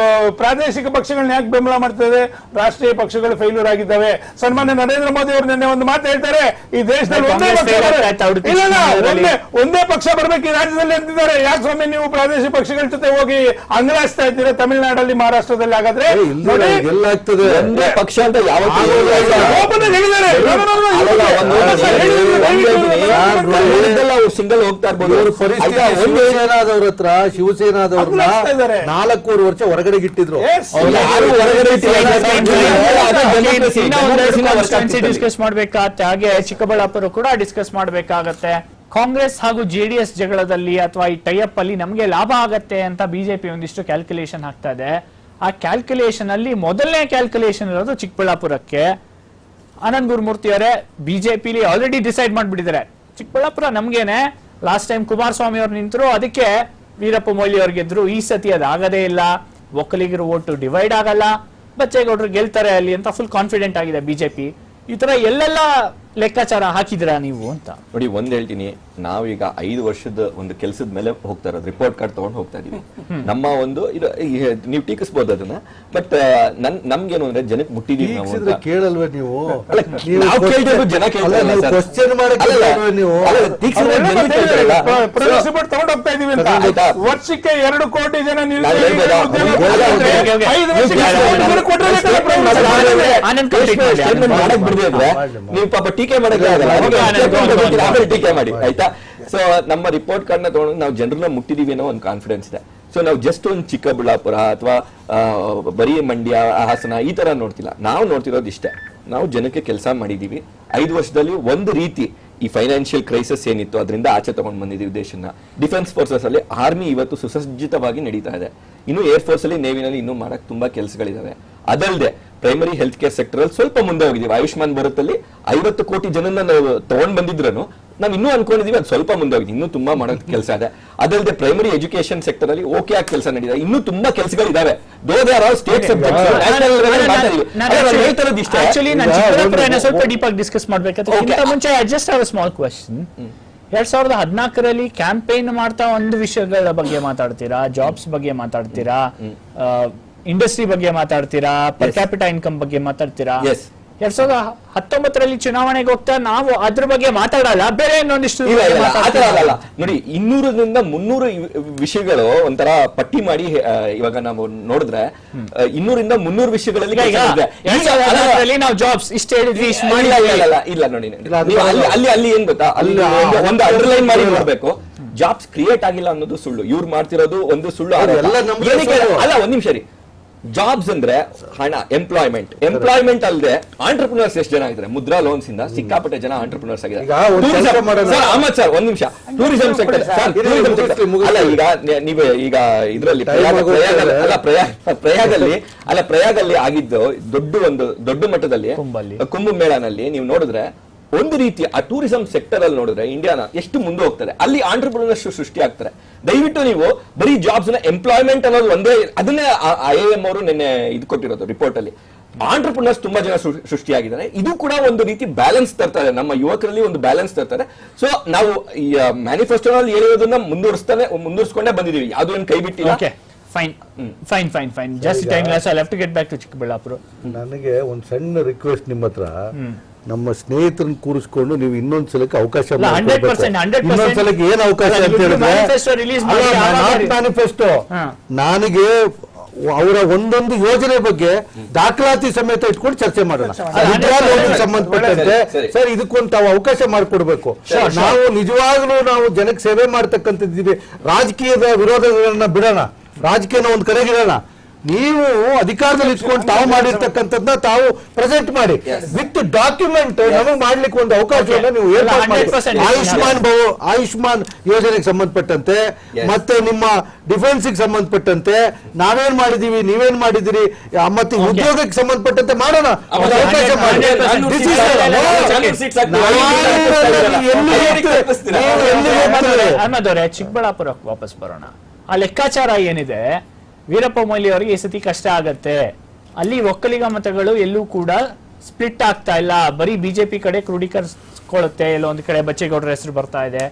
ಪ್ರಾದೇಶಿಕ ಪಕ್ಷಗಳನ್ನ ಯಾಕೆ ಬೆಂಬಲ ಮಾಡ್ತದೆ? ರಾಷ್ಟ್ರೀಯ ಪಕ್ಷಗಳು ಫೇಲ್ಯೂರ್ ಆಗಿದ್ದಾವೆ. ಸನ್ಮಾನ್ಯ ನರೇಂದ್ರ ಮೋದಿ ಅವರು ನಿನ್ನೆ ಒಂದು ಮಾತು ಹೇಳ್ತಾರೆ, ಈ ದೇಶದಲ್ಲಿ ಒಂದೇ ಪಕ್ಷ ಬರ್ಬೇಕು ಈ ರಾಜ್ಯದಲ್ಲಿ ಅಂತಿದ್ದಾರೆ. ಯಾಕೆ ಸ್ವಾಮಿ ನೀವು ಪ್ರಾದೇಶಿಕ ಪಕ್ಷಗಳ ಜೊತೆ ಹೋಗಿ ಅಂಗಲಾಯಿಸ್ತಾ ಇದ್ದೀರಾ ತಮಿಳುನಾಡಲ್ಲಿ, ಮಹಾರಾಷ್ಟ್ರದಲ್ಲಿ? ಹಾಗಾದ್ರೆ ಪಕ್ಷ ಅಂತ ಯಾವ ಸಿಂಗಲ್ ಹೋಗ್ತಾ ಇರ್ಬೋದು. ಶಿವಸೇನಾದವ್ರ ಹತ್ರ ಶಿವಸೇನಾದವ್ರನ್ನ 4 ವರ್ಷ ಹೊರಗಡೆ ಇಟ್ಟಿದ್ರು. ಡಿಸ್ಕಸ್ ಮಾಡ್ಬೇಕಾಗತ್ತೆ. ಹಾಗೆ ಚಿಕ್ಕಬಳ್ಳಾಪುರ ಕೂಡ ಡಿಸ್ಕಸ್ ಮಾಡ್ಬೇಕಾಗತ್ತೆ. ಕಾಂಗ್ರೆಸ್ ಹಾಗೂ JDS ಜಗಳದಲ್ಲಿ ಅಥವಾ ಈ ಟೈಅಪ್ ಅಲ್ಲಿ ನಮಗೆ ಲಾಭ ಆಗತ್ತೆ ಅಂತ ಬಿಜೆಪಿ ಒಂದಿಷ್ಟು ಕ್ಯಾಲ್ಕುಲೇಷನ್ ಹಾಕ್ತಾ ಇದೆ. ಆ ಕ್ಯಾಲ್ಕುಲೇಷನ್ ಅಲ್ಲಿ ಮೊದಲನೇ ಕ್ಯಾಲ್ಕುಲೇಷನ್ ಇರೋದು ಚಿಕ್ಕಬಳ್ಳಾಪುರಕ್ಕೆ. ಆನಂದ್ ಗುರುಮೂರ್ತಿ ಅವರೇ, ಬಿಜೆಪಿಲಿ ಆಲ್ರೆಡಿ ಡಿಸೈಡ್ ಮಾಡ್ಬಿಟ್ಟಿದ್ದಾರೆ ಚಿಕ್ಕಬಳ್ಳಾಪುರ ನಮ್ಗೇನೆ. ಲಾಸ್ಟ್ ಟೈಮ್ ಕುಮಾರಸ್ವಾಮಿ ಅವ್ರು ನಿಂತರು, ಅದಕ್ಕೆ ವೀರಪ್ಪ ಮೊಯ್ಲಿ ಅವ್ರು ಗೆದ್ರು. ಈ ಸತಿ ಅದಾಗದೇ ಇಲ್ಲ. ಒಕ್ಕಲಿಗರು ಓಟು ಡಿವೈಡ್ ಆಗಲ್ಲ, ಬಚ್ಚೇಗೌಡರು ಗೆಲ್ತಾರೆ ಅಲ್ಲಿ ಅಂತ ಫುಲ್ ಕಾನ್ಫಿಡೆಂಟ್ ಆಗಿದೆ ಬಿಜೆಪಿ. ಈ ತರ ಎಲ್ಲೆಲ್ಲ ಲೆಕ್ಕಾಚಾರ ಹಾಕಿದ್ರಾ ನೀವು ಅಂತ ನೋಡಿ. ಒಂದ್ ಹೇಳ್ತೀನಿ, ನಾವೀಗ 5 ವರ್ಷದ ಒಂದು ಕೆಲಸದ ಮೇಲೆ ಹೋಗ್ತಾ ಇರೋದು, ರಿಪೋರ್ಟ್ ಕಾರ್ಡ್ ತಗೊಂಡು ಹೋಗ್ತಾ ಇದೀವಿ. ನಮ್ಮ ಒಂದು ಇದು ನೀವು ಟೀಕಿಸಬಹುದು ಅದನ್ನ, ಬಟ್ ನಮ್ಗೇನು ಅಂದ್ರೆ ಜನಕ್ಕೆ ಮುಟ್ಟಿದೀವಿ ನಾವು ಅಂತ. ಕೇಳಲ್ವೇ ನೀವು? ಜನ ವರ್ಷಕ್ಕೆ 2 ಕೋಟಿ ಜನ ನೀವು ಪಾಪ ಟೀಕೆ ಟೀಕೆ ಮಾಡಿ ಆಯ್ತಾ. ಸೊ ನಮ್ಮ ರಿಪೋರ್ಟ್ ಕಾರ್ಡ್ ನ ತಗೊಂಡು ನಾವು ಜನರನ್ನ ಮುಟ್ಟಿದೀವಿ ಅನ್ನೋ ಒಂದು ಕಾನ್ಫಿಡೆನ್ಸ್ ಇದೆ. ಸೊ ನಾವು ಜಸ್ಟ್ ಒಂದು ಚಿಕ್ಕಬಳ್ಳಾಪುರ ಅಥವಾ ಬರೀ ಮಂಡ್ಯ, ಹಾಸನ ಈ ತರ ನೋಡ್ತಿಲ್ಲ. ನಾವು ನೋಡ್ತಿರೋದು ಇಷ್ಟೇ, ನಾವು ಜನಕ್ಕೆ ಕೆಲಸ ಮಾಡಿದೀವಿ 5 ವರ್ಷದಲ್ಲಿ. ಒಂದು ರೀತಿ ಈ ಫೈನಾನ್ಷಿಯಲ್ ಕ್ರೈಸಿಸ್ ಏನಿತ್ತು ಅದರಿಂದ ಆಚೆ ತಗೊಂಡು ಬಂದಿದ್ದೀವಿ ದೇಶನ. ಡಿಫೆನ್ಸ್ ಫೋರ್ಸಸ್ ಅಲ್ಲಿ ಆರ್ಮಿ ಇವತ್ತು ಸುಸಜ್ಜಿತವಾಗಿ ನಡೀತಾ ಇದೆ. ಇನ್ನು ಏರ್ ಫೋರ್ಸ್ ಅಲ್ಲಿ, ನೇವಿನಲ್ಲಿ ಇನ್ನೂ ಮಾಡಕ್ ತುಂಬಾ ಕೆಲಸಗಳಿದಾವೆ. ಅದಲ್ಲದೆ ಪ್ರೈಮರಿ ಹೆಲ್ತ್ ಕೇರ್ ಸೆಕ್ಟರ್ ಅಲ್ಲಿ ಸ್ವಲ್ಪ ಮುಂದೆ ಹೋಗಿದ್ದೀವಿ. ಆಯುಷ್ಮಾನ್ ಭಾರತಲ್ಲಿ 50 ಕೋಟಿ ಜನನ ನಾವು ತಗೊಂಡ್ ಬಂದಿದ್ರು ನಾವು ಇನ್ನೂ ಅನ್ಕೊಂಡಿದೀವಿ ಅದು ಸ್ವಲ್ಪ ಮುಂದೆ ಹೋಗಿದ್ದೀವಿ. ಇನ್ನೂ ತುಂಬಾ ಮಾಡೋದ್ ಕೆಲಸ ಇದೆ. ಅದಲ್ಲದೆ ಪ್ರೈಮರಿ ಎಜುಕೇಶನ್ ಸೆಕ್ಟರ್ ಅಲ್ಲಿ ಓಕೆ ಆಗಿ ಕೆಲಸ ನಡೀತಾ, ಇನ್ನೂ ತುಂಬಾ ಕೆಲಸಗಳಿದಾವೆ. ಸ್ಟೇಟ್ ಸ್ವಲ್ಪ ಡೀಪ್ ಆಗಿ ಡಿಸ್ಕಸ್ ಮಾಡ್ಬೇಕಾದ್ರೆ ಮುಂಚೆ just have a small question. 2014ರಲ್ಲಿ ಕ್ಯಾಂಪೇನ್ ಮಾಡ್ತಾ ಒಂದು ವಿಷಯಗಳ ಬಗ್ಗೆ ಮಾತಾಡ್ತೀರಾ, ಜಾಬ್ಸ್ ಬಗ್ಗೆ ಮಾತಾಡ್ತೀರಾ, ಇಂಡಸ್ಟ್ರಿ ಬಗ್ಗೆ ಮಾತಾಡ್ತೀರಾ, ಪರ್ ಕ್ಯಾಪಿಟಾ ಇನ್ಕಮ್ ಬಗ್ಗೆ ಮಾತಾಡ್ತೀರಾ. 2019 ಚುನಾವಣೆಗೆ ಹೋಗ್ತಾ ನಾವು ಅದ್ರ ಬಗ್ಗೆ ಮಾತಾಡಲ್ಲ, ಬೇರೆ ಇನ್ನೊಂದಿಷ್ಟು ಇಲ್ಲ ಆತರ ಅಲ್ಲ ನೋಡಿ, 200ರಿಂದ 300 ವಿಷಯಗಳು ಒಂಥರ ಪಟ್ಟಿ ಮಾಡಿ ಇವಾಗ ನಾವು ನೋಡಿದ್ರೆ 200ರಿಂದ 300 ವಿಷಯಗಳಲ್ಲಿ ನಾವು ಜಾಬ್ಸ್ ಇಷ್ಟ ಹೇಳಿದ್ವಿ, ಇಲ್ಲ ನೋಡಿ, ಅಲ್ಲಿ ಏನ್ ಗೊತ್ತಾ, ಅಲ್ಲಿ ಒಂದು ಅಂಡರ್ಲೈನ್ ಮಾಡಿ ನೋಡ್ಬೇಕು. ಜಾಬ್ಸ್ ಕ್ರಿಯೇಟ್ ಆಗಿಲ್ಲ ಅನ್ನೋದು ಸುಳ್ಳು, ಇವ್ರು ಮಾಡ್ತಿರೋದು ಒಂದು ಸುಳ್ಳು. ಅಲ್ಲ ಒಂದ್ ನಿಮಿಷ ರೀ, ಜಾಬ್ಸ್ ಅಂದ್ರೆ ಹಣ, ಎಂಪ್ಲಾಯ್ಮೆಂಟ್ ಅಲ್ಲದೆ ಆಂಟರ್ಪ್ರಿನರ್ಸ್ ಎಷ್ಟು ಜನ ಆಗಿದ್ದಾರೆ? ಮುದ್ರಾ ಲೋನ್ಸ್ ಇಂದ ಸಿಕ್ಕಾಪಟ್ಟೆ ಜನ ಆಂಟರ್ಪ್ರಿನರ್ಸ್ ಆಗಿದ್ದಾರೆ. ಅಹಮದ್ ಸರ್ ಒಂದ್ ನಿಮಿಷ, ಟೂರಿಸಂ ಸೆಕ್ಟರ್ ಅಲ್ಲ, ಈಗ ನೀವು ಈಗ ಇದರಲ್ಲಿ ಪ್ರಯಾಗಲ್ಲಿ ಆಗಿದ್ದು ದೊಡ್ಡ ಮಟ್ಟದಲ್ಲಿ ಕುಂಭಮೇಳನಲ್ಲಿ ನೀವು ನೋಡಿದ್ರೆ ಒಂದು ರೀತಿ ಆ ಟೂರಿಸಂ ಸೆಕ್ಟರ್ ಅಲ್ಲಿ ನೋಡಿದ್ರೆ ಇಂಡಿಯಾನ ಎಷ್ಟು ಮುಂದೆ ಹೋಗ್ತದೆ, ಅಲ್ಲಿ ಆಂಟರ್ಪ್ರಿನರ್ಸ್ ಸೃಷ್ಟಿ ಆಗ್ತಾರೆ. ದಯವಿಟ್ಟು ನೀವು ಬರೀ ಜಾಬ್ಸ್ ನ ಎಂಪ್ಲಾಯ್ಮೆಂಟ್ ಅನ್ನೋದು ಒಂದೇ, ಅದನ್ನೇ IIM ಅವರು ನಿನ್ನೆ ಇದು ಕೊಟ್ಟಿರೋದು ರಿಪೋರ್ಟ್ ಅಲ್ಲಿ. ಆಂಟರ್ಪ್ರಿನರ್ಸ್ ತುಂಬಾ ಜನ ಸೃಷ್ಟಿಯಾಗಿದ್ದಾರೆ. ಇದು ಕೂಡ ಒಂದು ರೀತಿ ಬ್ಯಾಲೆನ್ಸ್ ತರ್ತಾರೆ, ನಮ್ಮ ಯುವಕರಲ್ಲಿ ಒಂದು ಬ್ಯಾಲೆನ್ಸ್ ತರ್ತಾರೆ. ಸೊ ನಾವು ಈ ಮ್ಯಾನಿಫೆಸ್ಟೋನಲ್ಲಿ ಹೇಳಿರೋದನ್ನ ಮುಂದುವರಿಸ್ಕೊಂಡೇ ಬಂದಿದೀವಿ, ಯಾವ್ದು ಒಂದು ಕೈ ಬಿಟ್ಟಿಲ್ಲ. Fine just time loss. I have to get back to Chikkaballapur. ನನಗೆ ಒಂದು ಸಣ್ಣ ರಿಕ್ವೆಸ್ಟ್ ನಿಮ್ಮ ಹತ್ರ, ನಮ್ಮ ಸ್ನೇಹಿತರನ್ನ ಕೂರಿಸ್ಕೊಂಡು ನೀವು ಇನ್ನೊಂದ್ ಸಲಕ್ಕೆ ಅವಕಾಶ, ಇನ್ನೊಂದ್ ಸಲಕ್ಕೆ ಏನ್ ಅವಕಾಶ ಅಂತ ಹೇಳಿದ್ರೆ, ಮ್ಯಾನಿಫೆಸ್ಟೋ ನನಗೆ ಅವರ ಒಂದೊಂದು ಯೋಜನೆ ಬಗ್ಗೆ ದಾಖಲಾತಿ ಸಮೇತ ಇಟ್ಕೊಂಡು ಚರ್ಚೆ ಮಾಡೋಣ. ಸಂಬಂಧಪಟ್ಟಂತೆ ಸರ್ ಇದಕ್ಕೊಂದು ತಾವು ಅವಕಾಶ ಮಾಡಿಕೊಡ್ಬೇಕು. ನಾವು ನಿಜವಾಗ್ಲೂ ನಾವು ಜನಕ್ಕೆ ಸೇವೆ ಮಾಡ್ತಕ್ಕಂಥದ್ದಿದೆ. ರಾಜಕೀಯದ ವಿರೋಧಗಳನ್ನ ಬಿಡೋಣ, ರಾಜಕೀಯನ ಒಂದು ಕಡೆಗಿಡೋಣ. ನೀವು ಅಧಿಕಾರದಲ್ಲಿ ಇಟ್ಕೊಂಡು ತಾವು ಮಾಡಿರ್ತಕ್ಕಂಥದ್ದನ್ನ ತಾವು ಪ್ರೆಸೆಂಟ್ ಮಾಡಿ ವಿತ್ ಡಾಕ್ಯುಮೆಂಟ್ ನಮಗೆ ಮಾಡ್ಲಿಕ್ಕೆ ಒಂದು ಅವಕಾಶವನ್ನ ನೀವು ಏರ್ಪಾಡು ಮಾಡಿ. ಆಯುಷ್ಮಾನ್ ಯೋಜನೆಗೆ ಸಂಬಂಧಪಟ್ಟಂತೆ ಮತ್ತೆ ನಿಮ್ಮ ಡಿಫೆನ್ಸ್ಗೆ ಸಂಬಂಧಪಟ್ಟಂತೆ ನಾವೇನ್ ಮಾಡಿದೀವಿ, ನೀವೇನ್ ಮಾಡಿದಿರಿ, ಮತ್ತೆ ಉದ್ಯೋಗಕ್ಕೆ ಸಂಬಂಧಪಟ್ಟಂತೆ ಮಾಡೋಣ, ಒಂದು ಅವಕಾಶ ಮಾಡಿ. ಅಹಮದ್ ಅವರೇ, ಚಿಕ್ಕಬಳ್ಳಾಪುರಕ್ಕೆ ವಾಪಸ್ ಬರೋಣ. ಆ ಲೆಕ್ಕಾಚಾರ ಏನಿದೆ, ವೀರಪ್ಪ ಮೊಯ್ಲಿ ಅವರಿಗೆ ಈ ಸತಿ ಕಷ್ಟ ಆಗತ್ತೆ. ಅಲ್ಲಿ ಒಕ್ಕಲಿಗ ಮತಗಳು ಎಲ್ಲೂ ಕೂಡ ಸ್ಪ್ಲಿಟ್ ಆಗ್ತಾ ಇಲ್ಲ, ಬರೀ ಬಿಜೆಪಿ ಕಡೆ ಕ್ರೋಢೀಕರಿಸ್ಕೊಳ್ಳುತ್ತೆ. ಎಲ್ಲೋ ಒಂದ್ ಕಡೆ ಬಚ್ಚೇಗೌಡರ ಹೆಸರು ಬರ್ತಾ ಇದೆ,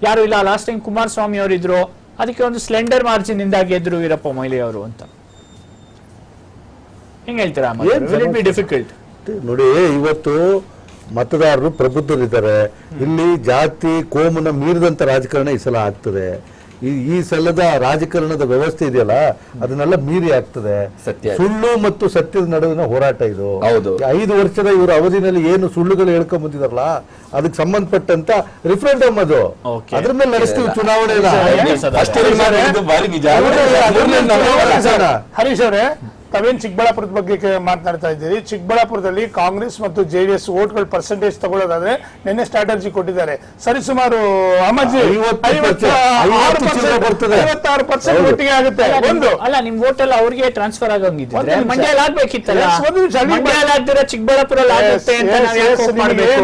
ಯಾರು ಇಲ್ಲ. ಲಾಸ್ಟ್ ಟೈಮ್ ಕುಮಾರಸ್ವಾಮಿ ಅವರು ಇದ್ರು, ಅದಕ್ಕೆ ಒಂದು ಸ್ಲೆಂಡರ್ ಮಾರ್ಜಿನ್ ಇಂದ ಗೆದ್ರು ವೀರಪ್ಪ ಮೊಯ್ಲಿ ಅವರು ಅಂತ. ಹೆಂಗ್ ಹೇಳ್ತೀರಾ? ಡಿಫಿಕಲ್ಟ್ ನೋಡಿ, ಇವತ್ತು ಮತದಾರರು ಪ್ರಬುದ್ಧರಿದ್ದಾರೆ. ಇಲ್ಲಿ ಜಾತಿ ಕೋಮುನ ಮೀರಿದಂತ ರಾಜಕಾರಣ ಈ ಸಲ ಆಗ್ತದೆ. ಈ ಸಲದ ರಾಜಕಾರಣದ ವ್ಯವಸ್ಥೆ ಇದೆಯಲ್ಲ, ಅದನ್ನೆಲ್ಲ ಮೀರಿ ಆಗ್ತದೆ. ಸುಳ್ಳು ಮತ್ತು ಸತ್ಯದ ನಡುವಿನ ಹೋರಾಟ ಇದು. 5 ವರ್ಷದ ಇವರ ಅವಧಿನಲ್ಲಿ ಏನು ಸುಳ್ಳುಗಳು ಹೇಳ್ಕೊಂಡ್ ಬಂದಿದಾರಲ್ಲ, ಅದಕ್ಕೆ ಸಂಬಂಧಪಟ್ಟಂತ ರಿಫರೆಂಡಮ್ ಅದು, ಅದ್ರ ಮೇಲೆ ನಡೆಸ್ತೀವಿ ಚುನಾವಣೆ. ಹರೀಶ್ ಅವರೇ, ತಾವೇನ್ ಚಿಕ್ಕಬಳ್ಳಾಪುರದ ಬಗ್ಗೆ ಮಾತನಾಡ್ತಾ ಇದ್ದೀರಿ. ಚಿಕ್ಕಬಳ್ಳಾಪುರದಲ್ಲಿ ಕಾಂಗ್ರೆಸ್ ಮತ್ತು JDS ಓಟ್ಗಳ ಪರ್ಸೆಂಟೇಜ್ ತಗೊಳ್ಳೋದಾದ್ರೆ ನಿನ್ನೆ ಸ್ಟ್ರಾಟಜಿ ಕೊಟ್ಟಿದ್ದಾರೆ. ಸರಿಸುಮಾರು 56% ಒಟ್ಟಿಗೆ ಆಗುತ್ತೆ. ಒಂದು ಅಲ್ಲ, ನಿಮ್ ವೋಟ್ ಎಲ್ಲ ಅವ್ರಿಗೆ ಟ್ರಾನ್ಸ್ಫರ್ ಆಗಂಗಿದ್ರೆ ಮಂಡ್ಯಲ್ಲಿ ಆಗ್ಬೇಕಿತ್ತಲ್ಲ, ಚಿಕ್ಕಬಳ್ಳಾಪುರ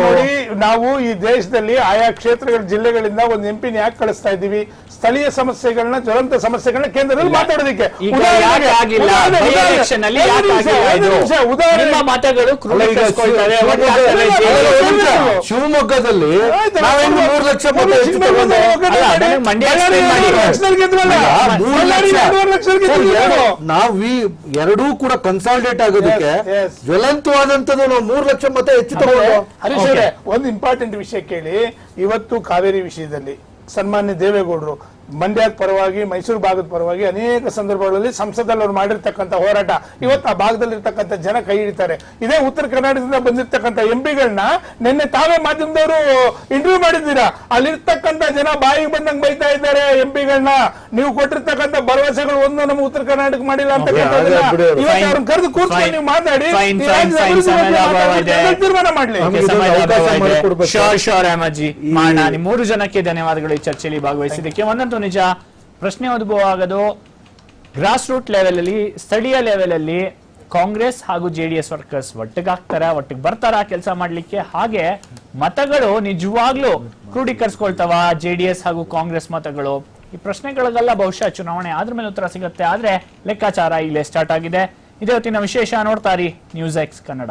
ನೋಡಿ. ನಾವು ಈ ದೇಶದಲ್ಲಿ ಆಯಾ ಕ್ಷೇತ್ರಗಳ ಜಿಲ್ಲೆಗಳಿಂದ ಒಂದು MP ಯಾಕೆ ಕಳಿಸ್ತಾ ಇದ್ದೀವಿ? ಸ್ಥಳೀಯ ಸಮಸ್ಯೆಗಳನ್ನ, ಜ್ವಲಂತ ಸಮಸ್ಯೆಗಳನ್ನ ಕೇಂದ್ರದಲ್ಲಿ ಮಾತಾಡೋದಕ್ಕೆ. ಶಿವಮೊಗ್ಗದಲ್ಲಿ ನಾವು ಎರಡೂ ಕೂಡ ಕನ್ಸಾಲಿಡೇಟ್ ಆಗೋದಕ್ಕೆ ಜ್ವಲಂತವಾದಂತದ್ದು ನಾವು 3 ಲಕ್ಷ ಮತ ಹೆಚ್ಚು ತಗೊಂಡು. ಹರೀಶ್ ಅವರೇ, ಒಂದು ಇಂಪಾರ್ಟೆಂಟ್ ವಿಷಯ ಕೇಳಿ. ಇವತ್ತು ಕಾವೇರಿ ವಿಷಯದಲ್ಲಿ ಸನ್ಮಾನ್ಯ ದೇವೇಗೌಡರು ಮಂಡ್ಯದ ಪರವಾಗಿ, ಮೈಸೂರು ಭಾಗದ ಪರವಾಗಿ ಅನೇಕ ಸಂದರ್ಭಗಳಲ್ಲಿ ಸಂಸದಲ್ಲಿ ಅವರು ಮಾಡಿರ್ತಕ್ಕಂಥ ಹೋರಾಟ ಇವತ್ತು ಆ ಭಾಗದಲ್ಲಿರ್ತಕ್ಕಂಥ ಜನ ಕೈ ಹಿಡಿತಾರೆ. ಇದೇ ಉತ್ತರ ಕರ್ನಾಟಕದಿಂದ ಬಂದಿರ್ತಕ್ಕಂಥ MP ಗಳನ್ನ ನಿನ್ನೆ ತಾವೇ ಮಾಧ್ಯಮದವರು ಇಂಟರ್ವ್ಯೂ ಮಾಡಿದ್ದೀರಾ. ಅಲ್ಲಿರ್ತಕ್ಕಂಥ ಜನ ಬಾಯಿಗೆ ಬಂದಂಗೆ ಬೈತಾ ಇದ್ದಾರೆ MP ಗಳನ್ನ. ನೀವು ಕೊಟ್ಟಿರ್ತಕ್ಕಂಥ ಭರವಸೆಗಳು ಒಂದು ನಮ್ಮ ಉತ್ತರ ಕರ್ನಾಟಕ ಮಾಡಿಲ್ಲ ಅಂತ ಅವ್ರನ್ನ ಕರೆದು ಕೂರ್ಸ್ಕೊಂಡು ನೀವು ಮಾತಾಡಿ, ತೀರ್ಮಾನ ಮಾಡ್ಲಿ. ನಿಮ್ 3 ಜನಕ್ಕೆ ಧನ್ಯವಾದಗಳು ಈ ಚರ್ಚೆಯಲ್ಲಿ ಭಾಗವಹಿಸಿದ್ದಕ್ಕೆ. ಒಂದಂತೂ ನಿಜ, ಪ್ರಶ್ನೆ ಉದ್ಭವ ಆಗೋದು ಗ್ರಾಸ್ ರೂಟ್ ಲೆವೆಲ್ ಅಲ್ಲಿ, ಸ್ಥಳೀಯ ಲೆವೆಲ್ ಅಲ್ಲಿ ಕಾಂಗ್ರೆಸ್ ಹಾಗೂ JDS ವರ್ಕರ್ಸ್ ಒಟ್ಟಿಗೆ ಬರ್ತಾರ ಕೆಲಸ ಮಾಡ್ಲಿಕ್ಕೆ? ಹಾಗೆ ಮತಗಳು ನಿಜವಾಗ್ಲೂ ಕ್ರೋಢೀಕರಿಸ್ಕೊಳ್ತಾವ JDS ಹಾಗೂ ಕಾಂಗ್ರೆಸ್ ಮತಗಳು? ಈ ಪ್ರಶ್ನೆಗಳಿಗೆಲ್ಲ ಬಹುಶಃ ಚುನಾವಣೆ ಆದ್ರ ಮೇಲೆ ಉತ್ತರ ಸಿಗುತ್ತೆ. ಆದ್ರೆ ಲೆಕ್ಕಾಚಾರ ಇಲ್ಲೇ ಸ್ಟಾರ್ಟ್ ಆಗಿದೆ. ಇದೇ ಹೊತ್ತಿನ ವಿಶೇಷ. ನೋಡ್ತಾರಿ ನ್ಯೂಸ್ ಎಕ್ಸ್ ಕನ್ನಡ.